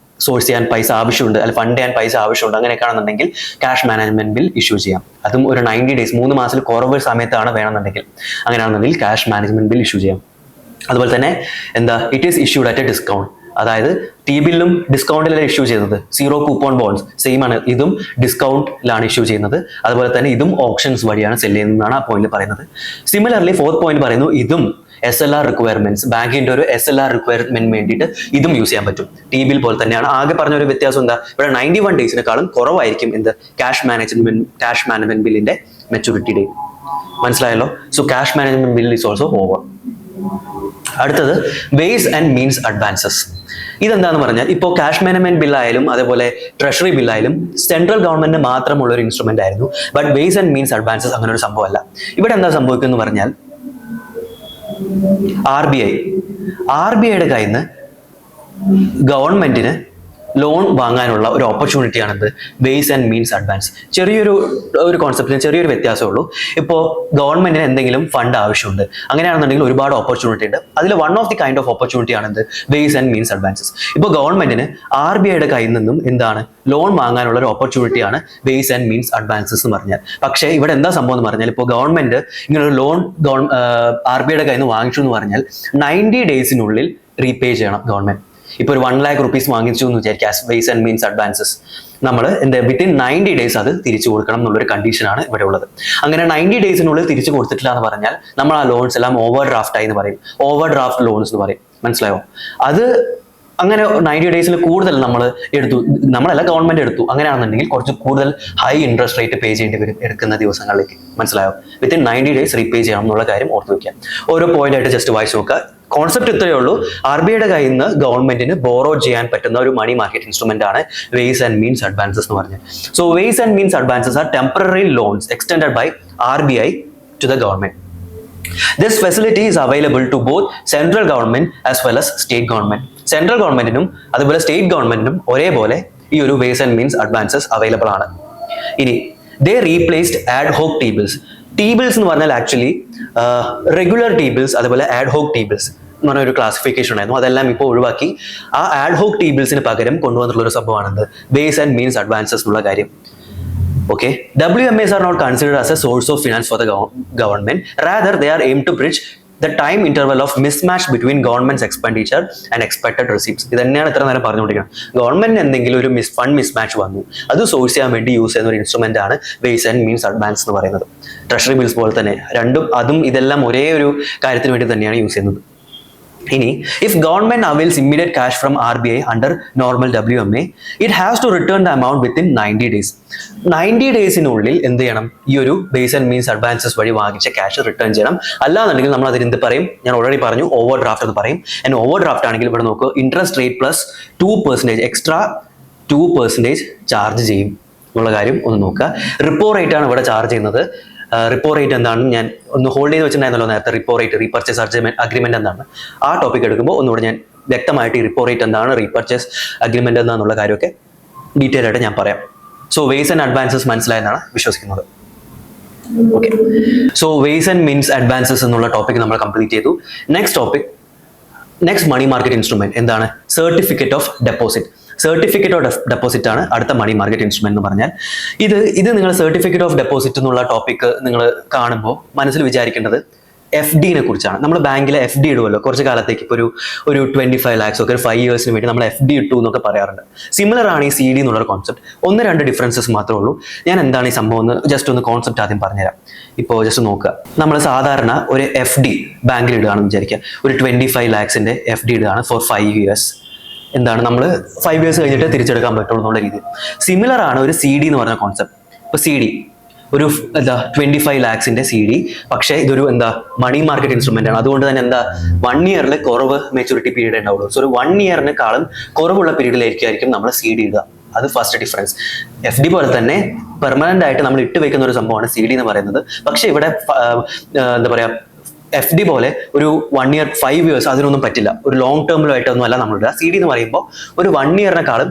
സോഴ്സ് ചെയ്യാൻ പൈസ ആവശ്യമുണ്ട്, അല്ലെങ്കിൽ ഫണ്ട് ചെയ്യാൻ പൈസ ആവശ്യമുണ്ട്, അങ്ങനെയൊക്കെയാണെന്നുണ്ടെങ്കിൽ ക്യാഷ് മാനേജ്മെന്റ് ബിൽ ഇഷ്യൂ ചെയ്യാം. അതും ഒരു 90 ഡേയ്സ്, 3 മാസത്തിൽ കുറവ് സമയത്താണ് വേണമെന്നുണ്ടെങ്കിൽ, അങ്ങനെയാണെന്നുണ്ടെങ്കിൽ ക്യാഷ് മാനേജ്മെന്റ് ബിൽ ഇഷ്യൂ ചെയ്യാം. അതുപോലെ തന്നെ it is issued at A discount. അതായത് T ബില്ലും ഡിസ്കൗണ്ടിലാണ് ഇഷ്യൂ ചെയ്യുന്നത്. 0 കൂപ്പൺ ബോൺസ് സെയിം ആണ്, ഇതും ഡിസ്കൗണ്ടിലാണ് ഇഷ്യൂ ചെയ്യുന്നത്. അതുപോലെ തന്നെ ഇതും ഓപ്ഷൻസ് വഴിയാണ് സെല് ചെയ്യുന്നതാണ് ആ പോയിന്റ് പറയുന്നത്. സിമിലർലി 4th പോയിന്റ് പറയുന്നു, ഇതും SLR റിക്വയർമെന്റ്സ്, ബാങ്കിന്റെ ഒരു SLR റിക്വയർമെന്റ് വേണ്ടിയിട്ട് ഇതും യൂസ് ചെയ്യാൻ പറ്റും. T ബിൽ പോലെ തന്നെയാണ്. ആകെ പറഞ്ഞ ഒരു വ്യത്യാസം എന്താ, ഇവിടെ 91 ഡേയ്സിനെക്കാളും കുറവായിരിക്കും ക്യാഷ് മാനേജ്മെന്റ് ബില്ലിന്റെ മെച്യൂരിറ്റി ഡേറ്റ്. മനസ്സിലായല്ലോ? So cash management bill is also over. അടുത്തത് വേസ് ആൻഡ് മീൻസ് അഡ്വാൻസസ്. ഇതെന്താന്ന് പറഞ്ഞാൽ ഇപ്പോൾ ക്യാഷ് മാനേജ്മെന്റ് ബില്ലായാലും അതേപോലെ ട്രഷറി ബില്ലായാലും സെൻട്രൽ ഗവൺമെന്റിന് മാത്രമുള്ള ഒരു ഇൻസ്ട്രുമെന്റ് ആയിരുന്നു. But ways and means advances അങ്ങനെ ഒരു സംഭവമല്ല. ഇവിടെ എന്താ സംഭവിക്കുന്നത് പറഞ്ഞാൽ ആർ ബി ഐയുടെ കയ്യിൽ നിന്ന് ഗവൺമെന്റിന് ലോൺ വാങ്ങാനുള്ള ഒരു ഓപ്പർച്യൂണിറ്റിയാണിത് വേസ് ആൻഡ് മീൻസ് അഡ്വാൻസ്. ചെറിയൊരു കോൺസെപ്റ്റിന് ചെറിയൊരു വ്യത്യാസമേ ഉള്ളൂ. ഇപ്പോൾ ഗവൺമെന്റിന് എന്തെങ്കിലും ഫണ്ട് ആവശ്യമുണ്ട്, അങ്ങനെയാണെന്നുണ്ടെങ്കിൽ ഒരുപാട് ഓപ്പർച്യൂണിറ്റി ഉണ്ട്. അതിൽ one of the kind of opportunity ആണിത് വേസ് ആൻഡ് മീൻസ് അഡ്വാൻസസ്. ഇപ്പോൾ ഗവൺമെന്റിന് ആർ ബി ഐയുടെ കയ്യിൽ നിന്നും എന്താണ് ലോൺ വാങ്ങാനുള്ള ഒരു ഓപ്പർച്യൂണിറ്റിയാണ് വേസ് ആൻഡ് മീൻസ് അഡ്വാൻസസ് എന്ന് പറഞ്ഞാൽ. പക്ഷേ ഇവിടെ എന്താ സംഭവം എന്ന് പറഞ്ഞാൽ ഇപ്പോൾ ഗവൺമെന്റ് ഇങ്ങനെ ഒരു ലോൺ ആർ ബി ഐയുടെ കയ്യിൽ നിന്ന് വാങ്ങിച്ചു എന്ന് പറഞ്ഞാൽ 90 ഡേയ്സിനുള്ളിൽ റീപേ ചെയ്യണം ഗവൺമെന്റ്. ഇപ്പോൾ ഒരു 1 lakh rupees വാങ്ങിച്ചു എന്ന് വിചാരിക്കുക വേസ് ആൻഡ് മീൻസ് അഡ്വാൻസസ്. നമ്മൾ വിത്തിൻ 90 ഡേയ്സ് അത് തിരിച്ചു കൊടുക്കണം എന്നുള്ളൊരു കണ്ടീഷനാണ് ഇവിടെ ഉള്ളത്. അങ്ങനെ 90 ഡേയ്സിനുള്ളിൽ തിരിച്ചു കൊടുത്തിട്ടില്ല എന്ന് പറഞ്ഞാൽ നമ്മൾ ആ ലോൺസ് എല്ലാം ഓവർ ഡ്രാഫ്റ്റ് ആയി എന്ന് പറയും. ഓവർ ഡ്രാഫ്റ്റ് ലോൺസ് എന്ന് പറയും. മനസ്സിലായോ? അത് അങ്ങനെ 90 ഡേയ്സിൽ കൂടുതൽ നമ്മൾ എടുത്തു, നമ്മളല്ല ഗവൺമെന്റ് എടുത്തു, അങ്ങനെയാണെന്നുണ്ടെങ്കിൽ കുറച്ച് കൂടുതൽ ഹൈ ഇൻട്രസ്റ്റ് റേറ്റ് പേ ചെയ്യേണ്ടി വരും എടുക്കുന്ന ദിവസങ്ങളിലേക്ക്. മനസ്സിലായോ? വിത്തിൻ 90 ഡേയ്സ് റീപേ ചെയ്യണം എന്നുള്ള കാര്യം ഓർത്ത് വയ്ക്കുക. ഓരോ പോയിന്റ് ആയിട്ട് ജസ്റ്റ് വായിച്ചു നോക്കുക. കോൺസെപ്റ്റ് ഇത്രയേ ഉള്ളൂ. ആർ ബി ഐയുടെ കയ്യിൽ നിന്ന് ഗവൺമെന്റിന് ബോറോ ചെയ്യാൻ പറ്റുന്ന ഒരു മണി മാർക്കറ്റ് ഇൻസ്ട്രുമെന്റ് ആണ് വേസ് ആൻഡ് മീൻസ് അഡ്വാൻസസ് എന്ന് പറഞ്ഞത്. So ways and means advances are temporary loans extended by R B I to the government. This facility is available to both central government as well as state government. Central ഗവൺമെന്റിനും അതുപോലെ state ഗവൺമെന്റിനും ഒരേപോലെ ഈ ഒരു ways and means advances available ആണ്. ഇനി ദേ replaced add ഹോക് ടീബിൾസ്. ടീബിൾസ് എന്ന് പറഞ്ഞാൽ ആക്ച്വലി റെഗുലർ ടീബിൾസ് അതുപോലെ ആഡ് ഹോക് ടീബിൾസ് എന്ന് പറഞ്ഞ ഒരു ക്ലാസിഫിക്കേഷൻ ഉണ്ടായിരുന്നു. അതെല്ലാം ഇപ്പോൾ ഒഴിവാക്കി ആ ആഡ് ഹോക് ടീബിൾസിന് പകരം കൊണ്ടുവന്നിട്ടുള്ള ഒരു സംഭവമാണെന്ത് വേസ് ആൻഡ് മീൻസ് അഡ്വാൻസസ് എന്നുള്ള കാര്യം. Okay, WMAs are not considered as a source of finance for the government. Rather, they are aimed to bridge the time interval of mismatch between government's expenditure and expected receipts. ഇത് തന്നെയാണ് ഇത്ര നേരം പറഞ്ഞുകൊണ്ടിരിക്കുന്നത്. ഗവൺമെന്റിന് എന്തെങ്കിലും ഒരു ഫണ്ട് മിസ്മാച്ച് വന്നു, അത് സോഴ്സ് ചെയ്യാൻ വേണ്ടി യൂസ് ചെയ്യുന്ന ഒരു ഇൻസ്ട്രുമെന്റ് ആണ് വേസ് ആൻഡ് മീൻസ് അഡ്വാൻസ് എന്ന് പറയുന്നത്. ട്രഷറി ബിൽസ് പോലെ തന്നെ അതും ഇതെല്ലാം ഒരേ ഒരു കാര്യത്തിന് വേണ്ടി തന്നെയാണ് യൂസ് ചെയ്യുന്നത്. ഇനി if government avails immediate cash from R B I under normal WMA, it has to return the amount within 90 days. 90 ഡേയ്സിനുള്ളിൽ എന്ത് ചെയ്യണം? ഈ ഒരു വേസ് ആൻഡ് മീൻസ് അഡ്വാൻസസ് വഴി വാങ്ങിച്ച ക്യാഷ് റിട്ടേൺ ചെയ്യണം. അല്ലാന്നുണ്ടെങ്കിൽ നമ്മൾ അതിന് എന്ത് പറയും? ഞാൻ ഓൾറെഡി പറഞ്ഞു, ഓവർ ഡ്രാഫ്റ്റ് എന്ന് പറയും. ആൻഡ് ഓവർ ഡ്രാഫ്റ്റ് ആണെങ്കിൽ ഇവിടെ നോക്കുക, interest rate plus 2% extra 2% charge ചെയ്യും എന്നുള്ള കാര്യം ഒന്ന് നോക്കുക. റിപ്പോ റേറ്റ് ആണ് ഇവിടെ ചാർജ് ചെയ്യുന്നത്. റിപ്പോ റേറ്റ് എന്താണെന്ന് ഞാൻ ഒന്ന് ഹോൾഡ് ചെയ്ത് വെച്ചിട്ടുണ്ടായിരുന്നല്ലോ നേരത്തെ. റിപ്പോ റേറ്റ്, റീപർച്ചേസ് അഗ്രിമെന്റ് എന്താണ്, ആ ടോപ്പിക് എടുക്കുമ്പോൾ ഒന്നുകൂടെ ഞാൻ വ്യക്തമായിട്ട് ഈ റിപ്പോ റേറ്റ് എന്താണ്, റീപർച്ചേസ് അഗ്രിമെന്റ് എന്താണെന്നുള്ള കാര്യമൊക്കെ ഡീറ്റെയിൽ ആയിട്ട് ഞാൻ പറയാം. സോ വേസ് ആൻഡ് അഡ്വാൻസസ് മനസ്സിലായെന്നാണ് വിശ്വസിക്കുന്നത്. Okay, so ways and means advances എന്നുള്ള ടോപ്പിക് നമ്മൾ കംപ്ലീറ്റ് ചെയ്തു. നെക്സ്റ്റ് മണി മാർക്കറ്റ് ഇൻസ്ട്രുമെന്റ് എന്താണ്? Certificate of deposit. Certificate of deposit ആണ് അടുത്ത മണി മാർക്കറ്റ് ഇൻസ്ട്രുമെന്റ് എന്ന് പറഞ്ഞാൽ. ഇത് നിങ്ങൾ സർട്ടിഫിക്കറ്റ് ഓഫ് ഡെപ്പോസിറ്റ് എന്നുള്ള ടോപ്പിക് നിങ്ങൾ കാണുമ്പോൾ മനസ്സിൽ വിചാരിക്കേണ്ടത് FDനെ കുറിച്ചാണ്. നമ്മൾ ബാങ്കിലെ FD ഇടുമല്ലോ കുറച്ച് കാലത്തേക്ക്. ഇപ്പോൾ ഒരു 25 lakhs ഒക്കെ ഒരു 5 yearsന് വേണ്ടി നമ്മൾ FD ഇട്ടു എന്നൊക്കെ പറയാറുണ്ട്. സിമിലർ ആണ് ഈ CD എന്നുള്ളൊരു കോൺസെപ്റ്റ്. 1-2 ഡിഫറൻസസ് മാത്രമേ ഉള്ളൂ. ഞാൻ എന്താണ് ഈ സംഭവം എന്ന് ജസ്റ്റ് ഒന്ന് കോൺസെപ്റ്റ് ആദ്യം പറഞ്ഞുതരാം. ഇപ്പോൾ ജസ്റ്റ് നോക്കുക, നമ്മൾ സാധാരണ ഒരു FD ബാങ്കിൽ ഇടുകയാണെന്ന് വിചാരിക്കുക. ഒരു 25 lakhsന്റെ FD ഇടുകയാണ് ഫോർ 5 years. എന്താണ്, നമ്മൾ 5 years കഴിഞ്ഞിട്ട് തിരിച്ചെടുക്കാൻ പറ്റുള്ളൂ എന്നുള്ള രീതിയിൽ. സിമിലർ ആണ് ഒരു CD എന്ന് പറഞ്ഞ കോൺസെപ്റ്റ്. ഇപ്പോൾ CD ഒരു 25 lakhsന്റെ CD, പക്ഷേ ഇതൊരു മണി മാർക്കറ്റ് ഇൻസ്ട്രുമെന്റ് ആണ്. അതുകൊണ്ട് തന്നെ 1 yearൽ കുറവ് മെച്യൂരിറ്റി പീരീഡ് ഉണ്ടാവുള്ളൂ. സോ ഒരു 1 yearനേക്കാളും കുറവുള്ള പീരീഡിലായിരിക്കും നമ്മൾ CD ഇടുക. അത് ഫസ്റ്റ് ഡിഫറൻസ്. FD പോലെ തന്നെ പെർമനന്റ് ആയിട്ട് നമ്മൾ ഇട്ട് വെക്കുന്ന ഒരു സംഭവമാണ് CD എന്ന് പറയുന്നത്. പക്ഷെ ഇവിടെ എന്താ പറയാ, FD പോലെ ഒരു 1 year 5 years അതിനൊന്നും പറ്റില്ല. ഒരു ലോങ് ടേമിലായിട്ടൊന്നും അല്ല നമ്മൾ ഇടുക. CD എന്ന് പറയുമ്പോൾ ഒരു 1 yearനേക്കാളും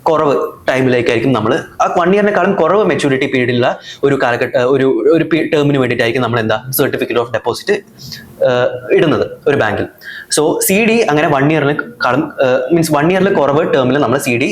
കുറവ് ടൈമിലേക്കായിരിക്കും നമ്മൾ ആ 1 yearനേക്കാളും കുറവ് മെച്യൂരിറ്റി പീരീഡിലുള്ള ഒരു ഒരു ടേമിന് വേണ്ടിയിട്ടായിരിക്കും നമ്മൾ സർട്ടിഫിക്കറ്റ് ഓഫ് ഡെപ്പോസിറ്റ് ഇടുന്നത് ഒരു ബാങ്കിൽ. സോ CD അങ്ങനെ 1 yearനേക്കാളും മീൻസ് 1 yearൽ കുറവ് ടേമിൽ നമ്മൾ CD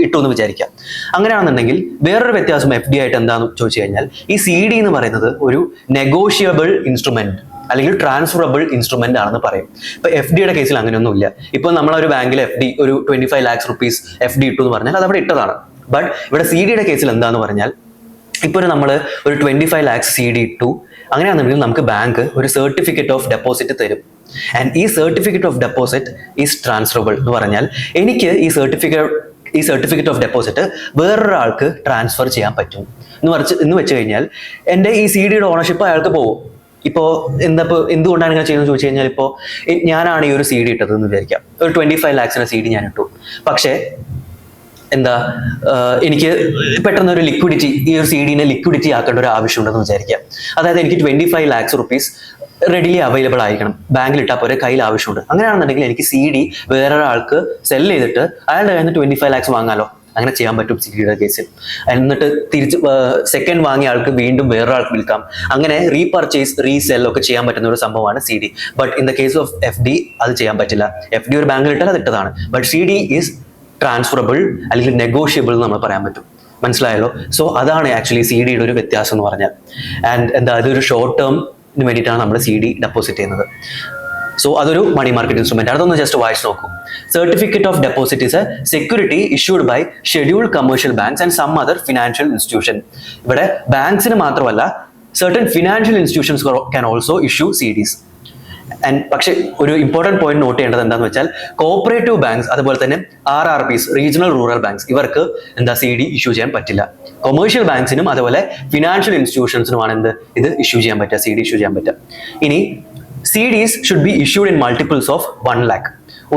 ഇട്ടു എന്ന് വിചാരിക്കാം. അങ്ങനെയാണെന്നുണ്ടെങ്കിൽ വേറൊരു വ്യത്യാസം FD ആയിട്ട് എന്താണെന്ന് ചോദിച്ചു കഴിഞ്ഞാൽ, ഈ CD എന്ന് പറയുന്നത് ഒരു നെഗോഷിയബിൾ ഇൻസ്ട്രുമെന്റ് അല്ലെങ്കിൽ ട്രാൻസ്ഫറബിൾ ഇൻസ്ട്രുമെന്റ് ആണെന്ന് പറയും. ഇപ്പൊ FDയുടെ കേസിൽ അങ്ങനെയൊന്നുമില്ല. ഇപ്പൊ നമ്മളൊരു ബാങ്കിൽ FD ഒരു 25 lakhs rupees FD ഇട്ടു എന്ന് പറഞ്ഞാൽ അത് അവിടെ ഇട്ടതാണ്. ബട്ട് ഇവിടെ CDയുടെ കേസിൽ എന്താന്ന് പറഞ്ഞാൽ, ഇപ്പോൾ നമ്മൾ ഒരു 25 lakhs CD ഇട്ടു, അങ്ങനെയാണെന്നുണ്ടെങ്കിൽ നമുക്ക് ബാങ്ക് ഒരു സർട്ടിഫിക്കറ്റ് ഓഫ് ഡെപ്പോസിറ്റ് തരും. ആൻഡ് ഈ certificate of deposit is transferable എന്ന് പറഞ്ഞാൽ എനിക്ക് ഈ സർട്ടിഫിക്കറ്റ് ഓഫ് ഡെപ്പോസിറ്റ് വേറൊരാൾക്ക് ട്രാൻസ്ഫർ ചെയ്യാൻ പറ്റും എന്ന് വെച്ച് കഴിഞ്ഞാൽ എൻ്റെ ഈ CDയുടെ ഓണർഷിപ്പ് അയാൾക്ക് പോകും. ഇപ്പോൾ എന്തുകൊണ്ടാണ് ഇങ്ങനെ ചെയ്യുന്നത് ചോദിച്ചു കഴിഞ്ഞാൽ, ഇപ്പോൾ ഞാനാണ് ഈ ഒരു CD ഇട്ടതെന്ന് വിചാരിക്കാം, ഒരു 25 lakhs CD ഞാൻ ഇട്ടു. പക്ഷേ എനിക്ക് പെട്ടെന്ന് ഒരു ലിക്വിഡിറ്റി, ഈ ഒരു CD ലിക്വിഡിറ്റി ആക്കേണ്ട ഒരു ആവശ്യമുണ്ടെന്ന് വിചാരിക്കാം. അതായത് എനിക്ക് 25 lakhs rupees റെഡിലി അവൈലബിൾ ആയിരിക്കണം, ബാങ്കിൽ ഇട്ടാൽ പോലെ കയ്യിൽ ആവശ്യമുണ്ട്. അങ്ങനെയാണെന്നുണ്ടെങ്കിൽ എനിക്ക് CD വേറൊരാൾക്ക് സെൽ ചെയ്തിട്ട് അയാളുടെ കയ്യിൽ നിന്ന് 25 lakhs വാങ്ങാലോ. അങ്ങനെ ചെയ്യാൻ പറ്റും CD കേസിൽ. എന്നിട്ട് തിരിച്ച് സെക്കൻഡ് വാങ്ങിയ ആൾക്ക് വീണ്ടും വേറൊരാൾക്ക് വിൽക്കാം. അങ്ങനെ റീപർച്ചേസ്, റീസെൽ ഒക്കെ ചെയ്യാൻ പറ്റുന്ന ഒരു സംഭവമാണ് CD. But in the case of FD അത് ചെയ്യാൻ പറ്റില്ല. FD ഒരു ബാങ്കിൽ ഇട്ടാൽ അത് ഇട്ടതാണ്. ബട്ട് CD ഈസ് ട്രാൻസ്ഫറബിൾ അല്ലെങ്കിൽ നെഗോഷ്യബിൾ എന്ന് നമ്മൾ പറയാൻ പറ്റും. മനസ്സിലായല്ലോ? സോ അതാണ് ആക്ച്വലി CDയുടെ ഒരു വ്യത്യാസം എന്ന് പറഞ്ഞാൽ. ആൻഡ് അതൊരു ഷോർട്ട് ടേമിന് വേണ്ടിയിട്ടാണ് നമ്മൾ CD ഡെപ്പോസിറ്റ് ചെയ്യുന്നത്. സോ അതൊരു മണി മാർക്കറ്റ് ഇൻസ്ട്രുമെന്റ്. അതൊന്ന് ജസ്റ്റ് വായിച്ച് നോക്കൂ. Certificate of deposit is a security issued by scheduled commercial banks and some other financial institution. ഇവിടെ ബാങ്ക്സിന് മാത്രമല്ല, certain financial institutions can also issue CDs. പക്ഷെ ഒരു ഇമ്പോർട്ടന്റ് പോയിന്റ് നോട്ട് ചെയ്യേണ്ടത് എന്താണെന്ന് വെച്ചാൽ, കോപ്പറേറ്റീവ് ബാങ്ക്സ് അതുപോലെ തന്നെ RRBs, റീജിയണൽ റൂറൽ ബാങ്ക്സ്, ഇവർക്ക് CD ഇഷ്യൂ ചെയ്യാൻ പറ്റില്ല. കൊമേഴ്ഷ്യൽ ബാങ്ക്സിനും അതുപോലെ ഫിനാൻഷ്യൽ ഇൻസ്റ്റിറ്റ്യൂഷൻസിനുമാണ് ഇത് ഇഷ്യൂ ചെയ്യാൻ പറ്റുക, CD ഇഷ്യൂ ചെയ്യാൻ പറ്റുക. ഇനി CDs should be issued in multiples of 1 lakh.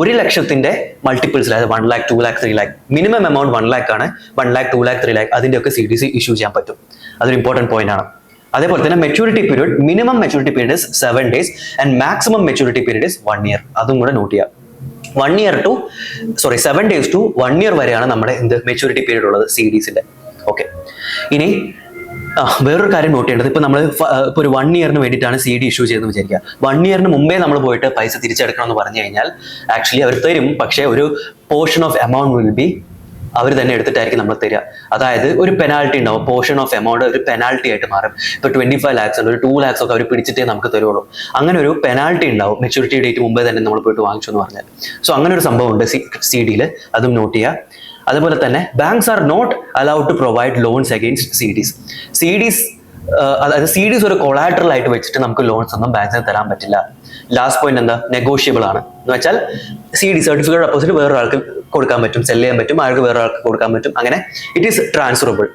1 ലക്ഷത്തിന്റെ മൾട്ടിപ്പിൾസിൽ, അതായത് 1 lakh, 2 lakh, 3 lakh. Minimum amount 1 lakh ആണ്. 1 lakh, 2 lakh, 3 lakh അതിന്റെയൊക്കെ CDs ഇഷ്യൂ ചെയ്യാൻ പറ്റും. അതൊരു ഇമ്പോർട്ടന്റ് പോയിന്റ് ആണ്. അതേപോലെ തന്നെ maturity period, minimum maturity period is 7 days and maximum maturity period is 1 year. അതും കൂടെ നോട്ട് ചെയ്യാം. 7 days to 1 year വരെയാണ് നമ്മുടെ മെച്യൂരിറ്റി പീരീഡ് ഉള്ളത് CDസിന്റെ. ഓക്കെ, ഇനി വേറൊരു കാര്യം നോട്ട് ചെയ്യേണ്ടത്, ഇപ്പൊ നമ്മൾ ഇപ്പോൾ ഒരു 1 year വേണ്ടിയിട്ടാണ് CD ഇഷ്യൂ ചെയ്തെന്ന് വിചാരിക്കുക. 1 year മുമ്പേ നമ്മൾ പോയിട്ട് പൈസ തിരിച്ചെടുക്കണം എന്ന് പറഞ്ഞു കഴിഞ്ഞാൽ ആക്ച്വലി അവർ തരും, പക്ഷേ ഒരു portion of amount will be അവർ തന്നെ എടുത്തിട്ടായിരിക്കും നമ്മൾ തരിക. അതായത് ഒരു പെനാൽറ്റി ഉണ്ടാവും, പോർഷൻ ഓഫ് എമൗണ്ട് ഒരു പെനാൽറ്റി ആയിട്ട് മാറും. ഇപ്പോൾ 25 lakhs ഉണ്ട്, ഒരു 2 lakhs ഒക്കെ അവർ പിടിച്ചിട്ടേ നമുക്ക് തരുള്ളൂ. അങ്ങനെ ഒരു പെനാൽറ്റി ഉണ്ടാവും മെച്യൂരിറ്റി ഡേറ്റ് മുമ്പേ തന്നെ നമ്മൾ പോയിട്ട് വാങ്ങിച്ചു എന്ന് പറഞ്ഞാൽ. സോ അങ്ങനെ ഒരു സംഭവം ഉണ്ട് CDയിൽ, അതും നോട്ട് ചെയ്യുക. അതുപോലെ തന്നെ banks are not allowed to provide loans against CDs. അതായത് CDs ഒരു കൊളാറ്ററൽ ആയിട്ട് വെച്ചിട്ട് നമുക്ക് ലോൺസ് ഒന്നും ബാങ്ക്സിന് തരാൻ പറ്റില്ല. ലാസ്റ്റ് പോയിന്റ് നെഗോഷ്യബിൾ ആണ് എന്ന് വെച്ചാൽ CD സർട്ടിഫിക്കറ്റ് ഡെപ്പോസിറ്റ് വേറൊരാൾക്ക് കൊടുക്കാൻ പറ്റും, സെല് ചെയ്യാൻ പറ്റും, ആൾക്ക് വേറൊരാൾക്ക് കൊടുക്കാൻ പറ്റും. അങ്ങനെ ഇറ്റ് ഈസ് ട്രാൻസ്ഫറബിൾ.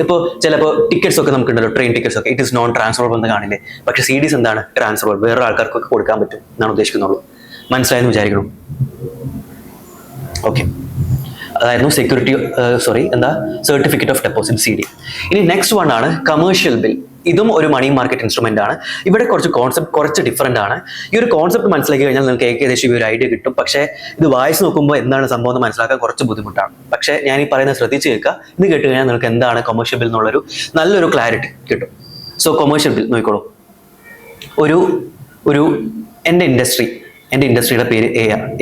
ഇപ്പോൾ ചിലപ്പോൾ ടിക്കറ്റ്സ് ഒക്കെ നമുക്കുണ്ടല്ലോ, ട്രെയിൻ ടിക്കറ്റ്സ് ഒക്കെ, ഇറ്റ് ഈസ് നോൺ ട്രാൻസ്ഫറബിൾ എന്ന് കാണില്ലേ. പക്ഷേ CDs എന്താണ്? ട്രാൻസ്ഫറബിൾ, വേറെ ആൾക്കാർക്കൊക്കെ കൊടുക്കാൻ പറ്റും എന്നാണ് ഉദ്ദേശിക്കുന്നുള്ളൂ. മനസ്സിലായെന്ന് വിചാരിക്കണം. ഓക്കെ, അതായിരുന്നു സർട്ടിഫിക്കറ്റ് ഓഫ് ഡെപ്പോസിറ്റ് CD. ഇനി നെക്സ്റ്റ് വൺ ആണ് കമേഴ്ഷ്യൽ ബിൽ. ഇതും ഒരു മണി മാർക്കറ്റ് ഇൻസ്ട്രുമെന്റ് ആണ്. ഇവിടെ കുറച്ച് ഡിഫറെന്റ് ആണ്. ഈ ഒരു കോൺസെപ്റ്റ് മനസ്സിലാക്കി കഴിഞ്ഞാൽ നിങ്ങൾക്ക് ഏകദേശം ഈ ഒരു ഐഡിയ കിട്ടും. പക്ഷേ ഇത് വായിച്ച് നോക്കുമ്പോൾ എന്താണ് സംഭവം എന്ന് മനസ്സിലാക്കാൻ കുറച്ച് ബുദ്ധിമുട്ടാണ്. പക്ഷേ ഞാൻ ഈ പറയുന്നത് ശ്രദ്ധിച്ച് കേൾക്കുക. ഇത് കേട്ട് കഴിഞ്ഞാൽ നിങ്ങൾക്ക് എന്താണ് കൊമേഴ്ഷ്യൽ ബിൽ എന്നുള്ളൊരു നല്ലൊരു ക്ലാരിറ്റി കിട്ടും. സോ കൊമേഴ്ഷ്യൽ ബിൽ നോക്കിക്കോളൂ. എൻ്റെ ഇൻഡസ്ട്രിയുടെ പേര്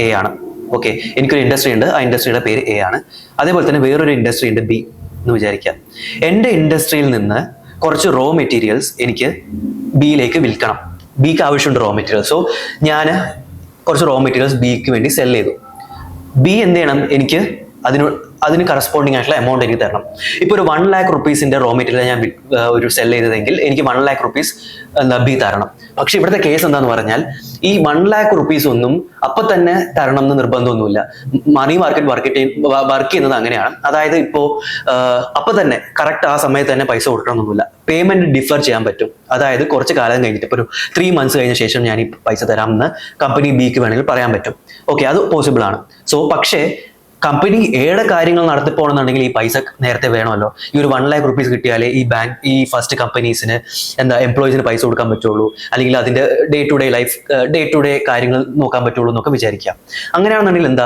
എ ആണ്. ഓക്കെ, എനിക്കൊരു ഇൻഡസ്ട്രി ഉണ്ട്, ആ ഇൻഡസ്ട്രിയുടെ പേര് A ആണ്. അതേപോലെ തന്നെ വേറൊരു ഇൻഡസ്ട്രി ഉണ്ട് B എന്ന് വിചാരിക്കാം. എൻ്റെ ഇൻഡസ്ട്രിയിൽ നിന്ന് കുറച്ച് റോ മെറ്റീരിയൽസ് എനിക്ക് ബിയിലേക്ക് വിൽക്കണം. ബിക്ക് ആവശ്യമുണ്ട് റോ മെറ്റീരിയൽ. സോ ഞാൻ കുറച്ച് റോ മെറ്റീരിയൽസ് ബിക്ക് വേണ്ടി സെൽ ചെയ്തു. ബി എന്ത് ചെയ്യണം? എനിക്ക് അതിന് കറസ്പോണ്ടിങ് ആയിട്ടുള്ള എമൗണ്ട് എനിക്ക് തരണം. ഇപ്പോൾ ഒരു 1 lakh rupeesന്റെ റോ മെറ്റീരിയൽ ഞാൻ ഒരു സെൽ ചെയ്തതെങ്കിൽ എനിക്ക് 1 lakh rupees ബി തരണം. പക്ഷെ ഇവിടുത്തെ കേസ് എന്താന്ന് പറഞ്ഞാൽ, ഈ 1 lakh rupees ഒന്നും അപ്പൊ തന്നെ തരണം എന്ന് നിർബന്ധമൊന്നുമില്ല. മണി മാർക്കറ്റ് വർക്ക് ചെയ്യുന്നത് അങ്ങനെയാണ്. അതായത് ഇപ്പോൾ അപ്പൊ തന്നെ കറക്റ്റ് ആ സമയത്ത് തന്നെ പൈസ കൊടുക്കണമെന്നൊന്നുമില്ല. പേയ്മെന്റ് ഡിഫർ ചെയ്യാൻ പറ്റും. അതായത് കുറച്ച് കാലം കഴിഞ്ഞിട്ട്, ഇപ്പോൾ ഒരു 3 months കഴിഞ്ഞ ശേഷം ഞാൻ ഈ പൈസ തരാമെന്ന് കമ്പനി ബിക്ക് വേണമെങ്കിൽ പറയാൻ പറ്റും. ഓക്കെ, അത് പോസിബിൾ ആണ്. സോ പക്ഷേ കമ്പനി എയുടെ കാര്യങ്ങൾ നടത്തിപ്പോണെന്നുണ്ടെങ്കിൽ ഈ പൈസ നേരത്തെ വേണമല്ലോ. ഈ ഒരു 1 lakh rupees കിട്ടിയാലേ ഈ ഫസ്റ്റ് കമ്പനീസിന് എംപ്ലോയീസിന് പൈസ കൊടുക്കാൻ പറ്റുള്ളൂ, അല്ലെങ്കിൽ അതിന്റെ ഡേ ടു ഡേ കാര്യങ്ങൾ നോക്കാൻ പറ്റുള്ളൂ എന്നൊക്കെ വിചാരിക്കാം. അങ്ങനെയാണെന്നുണ്ടെങ്കിൽ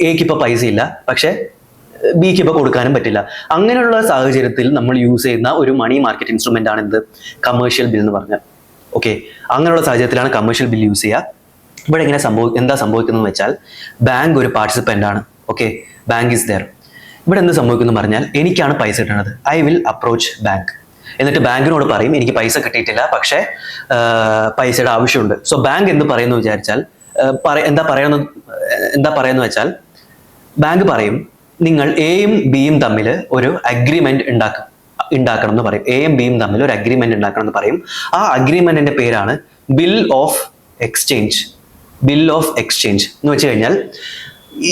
എക്ക് ഇപ്പൊ പൈസ ഇല്ല, പക്ഷെ ബിക്ക് ഇപ്പൊ കൊടുക്കാനും പറ്റില്ല. അങ്ങനെയുള്ള സാഹചര്യത്തിൽ നമ്മൾ യൂസ് ചെയ്യുന്ന ഒരു മണി മാർക്കറ്റ് ഇൻസ്ട്രുമെന്റ് ആണ് കമേഴ്ഷ്യൽ ബിൽ എന്ന് പറഞ്ഞാൽ. ഓക്കെ, അങ്ങനെയുള്ള സാഹചര്യത്തിലാണ് കമേഴ്ഷ്യൽ ബിൽ യൂസ് ചെയ്യുക. ഇവിടെ എന്താ സംഭവിക്കുന്നത് വെച്ചാൽ, ബാങ്ക് ഒരു പാർട്ടിസിപ്പൻ്റ് ആണ്. Okay, bank is there. ഇവിടെ എന്ത് സംഭവിക്കുന്നു പറഞ്ഞാൽ, എനിക്കാണ് പൈസ കിട്ടുന്നത്. I will approach bank. എന്നിട്ട് ബാങ്കിനോട് പറയും എനിക്ക് പൈസ കിട്ടിയിട്ടില്ല, പക്ഷേ പൈസയുടെ ആവശ്യമുണ്ട്. സോ ബാങ്ക് എന്ത് പറയുന്നു വിചാരിച്ചാൽ, എന്താ പറയുന്നു വെച്ചാൽ, ബാങ്ക് പറയും നിങ്ങൾ എയും ബിയും തമ്മിൽ ഒരു അഗ്രിമെന്റ് ഉണ്ടാക്കണം എന്ന് പറയും. എയും ബിയും തമ്മിൽ ഒരു അഗ്രിമെന്റ് ഉണ്ടാക്കണം എന്ന് പറയും. ആ അഗ്രിമെന്റിന്റെ പേരാണ് ബിൽ ഓഫ് എക്സ്ചേഞ്ച് എന്ന് വെച്ച് കഴിഞ്ഞാൽ,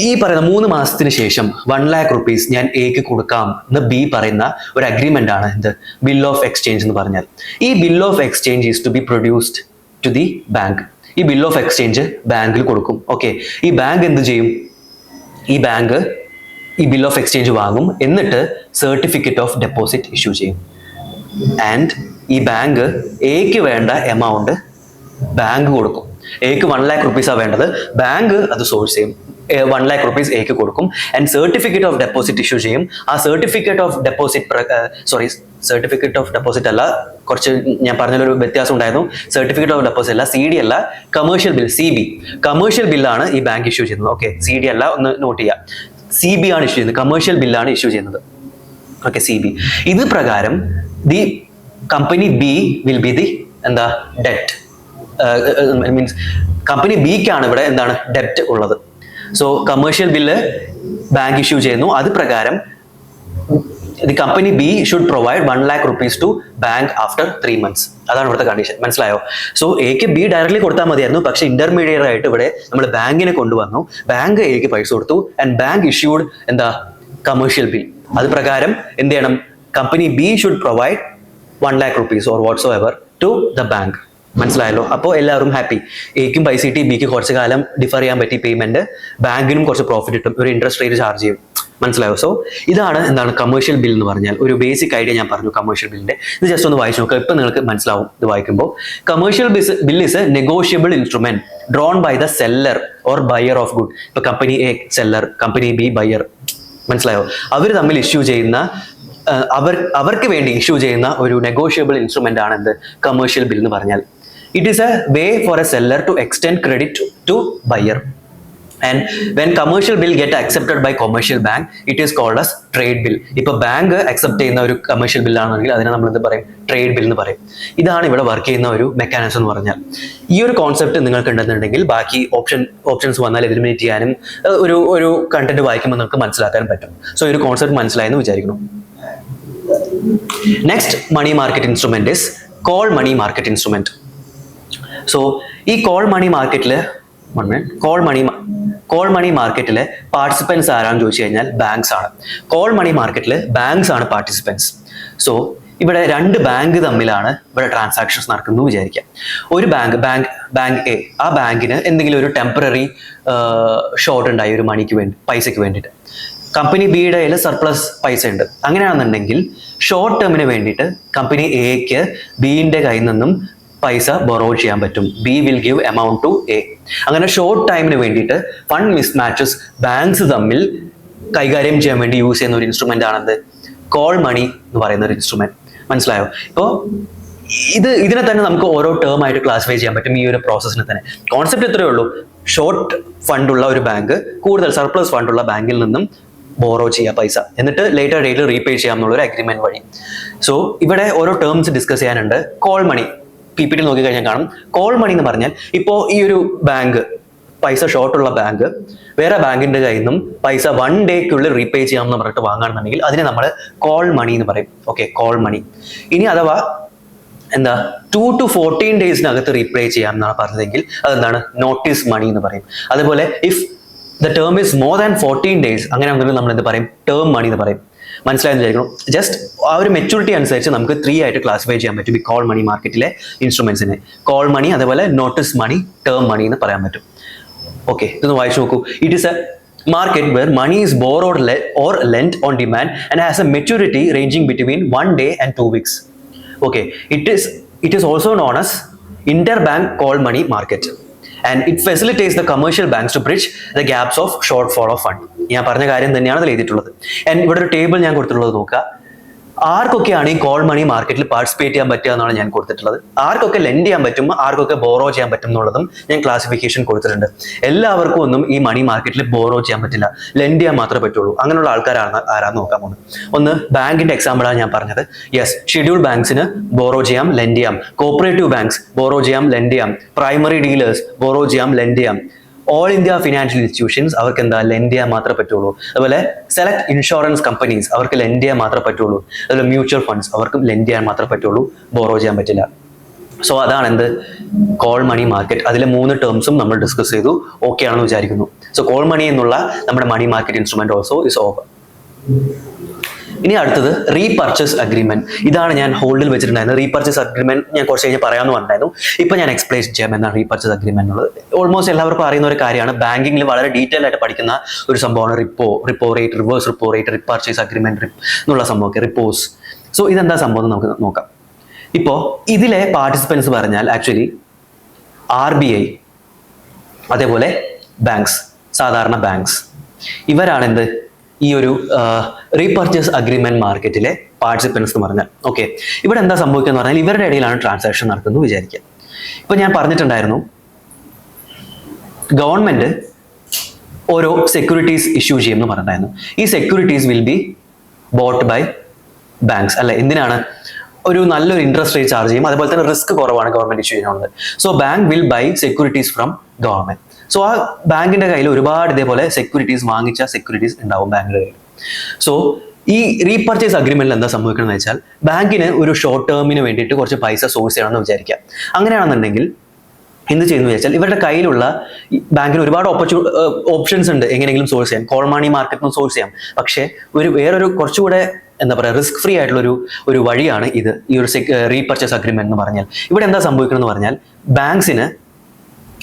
ഈ പറയുന്ന 3 മാസത്തിന് ശേഷം 1 lakh rupees ഞാൻ എക്ക് കൊടുക്കാം എന്ന് ബി പറയുന്ന ഒരു അഗ്രിമെന്റ് ആണ് എന്ത് ബിൽ ഓഫ് എക്സ്ചേഞ്ച് എന്ന് പറഞ്ഞാൽ. ഈ bill of exchange is to be produced to the bank. ഈ ബിൽ ഓഫ് എക്സ്ചേഞ്ച് ബാങ്കിൽ കൊടുക്കും. ഓക്കെ, ഈ ബാങ്ക് എന്ത് ചെയ്യും? ഈ ബാങ്ക് ഈ ബിൽ ഓഫ് എക്സ്ചേഞ്ച് വാങ്ങും, എന്നിട്ട് സർട്ടിഫിക്കറ്റ് ഓഫ് ഡെപ്പോസിറ്റ് ഇഷ്യൂ ചെയ്യും. ആൻഡ് ഈ ബാങ്ക് എക്ക് വേണ്ട എമൗണ്ട് ബാങ്ക് കൊടുക്കും. എക്ക് 1 lakh rupees ആ വേണ്ടത്, ബാങ്ക് അത് സോഴ്സ് ചെയ്യും. 1 lakh rupees എക്ക് കൊടുക്കും. And certificate of deposit issue ചെയ്യും. ആ സർട്ടിഫിക്കറ്റ് ഓഫ് ഡെപ്പോസിറ്റ് അല്ല, കുറച്ച് ഞാൻ പറഞ്ഞൊരു വ്യത്യാസം ഉണ്ടായിരുന്നു. സർട്ടിഫിക്കറ്റ് ഓഫ് ഡെപ്പോസിറ്റ് അല്ല, CD അല്ല, കമേഴ്ഷ്യൽ ബിൽ, CB. കമേഴ്ഷ്യൽ ബില്ലാണ് ഈ ബാങ്ക് ഇഷ്യൂ ചെയ്യുന്നത്. ഓക്കെ, CD അല്ല, ഒന്ന് നോട്ട് ചെയ്യുക. CB ആണ് ഇഷ്യൂ ചെയ്യുന്നത്, കമേഴ്ഷ്യൽ ബില്ലാണ് ഇഷ്യൂ ചെയ്യുന്നത്. Okay, CB. ഇത് പ്രകാരം the company B will be the എന്താ ഡെറ്റ്, മീൻസ് കമ്പനി ബിക്കാണ് ഇവിടെ എന്താണ് ഡെപ്റ്റ് ഉള്ളത്. So commercial bill bank issue ചെയ്യുന്നു, അത് പ്രകാരം the company B should provide 1 lakh rupees to bank after 3 months. അതാണ് ഇവിടുത്തെ കണ്ടീഷൻ. മനസ്സിലായോ? സോ എക്ക് ബി ഡയറക്ട്ലി കൊടുത്താൽ മതിയായിരുന്നു, പക്ഷെ ഇന്റർമീഡിയറ്റ് ആയിട്ട് ഇവിടെ നമ്മൾ ബാങ്കിനെ കൊണ്ടുവന്നു. ബാങ്ക് എക്ക് പൈസ കൊടുത്തു ആൻഡ് ബാങ്ക് ഇഷ്യൂഡ് എന്താ കമേഴ്ഷ്യൽ ബിൽ. അത് പ്രകാരം എന്ത് ചെയ്യണം? Company B should provide 1 lakh rupees or whatsoever to the bank. മനസ്സിലായല്ലോ? അപ്പോൾ എല്ലാവരും ഹാപ്പി. എക്കും പൈസ കിട്ടി, ബിക്ക് കുറച്ച് കാലം ഡിഫർ ചെയ്യാൻ പറ്റി പേയ്മെന്റ്, ബാങ്കിനും കുറച്ച് പ്രോഫിറ്റ് കിട്ടും, ഒരു ഇൻട്രസ്റ്റ് റേറ്റ് ചാർജ് ചെയ്യും. മനസ്സിലായോ? സോ ഇതാണ് എന്താണ് കമേഴ്ഷ്യൽ ബിൽ എന്ന് പറഞ്ഞാൽ. ഒരു ബേസിക് ഐഡിയ ഞാൻ പറഞ്ഞു കമേഴ്ഷ്യൽ ബില്ലിന്റെ. ഇത് ജസ്റ്റ് ഒന്ന് വായിച്ചു നോക്കുക, ഇപ്പൊ നിങ്ങൾക്ക് മനസ്സിലാവും ഇത് വായിക്കുമ്പോൾ. Commercial bill is a negotiable instrument drawn by the seller or buyer of good. ഇപ്പൊ company A seller, company B buyer. മനസ്സിലായോ? അവർ തമ്മിൽ ഇഷ്യൂ ചെയ്യുന്ന, അവർക്ക് വേണ്ടി ഇഷ്യൂ ചെയ്യുന്ന ഒരു നെഗോഷ്യബിൾ ഇൻസ്ട്രുമെന്റ് ആണ് എന്ത് കമേഴ്ഷ്യൽ ബിൽ എന്ന് പറഞ്ഞാൽ. It is a way for a seller to extend credit to buyer. And when commercial bill get accepted by commercial bank, it is called as trade bill. ഇപ്പൊ bank accept ചെയ്യുന്ന ഒരു commercial bill ആണെങ്കിൽ അതിനെ നമ്മൾ എന്ത് പറയും? Trade bill എന്ന് പറയും. ഇതാണ് ഇവിടെ വർക്ക് ചെയ്യുന്ന ഒരു മെക്കാനിസം എന്ന് പറഞ്ഞാൽ. ഈ ഒരു കോൺസെപ്റ്റ് നിങ്ങൾക്ക് ഉണ്ടെന്നുണ്ടെങ്കിൽ ബാക്കി ഓപ്ഷൻസ് വന്നാൽ എലിമിനേറ്റ് ചെയ്യാനും ഒരു കണ്ടന്റ് വായിക്കുമ്പോൾ നിങ്ങൾക്ക് മനസ്സിലാക്കാൻ പറ്റും. സോ ഈ ഒരു കോൺസെപ്റ്റ് മനസ്സിലായെന്ന് വിചാരിക്കുന്നു. Next money market instrument is call money market instrument. So ഈ കോൾ മണി മാർക്കറ്റിലെ പാർട്ടിസിപ്പൻസ് ആരാണെന്ന് ചോദിച്ചു കഴിഞ്ഞാൽ ബാങ്ക്സ് ആണ്. കോൾ മണി മാർക്കറ്റിൽ ബാങ്ക്സ് ആണ് പാർട്ടിസിപ്പൻസ്. സോ ഇവിടെ 2 ബാങ്ക് തമ്മിലാണ് ഇവിടെ ട്രാൻസാക്ഷൻസ് നടക്കുന്നു വിചാരിക്കാം. ഒരു ബാങ്ക് എ, ആ ബാങ്കിന് എന്തെങ്കിലും ഒരു ടെമ്പററി ഷോർട്ട് ഉണ്ടായി ഒരു പൈസയ്ക്ക് വേണ്ടിയിട്ട്. കമ്പനി ബിയുടെ കയ്യിൽ സർപ്ലസ് പൈസ ഉണ്ട്. അങ്ങനെയാണെന്നുണ്ടെങ്കിൽ ഷോർട്ട് ടേമിന് വേണ്ടിയിട്ട് കമ്പനി എക്ക് ബിന്റെ കയ്യിൽ നിന്നും പൈസ ബൊറോ ചെയ്യാൻ പറ്റും. B will give amount to A. അങ്ങനെ ഷോർട്ട് ടൈമിന് വേണ്ടിയിട്ട് ഫണ്ട് മിസ് മാച്ചസ് ബാങ്ക്സ് തമ്മിൽ കൈകാര്യം ചെയ്യാൻ വേണ്ടി യൂസ് ചെയ്യുന്ന ഒരു ഇൻസ്ട്രുമെന്റ് ആണത് കോൾ മണി എന്ന് പറയുന്ന ഒരു ഇൻസ്ട്രുമെന്റ്. മനസ്സിലായോ? ഇപ്പോൾ ഇതിനെ തന്നെ നമുക്ക് ഓരോ ടേം ആയിട്ട് ക്ലാസിഫൈ ചെയ്യാൻ പറ്റും. ഈ ഒരു പ്രോസസ്സിനെ തന്നെ കോൺസെപ്റ്റ് ഇത്രയേ ഉള്ളൂ. ഷോർട്ട് ഫണ്ടുള്ള ഒരു ബാങ്ക് കൂടുതൽ സർപ്ലസ് ഫണ്ടുള്ള ബാങ്കിൽ നിന്നും ബോറോ ചെയ്യുക പൈസ, എന്നിട്ട് ലേറ്റർ ഡേറ്റിൽ റീപേ ചെയ്യാം എന്നുള്ള ഒരു അഗ്രിമെന്റ് വഴി. സോ ഇവിടെ ഓരോ ടേംസ് ഡിസ്കസ് ചെയ്യാനുണ്ട്. കോൾ മണി PPT നോക്കി കഴിഞ്ഞാൽ കാണും. കോൾ മണി എന്ന് പറഞ്ഞാൽ ഇപ്പോൾ ഈ ഒരു ബാങ്ക് പൈസ ഷോർട്ടുള്ള ബാങ്ക് വേറെ ബാങ്കിന്റെ കയ്യിൽ നിന്നും പൈസ 1 ഡേക്കുള്ളിൽ റീപേ ചെയ്യാമെന്ന് പറഞ്ഞിട്ട് വാങ്ങുകയാണെന്നുണ്ടെങ്കിൽ അതിനെ നമ്മൾ കോൾ മണി എന്ന് പറയും. Okay, call money. ഇനി അഥവാ എന്താ 2 to 14 ഡേയ്സിനകത്ത് റീപേ ചെയ്യാം എന്നാണ് പറഞ്ഞതെങ്കിൽ അതെന്താണ് നോട്ടീസ് മണി എന്ന് പറയും. അതുപോലെ if the term is more than 14 days അങ്ങനെ ആണെങ്കിൽ നമ്മൾ എന്ത് പറയും? ടേം മണി എന്ന് പറയും. മനസ്സിലായെന്ന് വിചാരിക്കണം. ജസ്റ്റ് ആ ഒരു മെച്യൂരിറ്റി അനുസരിച്ച് നമുക്ക് 3 ആയിട്ട് ക്ലാസിഫൈ ചെയ്യാൻ പറ്റും ഈ കോൾ മണി മാർക്കറ്റിലെ ഇൻസ്ട്രുമെന്റ്സിനെ. കോൾ മണി, അതേപോലെ നോട്ടീസ് മണി, ടേം മണി എന്ന് പറയാൻ പറ്റും. ഓക്കെ, ഇതൊന്ന് വായിച്ചു നോക്കൂ. It is A market where money is borrowed or lent on demand and has a maturity ranging between 1 day and 2 weeks. Okay, it is also known as interbank call money market. And it facilitates the commercial banks to bridge the gaps of shortfall of fund. ഞാൻ പറഞ്ഞ കാര്യം തന്നെയാണ് അതിൽ എഴുതിയിട്ടുള്ളത്. And ഇവിടെ ഒരു table ഞാൻ കൊടുത്തിട്ടുള്ളത് നോക്കുക. ആർക്കൊക്കെയാണ് ഈ കോൾ മണി മാർക്കറ്റിൽ പാർട്ടിസിപ്പേറ്റ് ചെയ്യാൻ പറ്റുക എന്നാണ് ഞാൻ കൊടുത്തിട്ടുള്ളത്. ആർക്കൊക്കെ ലെൻഡ് ചെയ്യാൻ പറ്റും, ആർക്കൊക്കെ ബോറോ ചെയ്യാൻ പറ്റും എന്നുള്ളതും ഞാൻ ക്ലാസിഫിക്കേഷൻ കൊടുത്തിട്ടുണ്ട്. എല്ലാവർക്കും ഒന്നും ഈ മണി മാർക്കറ്റിൽ ബോറോ ചെയ്യാൻ പറ്റില്ല, ലെൻഡ് ചെയ്യാൻ മാത്രമേ പറ്റുള്ളൂ. അങ്ങനെയുള്ള ആരാന്ന് നോക്കാൻ പോകുന്നത്. ഒന്ന് ബാങ്കിന്റെ എക്സാമ്പിളാണ് ഞാൻ പറഞ്ഞത്. യെസ്, ഷെഡ്യൂൾ ബാങ്ക്സിന് ബോറോ ചെയ്യാം, ലെൻഡ് ചെയ്യാം. കോപ്പറേറ്റീവ് ബാങ്ക്സ് ബോറോ ചെയ്യാം, ലെൻഡ് ചെയ്യാം. പ്രൈമറി ഡീലേഴ്സ് ബോറോ ചെയ്യാം, ലെൻഡ് ചെയ്യാം. ഓൾ ഇന്ത്യ ഫിനാൻഷ്യൽ ഇൻസ്റ്റിറ്റ്യൂഷൻസ് അവർക്ക് എന്താ ലെൻഡ് ചെയ്യാൻ മാത്രമേ പറ്റുള്ളൂ. അതുപോലെ സെലക്ട് ഇൻഷുറൻസ് കമ്പനീസ് അവർക്ക് ലെൻഡ് ചെയ്യാൻ മാത്രമേ പറ്റുള്ളൂ. അതുപോലെ മ്യൂച്വൽ ഫണ്ട്സ് അവർക്കും ലെൻഡ് ചെയ്യാൻ മാത്രമേ പറ്റുള്ളൂ, ബോറോ ചെയ്യാൻ പറ്റില്ല. സോ അതാണ് എന്ത് കോൾ മണി മാർക്കറ്റ്. അതിലെ 3 ടേംസും നമ്മൾ ഡിസ്കസ് ചെയ്തു. ഓക്കെ ആണെന്ന് വിചാരിക്കുന്നു. സോ കോൾ മണി എന്നുള്ള നമ്മുടെ money market instrument also is over. ഇനി അടുത്തത് റീപർച്ചേസ് അഗ്രിമെന്റ്. ഇതാണ് ഞാൻ ഹോൾഡിൽ വെച്ചിട്ടുണ്ടായിരുന്നത്. റീപർച്ചേസ് അഗ്രിമെന്റ് ഞാൻ കുറച്ച് കഴിഞ്ഞ് പറയാമെന്ന് പറഞ്ഞായിരുന്നു. ഇപ്പൊ ഞാൻ എക്സ്പ്ലെയിൻ ചെയ്യാം എന്താണ് റീപർച്ചേസ് അഗ്രിമെന്റ് എന്നുള്ളത്. ഓൾമോസ്റ്റ് എല്ലാവർക്കും അറിയുന്ന ഒരു കാര്യമാണ്. ബാങ്കിങ്ങിൽ വളരെ ഡീറ്റെയിൽ ആയിട്ട് പഠിക്കുന്ന ഒരു സംഭവമാണ് repo rate, reverse repo rate, repurchase agreement എന്നുള്ള സംഭവമൊക്കെ, റിപ്പോസ്. സോ ഇതെന്താ സംഭവം എന്ന് നമുക്ക് നോക്കാം. ഇപ്പോൾ ഇതിലെ പാർട്ടിസിപ്പൻസ് പറഞ്ഞാൽ ആക്ച്വലി RBI, അതേപോലെ ബാങ്ക്സ്, സാധാരണ ബാങ്ക്സ്, ഇവരാണ് എന്ത് ഈ ഒരു റീപർച്ചേസ് അഗ്രിമെന്റ് മാർക്കറ്റിലെ പാർട്ടിസിപ്പൻസ് എന്ന് പറഞ്ഞാൽ. ഓക്കെ, ഇവിടെ എന്താ സംഭവിക്കുക എന്ന് പറഞ്ഞാൽ ഇവരുടെ ഇടയിലാണ് ട്രാൻസാക്ഷൻ നടക്കുന്നത് വിചാരിക്കുക. ഇപ്പൊ ഞാൻ പറഞ്ഞിട്ടുണ്ടായിരുന്നു ഗവൺമെന്റ് ഓരോ സെക്യൂരിറ്റീസ് ഇഷ്യൂ ചെയ്യുമെന്ന് പറഞ്ഞിട്ടുണ്ടായിരുന്നു. ഈ securities will be bought by banks അല്ലെ. എന്തിനാണ്? ഒരു നല്ലൊരു ഇൻട്രസ്റ്റ് റേറ്റ് ചാർജ് ചെയ്യും, അതുപോലെ തന്നെ റിസ്ക് കുറവാണ് ഗവൺമെന്റ് ഇഷ്യൂ ചെയ്യുന്നത്. So bank will buy securities from government. So ആ ബാങ്കിന്റെ കയ്യിൽ ഒരുപാട് ഇതേപോലെ സെക്യൂരിറ്റീസ്, വാങ്ങിച്ച സെക്യൂരിറ്റീസ് ഉണ്ടാവും ബാങ്കിന്റെ കയ്യിൽ. സോ ഈ റീപർച്ചേസ് അഗ്രിമെന്റിൽ എന്താ സംഭവിക്കണമെന്ന് വെച്ചാൽ ബാങ്കിന് ഒരു ഷോർട്ട് ടേമിന് വേണ്ടിയിട്ട് കുറച്ച് പൈസ സോഴ്സ് ചെയ്യണമെന്ന് വിചാരിക്കാം. അങ്ങനെയാണെന്നുണ്ടെങ്കിൽ എന്ത് ചെയ്യുന്നു വെച്ചാൽ ഇവരുടെ കയ്യിലുള്ള ബാങ്കിന് ഒരുപാട് ഓപ്ഷൻസ് ഉണ്ട് എങ്ങനെയെങ്കിലും സോഴ്സ് ചെയ്യാം. കോൾ മണി മാർക്കറ്റിൽ നിന്ന് സോഴ്സ് ചെയ്യാം. പക്ഷേ വേറൊരു കുറച്ചുകൂടെ എന്താ പറയുക റിസ്ക് ഫ്രീ ആയിട്ടുള്ള ഒരു വഴിയാണ് ഇത്, ഈ ഒരു റീപർച്ചേസ് അഗ്രിമെന്റ് എന്ന് പറഞ്ഞാൽ. ഇവിടെ എന്താ സംഭവിക്കണം എന്ന് പറഞ്ഞാൽ ബാങ്ക്സിന്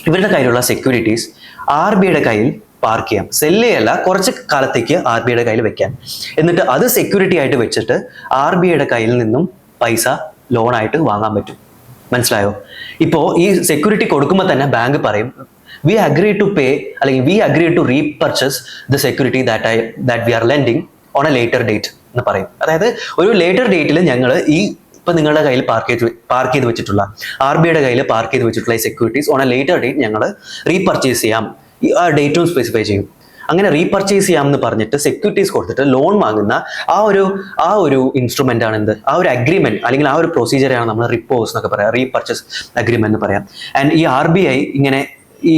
ഇവരുടെ കയ്യിലുള്ള സെക്യൂരിറ്റീസ് RBIയുടെ കയ്യിൽ പാർക്ക് ചെയ്യാം. സെല്ല് ചെയ്യല്ല, കുറച്ച് കാലത്തേക്ക് RBIയുടെ കയ്യിൽ വെക്കാൻ. എന്നിട്ട് അത് സെക്യൂരിറ്റി ആയിട്ട് വെച്ചിട്ട് RBIയുടെ കയ്യിൽ നിന്നും പൈസ ലോണായിട്ട് വാങ്ങാൻ പറ്റും. മനസ്സിലായോ? ഇപ്പോൾ ഈ സെക്യൂരിറ്റി കൊടുക്കുമ്പോൾ തന്നെ ബാങ്ക് പറയും വി അഗ്രി ടു പേ, അല്ലെങ്കിൽ we agree to repurchase the security that we are lending on a later date എന്ന് പറയും. അതായത് ഒരു ലേറ്റർ ഡേറ്റിൽ ഞങ്ങൾ ഈ ഇപ്പൊ നിങ്ങളുടെ കയ്യിൽ പാർക്ക് ചെയ്ത് വെച്ചിട്ടുള്ള RBIയുടെ കയ്യിൽ പാർക്ക് ചെയ്ത് വെച്ചിട്ടുള്ള ഈ securities on a later date ഞങ്ങൾ റീപർച്ചേസ് ചെയ്യാം, ആ ഡേറ്റും സ്പെസിഫൈ ചെയ്യും. അങ്ങനെ റീപർച്ചേസ് ചെയ്യാമെന്ന് പറഞ്ഞിട്ട് സെക്യൂരിറ്റീസ് കൊടുത്തിട്ട് ലോൺ വാങ്ങുന്ന ആ ഒരു ഇൻസ്ട്രുമെന്റ് ആണ് എന്ത്, ആ ഒരു അഗ്രിമെന്റ് അല്ലെങ്കിൽ ആ ഒരു പ്രൊസീജിയറാണ് നമ്മൾ റിപ്പോസ് എന്നൊക്കെ പറയാം, റീപർച്ചേസ് അഗ്രിമെന്റ് എന്ന് പറയാം. ആൻഡ് ഈ RBI ഇങ്ങനെ ഈ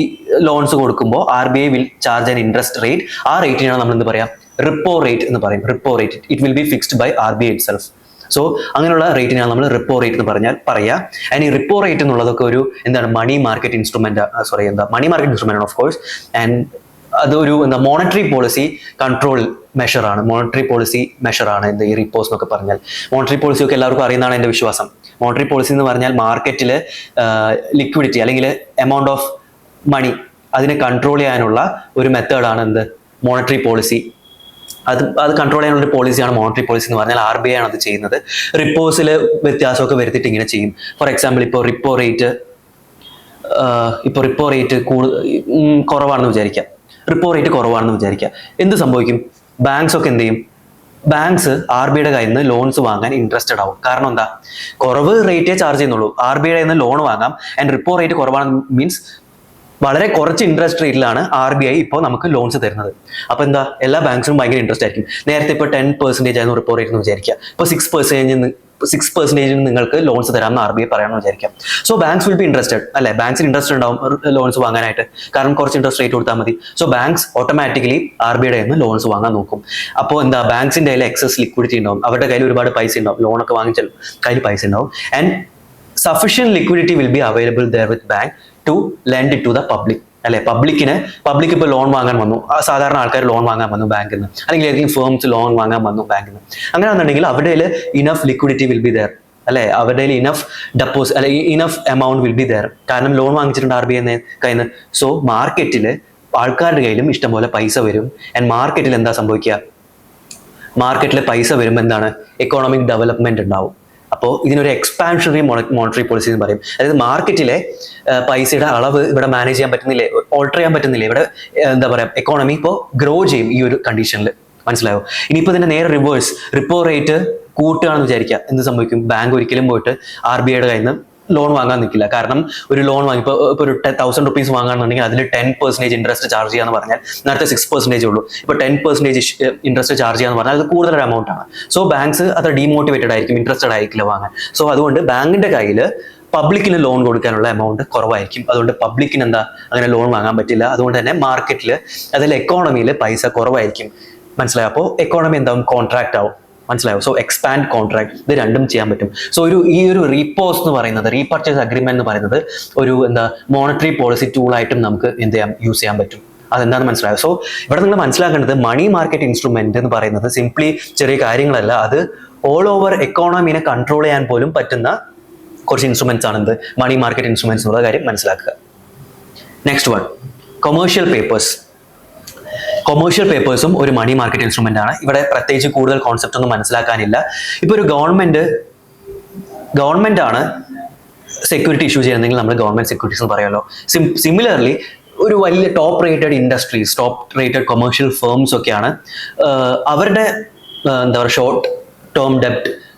ലോൺസ് കൊടുക്കുമ്പോൾ RBI will charge an interest rate. ആ റേറ്റിനാണ് നമ്മൾ എന്ത് പറയാം, റിപ്പോ റേറ്റ് എന്ന് പറയും. Repo rate it will be fixed by RBI itself. So അങ്ങനെയുള്ള റേറ്റിനാണ് നമ്മൾ റിപ്പോ റേറ്റ് എന്ന് പറയാ. ആൻഡ് ഈ റിപ്പോ റേറ്റ് എന്നുള്ളതൊക്കെ ഒരു എന്താണ് money market instrument, money market instrument of course. And അതൊരു മോണിറ്ററി പോളിസി കൺട്രോൾ മെഷറാണ്, മോണിറ്ററി പോളിസി മെഷറാണ് എന്ത് ഈ റിപ്പോസ് എന്നൊക്കെ പറഞ്ഞാൽ. മോണിറ്ററി പോളിസി ഒക്കെ എല്ലാവർക്കും അറിയുന്നതാണ് എൻ്റെ വിശ്വാസം. മോണിറ്ററി പോളിസി എന്ന് പറഞ്ഞാൽ മാർക്കറ്റിൽ ലിക്വിഡിറ്റി അല്ലെങ്കിൽ എമൗണ്ട് ഓഫ് മണി അതിനെ കൺട്രോൾ ചെയ്യാനുള്ള ഒരു മെത്തേഡാണ് എന്ത് മോണിറ്ററി പോളിസി. അത് കൺട്രോൾ ചെയ്യാനുള്ള ഒരു പോളിസിയാണ് മോണിറ്ററി പോളിസി എന്ന് പറഞ്ഞാൽ. RBI ആണ് അത് ചെയ്യുന്നത്. റിപ്പോസിൽ വ്യത്യാസമൊക്കെ വരുത്തിയിട്ട് ഇങ്ങനെ ചെയ്യും. ഫോർ എക്സാമ്പിൾ ഇപ്പോൾ റിപ്പോ റേറ്റ് കുറവാണെന്ന് വിചാരിക്കാം. റിപ്പോ റേറ്റ് കുറവാണെന്ന് വിചാരിക്കാം. എന്ത് സംഭവിക്കും? ബാങ്ക്സ് ഒക്കെ എന്ത് ചെയ്യും? ബാങ്ക്സ് RBIയുടെ കയ്യിൽ നിന്ന് ലോൺസ് വാങ്ങാൻ ഇൻട്രസ്റ്റഡ് ആവും. കാരണം എന്താ, കുറവ് റേറ്റേ ചാർജ് ചെയ്യുന്നുള്ളൂ. RBIയുടെ നിന്ന് ലോൺ വാങ്ങാം. ആൻഡ് റിപ്പോ റേറ്റ് കുറവാണെന്ന് മീൻസ് വളരെ കുറച്ച് ഇൻട്രസ്റ്റ് റേറ്റിലാണ് RBI ഇപ്പോൾ നമുക്ക് ലോൺസ് തരുന്നത്. അപ്പോൾ എന്താ, എല്ലാ ബാങ്ക്സിനും ഭയങ്കര ഇൻട്രസ്റ്റ് ആയിരിക്കും. നേരത്തെ ഇപ്പോൾ 10% ആയിരുന്നു റിപ്പോ റേറ്റ് എന്ന് വിചാരിക്കുക. ഇപ്പോൾ 6% നിങ്ങൾക്ക് ലോൺസ് തരാമെന്ന് RBI പറയാമെന്ന് വിചാരിക്കാം. So banks will be interested അല്ലെ. ബാങ്ക്സിന് ഇൻട്രസ്റ്റ് ഉണ്ടാവും ലോൺസ് വാങ്ങാനായിട്ട്, കാരണം കുറച്ച് ഇൻട്രസ്റ്റ് റേറ്റ് കൊടുത്താൽ മതി. സോ ബാങ്ക്സ് ഓട്ടോമാറ്റിക്കലി RBIയുടെ നിന്ന് ലോൺസ് വാങ്ങാൻ നോക്കും. അപ്പോൾ എന്താ, ബാങ്ക്സിന്റെ കയ്യിൽ എക്സസ് ലിക്വിഡിറ്റി ഉണ്ടാവും. അവരുടെ കയ്യിൽ ഒരുപാട് പൈസ ഉണ്ടാവും, ലോണൊക്കെ വാങ്ങിച്ചാൽ കയ്യിൽ പൈസ ഉണ്ടാവും. And sufficient liquidity will be available there with bank to lend it to the public അല്ലെ. പബ്ലിക് ഇപ്പോൾ ലോൺ വാങ്ങാൻ വന്നു, സാധാരണ ആൾക്കാർ ലോൺ വാങ്ങാൻ വന്നു ബാങ്കിൽ നിന്ന്, അല്ലെങ്കിൽ ഏതെങ്കിലും ഫേംസ് ലോൺ വാങ്ങാൻ വന്നു ബാങ്കിൽ നിന്ന്. അങ്ങനെയാണെന്നുണ്ടെങ്കിൽ അവരുടെ enough liquidity will be there അല്ലെ. അവരുടെ ഇനഫ് ഡെപ്പോസിറ്റ് അല്ലെങ്കിൽ enough amount will be there. കാരണം ലോൺ വാങ്ങിച്ചിട്ടുണ്ട് RBI കയ്യിൽ നിന്ന്. സോ മാർക്കറ്റിൽ ആൾക്കാരുടെ കയ്യിലും ഇഷ്ടംപോലെ പൈസ വരും. ആൻഡ് മാർക്കറ്റിൽ എന്താ സംഭവിക്കുക, മാർക്കറ്റിൽ പൈസ വരുമ്പോൾ എന്താണ്, എക്കോണമിക് ഡെവലപ്മെന്റ് ഉണ്ടാവും. അപ്പോൾ ഇതിനൊരു എക്സ്പാൻഷണറി മോണിറ്ററി പോളിസി എന്ന് പറയും. അതായത് മാർക്കറ്റിലെ പൈസയുടെ അളവ് ഇവിടെ മാനേജ് ചെയ്യാൻ പറ്റുന്നില്ലേ, ഓൾട്ടർ ചെയ്യാൻ പറ്റുന്നില്ലേ, ഇവിടെ എന്താ പറയുക എക്കോണമി ഇപ്പോൾ ഗ്രോ ചെയ്യും ഈ ഒരു കണ്ടീഷനിൽ. മനസ്സിലായോ? ഇനിയിപ്പോൾ ഇതിന്റെ നേരെ റിവേഴ്സ്, റിപ്പോ റേറ്റ് കൂട്ടുകയാണെന്ന് വിചാരിക്കുക. എന്ത് സംഭവിക്കും? ബാങ്ക് ഒരിക്കലും പോയിട്ട് RBIയുടെ കയ്യിൽ നിന്ന് ലോൺ വാങ്ങാൻ നിൽക്കില്ല. കാരണം ഒരു ലോൺ വാങ്ങി ഇപ്പോൾ ഒരു 1000 റുപ്പീസ് വാങ്ങുകയാണെന്നുണ്ടെങ്കിൽ അതിൽ 10% ഇൻട്രസ്റ്റ് ചാർജ് ചെയ്യാന്ന് പറഞ്ഞാൽ നേരത്തെ 6% ഉള്ളൂ. ഇപ്പോൾ 10% ഇൻട്രസ്റ്റ് ചാർജ് ചെയ്യാന്ന് പറഞ്ഞാൽ അത് കൂടുതൽ എമൗണ്ട് ആണ്. സോ ബാങ്ക്സ് അത് ഡീമോട്ടിവേറ്റഡ് ആയിരിക്കും, ഇൻട്രസ്റ്റഡ് ആയിരിക്കില്ല വാങ്ങാൻ. സോ അതുകൊണ്ട് ബാങ്കിന്റെ കയ്യിൽ പബ്ലിക്കിന് ലോൺ കൊടുക്കാനുള്ള എമൗണ്ട് കുറവായിരിക്കും. അതുകൊണ്ട് പബ്ലിക്കിന് എന്താ അങ്ങനെ ലോൺ വാങ്ങാൻ പറ്റില്ല. അതുകൊണ്ട് തന്നെ മാർക്കറ്റിൽ അതിൽ എക്കോണമിയിൽ പൈസ കുറവായിരിക്കും. മനസ്സിലായോ? അപ്പോൾ എക്കോണമി എന്താവും, കോൺട്രാക്ട് ആവും. മനസ്സിലായോ? സോ എക്സ്പാൻഡ് കോൺട്രാക്ട്, ഇത് രണ്ടും ചെയ്യാൻ പറ്റും. സോ ഈ ഒരു റീപോസ് എന്ന് പറയുന്നത്, റീപർച്ചേസ് അഗ്രിമെന്റ് എന്ന് പറയുന്നത് ഒരു മോണിറ്ററി പോളിസി ടൂൾ ആയിട്ടും നമുക്ക് എന്ത് ചെയ്യാം, യൂസ് ചെയ്യാൻ പറ്റും. അതെന്താണെന്ന് മനസ്സിലായോ? സോ ഇവിടെ നിങ്ങൾ മനസ്സിലാക്കേണ്ടത് മണി മാർക്കറ്റ് ഇൻസ്ട്രുമെന്റ് എന്ന് പറയുന്നത് സിംപ്ലി ചെറിയ കാര്യങ്ങളല്ല, അത് ഓൾ ഓവർ എക്കോണമിനെ കൺട്രോൾ ചെയ്യാൻ പോലും പറ്റുന്ന കുറച്ച് ഇൻസ്ട്രുമെന്റ്സ് ആണ് എന്ത് മണി മാർക്കറ്റ് ഇൻസ്ട്രുമെന്റ്സ് എന്നുള്ള കാര്യം മനസ്സിലാക്കുക. Next one, commercial papers. Commercial പേപ്പേഴ്സും ഒരു മണി മാർക്കറ്റ് ഇൻസ്ട്രുമെന്റ് ആണ്. ഇവിടെ പ്രത്യേകിച്ച് കൂടുതൽ കോൺസെപ്റ്റ് ഒന്നും മനസ്സിലാക്കാനില്ല. ഇപ്പൊ ഒരു ഗവൺമെന്റ് ആണ് സെക്യൂരിറ്റി ഇഷ്യൂ ചെയ്യുന്നെങ്കിൽ നമ്മൾ ഗവൺമെന്റ് സെക്യൂരിറ്റീസ് എന്ന് പറയുമല്ലോ. സിമിലർലി ഒരു വലിയ top rated industries, top rated commercial firms ഒക്കെയാണ് അവരുടെ എന്താ പറയുക ഷോർട്ട് ടേം ഡെപ്റ്റ്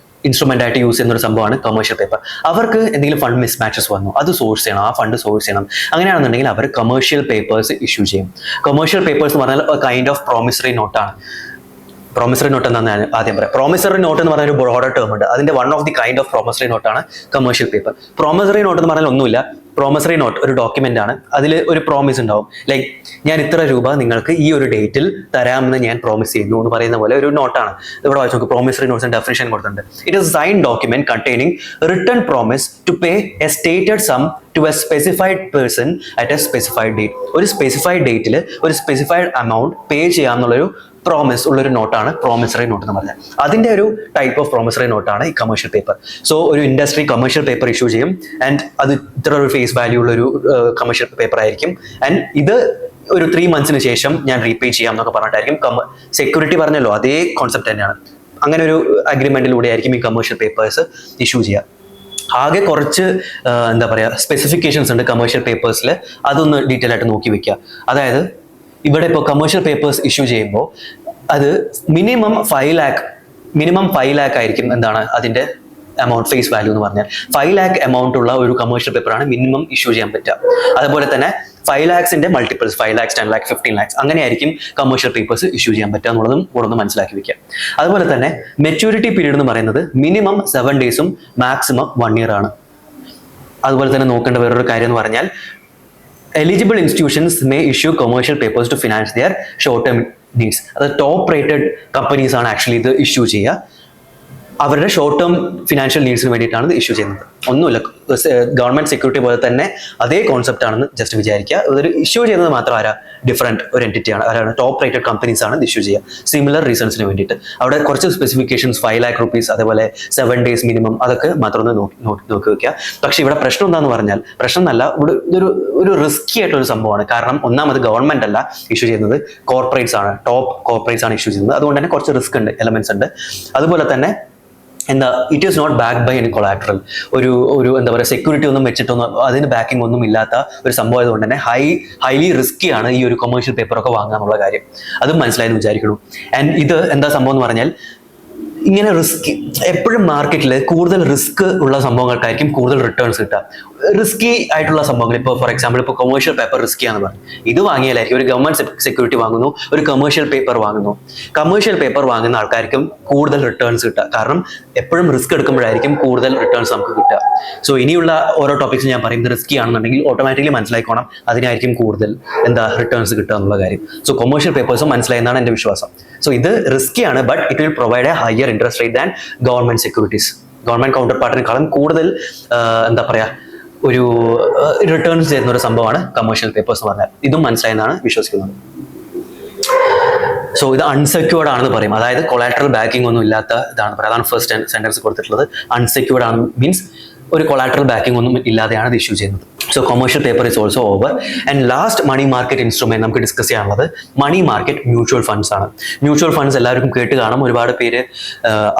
ഇൻസ്ട്രുമെന്റ് ആയിട്ട് യൂസ് ചെയ്യുന്ന ഒരു സംഭവമാണ് കൊമേഴ്ഷ്യൽ പേപ്പർ. അവർക്ക് എന്തെങ്കിലും ഫണ്ട് മിസ്മാച്ചസ് വന്നു, അത് സോഴ്സ് ചെയ്യണം, ആ ഫണ്ട് സോഴ്സ് ചെയ്യണം. അങ്ങനെയാണെന്നുണ്ടെങ്കിൽ അവർ കൊമേഴ്ഷ്യൽ പേപ്പേഴ്സ് ഇഷ്യൂ ചെയ്യും. കൊമേഴ്ഷ്യൽ പേപ്പേഴ്സ് എന്ന് പറഞ്ഞാൽ കൈൻഡ് ഓഫ് പ്രോമിസറി നോട്ടാണ്. പ്രോമിസറി നോട്ട് എന്നാണ് ആദ്യം പറയാം. പ്രോമിസറി നോട്ട് എന്ന് പറഞ്ഞ ഒരു ബ്രോഡർ ടേം ഉണ്ട്. അതിന്റെ one of the kind of promissory നോട്ടാണ് കൊമേഴ്ഷ്യൽ പേപ്പർ. പ്രോമിസറി നോട്ട് എന്ന് പറഞ്ഞാൽ ഒന്നുമില്ല. പ്രോമിസറി നോട്ട് ഒരു ഡോക്യുമെന്റ് ആണ്. അതിൽ ഒരു പ്രോമിസ് ഉണ്ടാവും. ലൈക്ക് ഞാൻ ഇത്ര രൂപ നിങ്ങൾക്ക് ഈ ഒരു ഡേറ്റിൽ തരാമെന്ന് ഞാൻ പ്രോമിസ് ചെയ്യുന്നു എന്ന് പറയുന്ന പോലെ ഒരു നോട്ടാണ്. ഇവിടെ വായിച്ചു നോക്ക്, പ്രോമിസറി നോട്ട്സിന്റെ ഡെഫിനിഷൻ കൊടുത്തിട്ടുണ്ട്. It is sign document containing written promise to pay a stated sum to a specified person at a specified date. ഒരു സ്പെസിഫൈഡ് ഡേറ്റിൽ ഒരു സ്പെസിഫൈഡ് എമൗണ്ട് പേ ചെയ്യാമെന്നുള്ളൊരു പ്രോമിസ് ഉള്ളൊരു നോട്ടാണ് പ്രോമിസറി നോട്ട് എന്ന് പറഞ്ഞാൽ. അതിന്റെ ഒരു ടൈപ്പ് ഓഫ് പ്രോമിസറി നോട്ടാണ് ഈ കമേഴ്ഷ്യൽ പേപ്പർ. സോ ഒരു ഇൻഡസ്ട്രി കമേഴ്ഷ്യൽ പേപ്പർ ഇഷ്യൂ ചെയ്യും, ആൻഡ് അത് ഇത്ര ഒരു ഫേസ് വാല്യൂ ഉള്ള ഒരു കമേഴ്ഷ്യൽ പേപ്പർ ആയിരിക്കും. ആൻഡ് ഇത് ഒരു 3 months ശേഷം ഞാൻ റീപേ ചെയ്യാം എന്നൊക്കെ പറഞ്ഞിട്ടായിരിക്കും. സെക്യൂരിറ്റി പറഞ്ഞല്ലോ, അതേ കോൺസെപ്റ്റ് തന്നെയാണ്. അങ്ങനെ ഒരു അഗ്രിമെന്റിലൂടെ ആയിരിക്കും ഈ കമേഴ്ഷ്യൽ പേപ്പേഴ്സ് ഇഷ്യൂ ചെയ്യുക. ആകെ കുറച്ച് എന്താ പറയുക സ്പെസിഫിക്കേഷൻസ് ഉണ്ട് കമേഴ്ഷ്യൽ പേപ്പേഴ്സിൽ. അതൊന്ന് ഡീറ്റെയിൽ ആയിട്ട് നോക്കി വെക്കുക. അതായത് ഇവിടെ ഇപ്പോൾ കമേഴ്ഷ്യൽ പേപ്പേഴ്സ് ഇഷ്യൂ ചെയ്യുമ്പോൾ അത് മിനിമം 5 lakh ആയിരിക്കും. എന്താണ് അതിന്റെ എമൗണ്ട്, ഫേസ് വാല്യൂ എന്ന് പറഞ്ഞാൽ 5 lakh എമൗണ്ട് ഉള്ള ഒരു കമേഴ്ഷ്യൽ പേപ്പറാണ് മിനിമം ഇഷ്യൂ ചെയ്യാൻ പറ്റുക. അതുപോലെ തന്നെ 5 lakhs multiples 5 lakhs 10 lakhs 15 lakhs അങ്ങനെയായിരിക്കും കമേഴ്ഷ്യൽ പേപ്പേഴ്സ് ഇഷ്യൂ ചെയ്യാൻ പറ്റുക എന്നുള്ളതും കൂടെ ഒന്ന് മനസ്സിലാക്കി വെക്കുക. അതുപോലെ തന്നെ മെച്യൂരിറ്റി പീരീഡ് എന്ന് പറയുന്നത് മിനിമം 7 days മാക്സിമം 1 year ആണ്. അതുപോലെ തന്നെ നോക്കേണ്ട വേറൊരു കാര്യം എന്ന് പറഞ്ഞാൽ eligible institutions may issue commercial papers to finance their short-term needs. അത് ടോപ്പ് റേറ്റഡ് കമ്പനീസ് ആണ് ആക്ച്വലി ഇത് ഇഷ്യൂ ചെയ്യുക. അവരുടെ ഷോർട്ട് ടേം ഫിനാൻഷ്യൽ നീഡ്സിന് വേണ്ടിയിട്ടാണ് ഇത് ഇഷ്യൂ ചെയ്യുന്നത്. ഒന്നുമില്ല, ഗവൺമെന്റ് സെക്യൂരിറ്റി പോലെ തന്നെ അതേ കോൺസെപ്റ്റ് ആണെന്ന് ജസ്റ്റ് വിചാരിക്കുക. ഇതൊരു ഇഷ്യൂ ചെയ്യുന്നത് മാത്രം ഡിഫറെന്റ് ഒരു എൻറ്റിറ്റിയാണ്. ആരാണ് ടോപ്പ് റേറ്റഡ് കമ്പനീസ് ആണ് ഇത് ഇഷ്യൂ ചെയ്യുക സിമിലർ റീസൺസിന് വേണ്ടിയിട്ട്. അവിടെ കുറച്ച് സ്പെസിഫിക്കേഷൻസ് 5 lakh rupees, അതേപോലെ 7 days മിനിമം, അതൊക്കെ മാത്രം ഒന്ന് നോക്കി വെക്കുക. പക്ഷെ ഇവിടെ പ്രശ്നം എന്താന്ന് പറഞ്ഞാൽ, പ്രശ്നം എന്നല്ല, ഇതൊരു റിസ്കി ആയിട്ടൊരു സംഭവമാണ്. കാരണം ഒന്നാമത് ഗവൺമെന്റ് അല്ല ഇഷ്യൂ ചെയ്യുന്നത്, കോർപ്പറേറ്റ്സ് ആണ്, ടോപ്പ് കോർപ്പറേറ്റ്സ് ആണ് ഇഷ്യൂ ചെയ്യുന്നത്. അതുകൊണ്ട് തന്നെ കുറച്ച് റിസ്ക് ഉണ്ട്, എലമെന്റ്സ് ഉണ്ട്. അതുപോലെ തന്നെ it is not backed by any collateral. ഒരു എന്താ പറയുക സെക്യൂരിറ്റി ഒന്നും വെച്ചിട്ടൊന്നും അതിന് ബാക്കിംഗ് ഒന്നും ഇല്ലാത്ത ഒരു സംഭവം ആയതുകൊണ്ട് തന്നെ ഹൈലി റിസ്കിയാണ് ഈ ഒരു കൊമേഴ്ഷ്യൽ പേപ്പറൊക്കെ വാങ്ങുക എന്നുള്ള കാര്യം. അതും മനസ്സിലായെന്ന് വിചാരിക്കണം. ആൻഡ് ഇത് എന്താ സംഭവം എന്ന് പറഞ്ഞാൽ, ഇങ്ങനെ റിസ്ക് എപ്പോഴും മാർക്കറ്റിൽ കൂടുതൽ റിസ്ക് ഉള്ള സംഭവങ്ങൾക്കായിരിക്കും കൂടുതൽ റിട്ടേൺസ് കിട്ടുക. റിസ്കി ആയിട്ടുള്ള സംഭവങ്ങൾ, ഇപ്പോൾ ഫോർ എക്സാമ്പിൾ ഇപ്പോൾ കൊമേഴ്ഷ്യൽ പേപ്പർ റിസ്കിയാന്ന് പറഞ്ഞു, ഇത് വാങ്ങിയാലായിരിക്കും ഒരു ഗവൺമെന്റ് സെക്യൂരിറ്റി വാങ്ങുന്നു, ഒരു കമേഴ്ഷ്യൽ പേപ്പർ വാങ്ങുന്നു. കമേഴ്ഷ്യൽ പേപ്പർ വാങ്ങുന്ന ആൾക്കാർക്കും കൂടുതൽ റിട്ടേൺസ് കിട്ടുക. കാരണം എപ്പോഴും റിസ്ക് എടുക്കുമ്പോഴായിരിക്കും കൂടുതൽ റിട്ടേൺസ് നമുക്ക് കിട്ടുക. സോ ഇനിയുള്ള ഓരോ ടോപ്പിക്സ് ഞാൻ പറയുന്നത് റിസ്കി ആണെന്നുണ്ടെങ്കിൽ ഓട്ടോമാറ്റിക്കലി മനസ്സിലാക്കണം അതിനായിരിക്കും കൂടുതൽ റിട്ടേൺസ് കിട്ടുക എന്നുള്ള കാര്യം. സോ കൊമേഴ്ഷ്യൽ പേപ്പേഴ്സും മനസ്സിലായെന്നാണ് എൻ്റെ വിശ്വാസം. സോ ഇത് റിസ്കിയാണ്, but it will provide a higher interest rate than government securities. Government counter പാർട്ടിനേക്കാളും കൂടുതൽ എന്താ പറയാ ഒരു റിട്ടേൺസ് ചെയ്യുന്ന ഒരു സംഭവമാണ് കമേഴ്ഷ്യൽ പേപ്പേഴ്സ് എന്ന് പറഞ്ഞാൽ. ഇതും മനസ്സിലായെന്നാണ് വിശ്വസിക്കുന്നത്. സോ ഇത് അൺസെക്യൂർഡ് ആണെന്ന് പറയും, അതായത് കൊളാട്രൽ ബാക്കിംഗ് ഒന്നും ഇല്ലാത്ത ഇതാണ് പറയുക. അതാണ് ഫസ്റ്റ് സെന്റൻസ് കൊടുത്തിട്ടുള്ളത്. അൺസെക്യൂർഡ് ആണ് മീൻസ് ഒരു കൊളാട്രൽ ബാക്കിംഗ് ഒന്നും ഇല്ലാതെയാണ് ഇത് ഇഷ്യൂ ചെയ്യുന്നത്. So commercial paper is also over. And last money market instrument നമുക്ക് ഡിസ്കസ് ചെയ്യാനുള്ളത് മണി മാർക്കറ്റ് മ്യൂച്വൽ ഫണ്ട്സ് ആണ്. മ്യൂച്വൽ ഫണ്ട്സ് എല്ലാവർക്കും കേട്ട് കാണും, ഒരുപാട് പേര്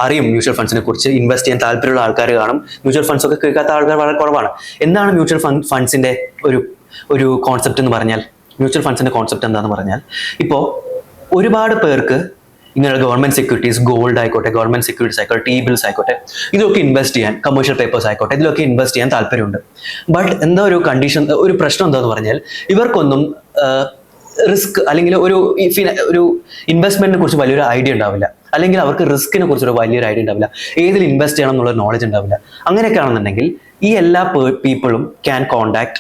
അറിയും മ്യൂച്വൽ ഫണ്ട്സിനെ കുറിച്ച്. ഇൻവെസ്റ്റ് ചെയ്യാൻ താല്പര്യമുള്ള ആൾക്കാർ കാണും. മ്യൂച്വൽ ഫണ്ട്സ് ഒക്കെ കേൾക്കാത്ത ആൾക്കാർ വളരെ കുറവാണ്. എന്താണ് മ്യൂച്വൽ ഫണ്ട്സിന്റെ ഒരു കോൺസെപ്റ്റ് എന്ന് പറഞ്ഞാൽ, മ്യൂച്വൽ ഫണ്ട്സിന്റെ കോൺസെപ്റ്റ് എന്താണെന്ന് പറഞ്ഞാൽ, ഇപ്പോൾ ഒരുപാട് പേർക്ക് ഇങ്ങനെ ഗവൺമെന്റ് സെക്യൂരിറ്റീസ്, ഗോൾഡ് ആയിക്കോട്ടെ, ഗവൺമെന്റ് സെക്യൂരിറ്റീസ് ആയിക്കോട്ടെ, ടി ബിൽസ് ആയിക്കോട്ടെ, ഇതൊക്കെ ഇൻവെസ്റ്റ് ചെയ്യാൻ, കമേഴ്ഷ്യൽ പേപ്പേഴ്സ് ആയിക്കോട്ടെ, ഇതിലൊക്കെ ഇൻവെസ്റ്റ് ചെയ്യാൻ താല്പര്യമുണ്ട്. ബട്ട് എന്താ ഒരു കണ്ടീഷൻ, ഒരു പ്രശ്നം എന്താന്ന് പറഞ്ഞാൽ, ഇവർക്കൊന്നും റിസ്ക് അല്ലെങ്കിൽ ഒരു ഇൻവെസ്റ്റ്മെന്റിനെ കുറിച്ച് വലിയൊരു ഐഡിയ ഉണ്ടാവില്ല, അല്ലെങ്കിൽ അവർക്ക് റിസ്കിനെ കുറിച്ചൊരു വലിയൊരു ഐഡിയ ഉണ്ടാവില്ല, ഏതിൽ ഇൻവെസ്റ്റ് ചെയ്യണം എന്നുള്ള നോളജ് ഉണ്ടാവില്ല. അങ്ങനെയൊക്കെ ആണെന്നുണ്ടെങ്കിൽ ഈ എല്ലാ പീപ്പിളും can contact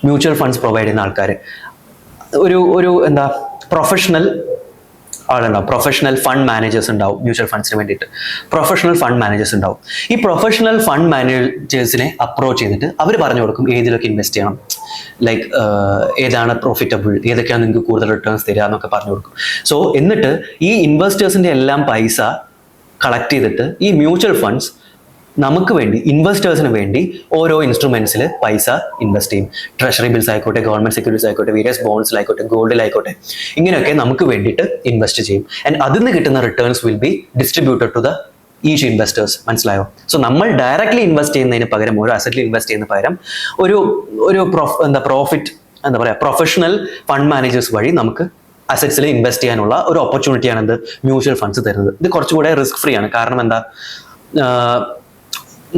mutual funds provide ചെയ്യുന്ന ആൾക്കാർ. ഒരു എന്താ പ്രൊഫഷണൽ ആളുണ്ടാവും, പ്രൊഫഷണൽ ഫണ്ട് മാനേജേഴ്സ് ഉണ്ടാവും മ്യൂച്വൽ ഫണ്ട്സിന് വേണ്ടിയിട്ട്. പ്രൊഫഷണൽ ഫണ്ട് മാനേജേഴ്സ് ഉണ്ടാവും. ഈ പ്രൊഫഷണൽ ഫണ്ട് മാനേജേഴ്സിനെ അപ്രോച്ച് ചെയ്തിട്ട് അവർ പറഞ്ഞു കൊടുക്കും ഏതിലൊക്കെ ഇൻവെസ്റ്റ് ചെയ്യണം. ലൈക്ക് ഏതാണ് പ്രോഫിറ്റബിൾ, ഏതൊക്കെയാണ് നിങ്ങൾക്ക് കൂടുതൽ റിട്ടേൺസ് തരിക എന്നൊക്കെ പറഞ്ഞു കൊടുക്കും. സോ എന്നിട്ട് ഈ ഇൻവെസ്റ്റേഴ്സിൻ്റെ എല്ലാം പൈസ കളക്ട് ചെയ്തിട്ട് ഈ മ്യൂച്വൽ ഫണ്ട്സ് നമുക്ക് വേണ്ടി, ഇൻവെസ്റ്റേഴ്സിന് വേണ്ടി ഓരോ ഇൻസ്ട്രുമെന്റ്സിൽ പൈസ ഇൻവെസ്റ്റ് ചെയ്യും. ട്രഷറി ബിൽസ് ആയിക്കോട്ടെ, ഗവൺമെന്റ് സെക്യൂരിറ്റീസ് ആയിക്കോട്ടെ, വേരിയസ് ബോണ്ട്സിലായിക്കോട്ടെ, ഗോൾഡിലായിക്കോട്ടെ, ഇങ്ങനെയൊക്കെ നമുക്ക് വേണ്ടിയിട്ട് ഇൻവെസ്റ്റ് ചെയ്യും. ആൻഡ് അതിൽ നിന്ന് കിട്ടുന്ന returns will be distributed to the each investors. മനസ്സിലായോ? സോ നമ്മൾ ഡയറക്ട്ലി ഇൻവെസ്റ്റ് ചെയ്യുന്നതിന് പകരം, ഒരു അസറ്റിൽ ഇൻവെസ്റ്റ് ചെയ്യുന്നതിന് പകരം പ്രൊഫഷണൽ ഫണ്ട് മാനേജേഴ്സ് വഴി നമുക്ക് അസറ്റ്സിൽ ഇൻവെസ്റ്റ് ചെയ്യാനുള്ള ഒരു ഓപ്പർച്യൂണിറ്റിയാണ് എന്ത് മ്യൂച്വൽ ഫണ്ട്സ് തരുന്നത്. ഇത് കുറച്ചുകൂടെ റിസ്ക് ഫ്രീ ആണ്. കാരണം എന്താ,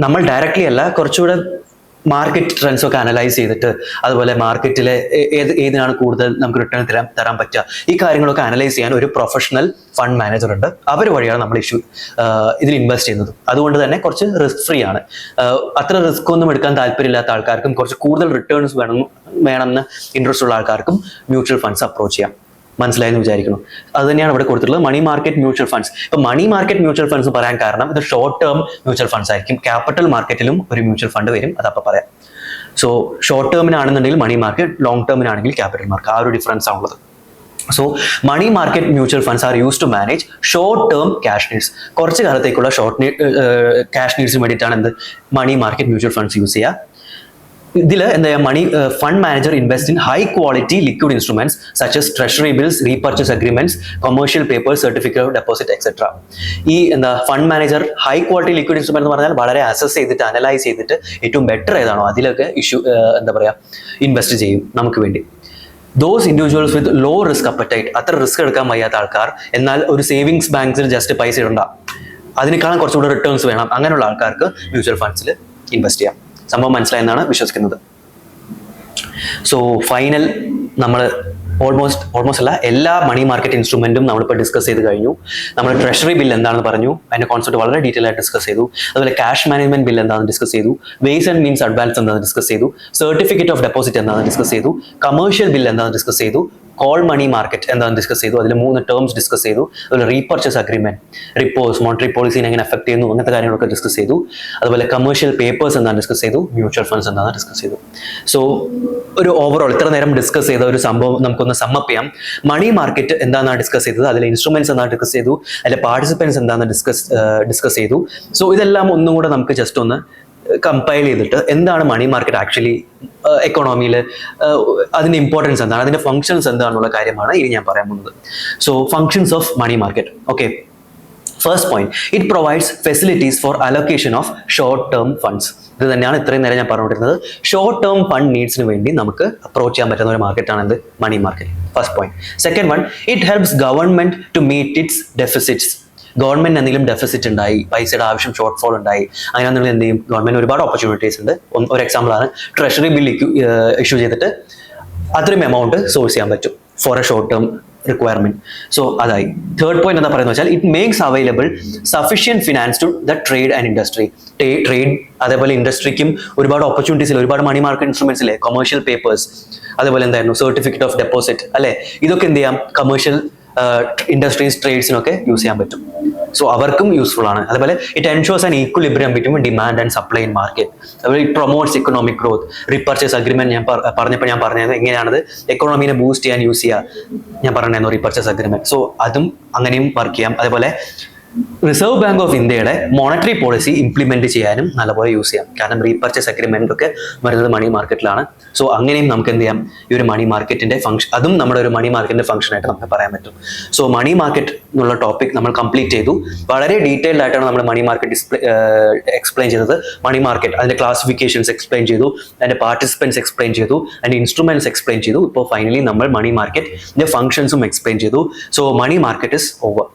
നമ്മൾ ഡയറക്റ്റ്ലി അല്ല, കുറച്ചുകൂടെ മാർക്കറ്റ് ട്രെൻഡ്സ് ഒക്കെ അനലൈസ് ചെയ്തിട്ട്, അതുപോലെ മാർക്കറ്റിലെ ഏതിനാണ് കൂടുതൽ നമുക്ക് റിട്ടേൺ തരാൻ പറ്റുക, ഈ കാര്യങ്ങളൊക്കെ അനലൈസ് ചെയ്യാൻ ഒരു പ്രൊഫഷണൽ ഫണ്ട് മാനേജർ ഉണ്ട്. അവർ വഴിയാണ് നമ്മൾ ഇതിൽ ഇൻവെസ്റ്റ് ചെയ്യുന്നത്. അതുകൊണ്ട് തന്നെ കുറച്ച് റിസ്ക് ഫ്രീ ആണ്. അത്ര റിസ്ക് ഒന്നും എടുക്കാൻ താല്പര്യമില്ലാത്ത ആൾക്കാർക്കും കുറച്ച് കൂടുതൽ റിട്ടേൺസ് വേണമെന്ന് ഇൻട്രസ്റ്റ് ഉള്ള ആൾക്കാർക്കും മ്യൂച്വൽ ഫണ്ട്സ് അപ്രോച്ച് ചെയ്യാം. മനസ്സിലായെന്ന് വിചാരിക്കണം. അത് തന്നെയാണ് ഇവിടെ കൊടുത്തിട്ടുള്ളത്, മണി മാർക്കറ്റ് മ്യൂച്വൽ ഫണ്ട്സ്. ഇപ്പൊ മണി മാർക്കറ്റ് മ്യൂച്വൽ ഫണ്ട്സ് പറയാൻ കാരണം ഇത് ഷോർട്ട് ടേം മ്യൂച്വൽ ഫണ്ട്സ് ആയിരിക്കും. ക്യാപിറ്റൽ മാർക്കറ്റിലും ഒരു മ്യൂച്വൽ ഫണ്ട് വരും, അതപ്പോൾ പറയാം. സോ ഷോർട്ട് ടേമിനാണെന്നുണ്ടെങ്കിൽ മണി മാർക്കറ്റ്, ലോങ് ടേമിനാണെങ്കിൽ ക്യാപിറ്റൽ മാർക്കറ്റ്, ആ ഒരു ഡിഫറൻസ് ആണുള്ളത്. So money market mutual funds are use to manage short term cash needs. കുറച്ച് കാലത്തേക്കുള്ള ക്യാഷ് നീഡ്സിന് വേണ്ടിയിട്ടാണ് എന്ത് money market mutual funds use ചെയ്യുക. ഇതിൽ എന്താ fund manager invest in high quality liquid instruments such as treasury bills, repurchase agreements, commercial papers, certificate of deposit etcetera. ഈ fund manager high quality liquid instrument എന്ന് പറഞ്ഞാൽ വളരെ assess ചെയ്തിട്ട്, analyse ചെയ്തിട്ട് ഏറ്റവും ബെറ്റർ ഏതാണോ അതിലൊക്കെ ഇൻവെസ്റ്റ് ചെയ്യും നമുക്ക് വേണ്ടി. Those individuals with low risk appetite, അത്ര റിസ്ക് എടുക്കാൻ വയ്യാത്ത ആൾക്കാർ, എന്നാൽ ഒരു സേവിങ്സ് ബാങ്ക്സിൽ ജസ്റ്റ് പൈസ ഇടണ്ട, അതിനേക്കാളും കുറച്ചുകൂടെ റിട്ടേൺസ് വേണം, അങ്ങനെയുള്ള ആൾക്കാർക്ക് മ്യൂച്വൽ ഫണ്ട്സിൽ ഇൻവെസ്റ്റ് ചെയ്യാം. സംഭവം മനസ്സിലായെന്നാണ് വിശ്വസിക്കുന്നത്. സോ ഫൈനൽ നമ്മൾ ഓൾമോസ്റ്റ് അല്ല, എല്ലാ മണി മാർക്കറ്റ് ഇൻസ്ട്രുമെന്റും നമ്മളിപ്പോൾ ഡിസ്കസ് ചെയ്ത് കഴിഞ്ഞു. നമ്മൾ ട്രഷറി ബിൽ എന്താണെന്ന് പറഞ്ഞു, അതിന്റെ കോൺസെപ്റ്റ് വളരെ ഡീറ്റെയിൽ ആയിട്ട് ഡിസ്കസ് ചെയ്തു. അതുപോലെ ക്യാഷ് മാനേജ്മെന്റ് ബിൽ എന്താണെന്ന് ഡിസ്കസ് ചെയ്തു, വേസ് ആൻഡ് മീൻസ് അഡ്വാൻസ് എന്താണെന്ന് ഡിസ്കസ് ചെയ്തു, സർട്ടിഫിക്കറ്റ് ഓഫ് ഡെപ്പോസിറ്റ് എന്താണെന്ന് ഡിസ്കസ് ചെയ്തു, കമേഴ്ഷ്യൽ ബിൽ എന്താണെന്ന് ഡിസ്കസ് ചെയ്തു, കോൾ മണി മാർക്കറ്റ് എന്താണെന്ന് ഡിസ്കസ് ചെയ്തു. അതിൽ 3 ടേംസ് ഡിസ്കസ് ചെയ്തു. അതുപോലെ റീപർച്ചേസ് അഗ്രിമെന്റ്, റിപ്പോസ്, മോണിറ്ററി പോളിസിനെ എങ്ങനെ എഫക്ട് ചെയ്യുന്നു, അങ്ങനത്തെ കാര്യങ്ങളൊക്കെ ഡിസ്കസ് ചെയ്തു. അതുപോലെ കമേഴ്ഷ്യൽ പേപ്പേഴ്സ് എന്താണെന്ന് ഡിസ്കസ് ചെയ്തു, മ്യൂച്വൽ ഫണ്ട്സ് എന്താണെന്ന് ഡിസ്കസ് ചെയ്തു. സോ ഒരു ഓവറോൾ ഇത്ര നേരം ഡിസ്കസ് ചെയ്ത ഒരു സംഭവം നമുക്കൊന്ന് സമ്മപ്പ് ചെയ്യാം. മണി മാർക്കറ്റ് എന്താണെന്നാണ് ഡിസ്കസ് ചെയ്തത്, അതിലെ ഇൻസ്ട്രുമെന്റ്സ് എന്താണ് ഡിസ്കസ് ചെയ്തു, അതിലെ പാർട്ടിസിപ്പൻസ് എന്താണെന്ന് ഡിസ്കസ് ചെയ്തു. സോ ഇതെല്ലാം ഒന്നും കൂടെ നമുക്ക് ജസ്റ്റ് ഒന്ന് കമ്പൈൽ ചെയ്തിട്ട് എന്താണ് മണി മാർക്കറ്റ് ആക്ച്വലി എക്കോണമിയിൽ, അതിന്റെ ഇമ്പോർട്ടൻസ് എന്താണ്, അതിന്റെ ഫങ്ഷൻസ് എന്താണെന്നുള്ള കാര്യമാണ് ഇനി ഞാൻ പറയാൻ പോകുന്നത്. So functions of money market. Okay, first point, it provides facilities for allocation of short term funds. ഇത് തന്നെയാണ് ഇത്രയും നേരം ഞാൻ പറഞ്ഞുകൊണ്ടിരുന്നത്. ഷോർട്ട് ടേം ഫണ്ട് നീഡ്സിന് വേണ്ടി നമുക്ക് അപ്രോച്ച് ചെയ്യാൻ പറ്റുന്ന ഒരു മാർക്കറ്റാണ് എന്ത് money market. First point. Second one, it helps government to meet its deficits. Government എന്തെങ്കിലും ഡെഫിസിറ്റ് ഉണ്ടായി, പൈസയുടെ ആവശ്യം ഷോർട്ട് ഫോൾ ഉണ്ടായി, അങ്ങനെയാണെന്നുണ്ടെങ്കിൽ എന്ത് ചെയ്യും, ഗവൺമെന്റ് ഒരുപാട് ഓപ്പർച്യൂണിറ്റീസ് ഉണ്ട്. ഒരു എക്സാമ്പിളാണ് ട്രഷറി ബിൽ ഇഷ്യൂ ചെയ്തിട്ട് അത്രയും എമൗണ്ട് സോഴ്സ് ചെയ്യാൻ പറ്റും for a short term requirement. So അതായി. തേർഡ് പോയിന്റ് എന്താ പറയുന്നത് വെച്ചാൽ, it makes available sufficient finance to the trade and industry. Trade അതേപോലെ ഇൻഡസ്ട്രിക്കും ഒരുപാട് ഓപ്പർച്യൂണിറ്റീസ്, ഒരുപാട് മണി മാർക്കറ്റ് ഇൻസ്ട്രുമെന്റ്സ് ഇല്ലേ, കൊമേഴ്ഷ്യൽ പേപ്പേഴ്സ്, അതേപോലെ എന്തായിരുന്നു സർട്ടിഫിക്കറ്റ് ഓഫ് ഡെപ്പോസിറ്റ് അല്ലെ, ഇതൊക്കെ എന്ത് ചെയ്യാം, കമേഴ്ഷ്യൽ ഇൻഡസ്ട്രീസ് ട്രേഡ്സിനൊക്കെ യൂസ് ചെയ്യാൻ പറ്റും. സോ അവർക്കും യൂസ്ഫുൾ ആണ്. അതുപോലെ it ensures an equilibrium between demand and supply in market. അതുപോലെ it promotes economic growth. Repurchase agreement ഞാൻ പറഞ്ഞത് എങ്ങനെയാണത് എക്കോണമീനെ ബൂസ്റ്റ് ചെയ്യാൻ യൂസ് ചെയ്യുക, ഞാൻ പറഞ്ഞായിരുന്നു റീപർച്ചേസ് അഗ്രിമെന്റ്. സോ അതും അങ്ങനെയും വർക്ക് ചെയ്യാം. അതേപോലെ റിസർവ് ബാങ്ക് ഓഫ് ഇന്ത്യയുടെ മോണിറ്ററി പോളിസി ഇംപ്ലിമെന്റ് ചെയ്യാനും നല്ലപോലെ യൂസ് ചെയ്യാം. കാരണം റീപർച്ചേസ് അഗ്രിമെന്റ് ഒക്കെ വരുന്നത് മണി മാർക്കറ്റിലാണ്. സോ അങ്ങനെയും നമുക്ക് എന്ത് ചെയ്യാം, ഈ ഒരു മണി മാർക്കറ്റിന്റെ ഫംഗ്ഷൻ, അതും നമ്മുടെ ഒരു മണി മാർക്കറ്റിന്റെ ഫംഗ്ഷൻ ആയിട്ട് നമുക്ക് പറയാൻ പറ്റും. സോ മണി മാർക്കറ്റ് എന്നുള്ള ടോപ്പിക് നമ്മൾ കംപ്ലീറ്റ് ചെയ്തു. വളരെ ഡീറ്റെയിൽഡ് ആയിട്ടാണ് നമ്മൾ മണി മാർക്കറ്റ് എക്സ്പ്ലെയിൻ ചെയ്തത്. മണി മാർക്കറ്റ് അതിന്റെ ക്ലാസിഫിക്കേഷൻസ് എക്സ്പ്ലെയിൻ ചെയ്തു, അതിന്റെ പാർട്ടിസിപ്പൻസ് എക്സ്പ്ലെയിൻ ചെയ്തു, അതിന്റെ ഇൻസ്ട്രുമെന്റ്സ് എക്സ്പ്ലെയിൻ ചെയ്തു. ഇപ്പോൾ ഫൈനലി നമ്മൾ മണി മാർക്കറ്റിന്റെ ഫംഗ്ഷൻസും എക്സ്പ്ലെയിൻ ചെയ്തു. So money market is over.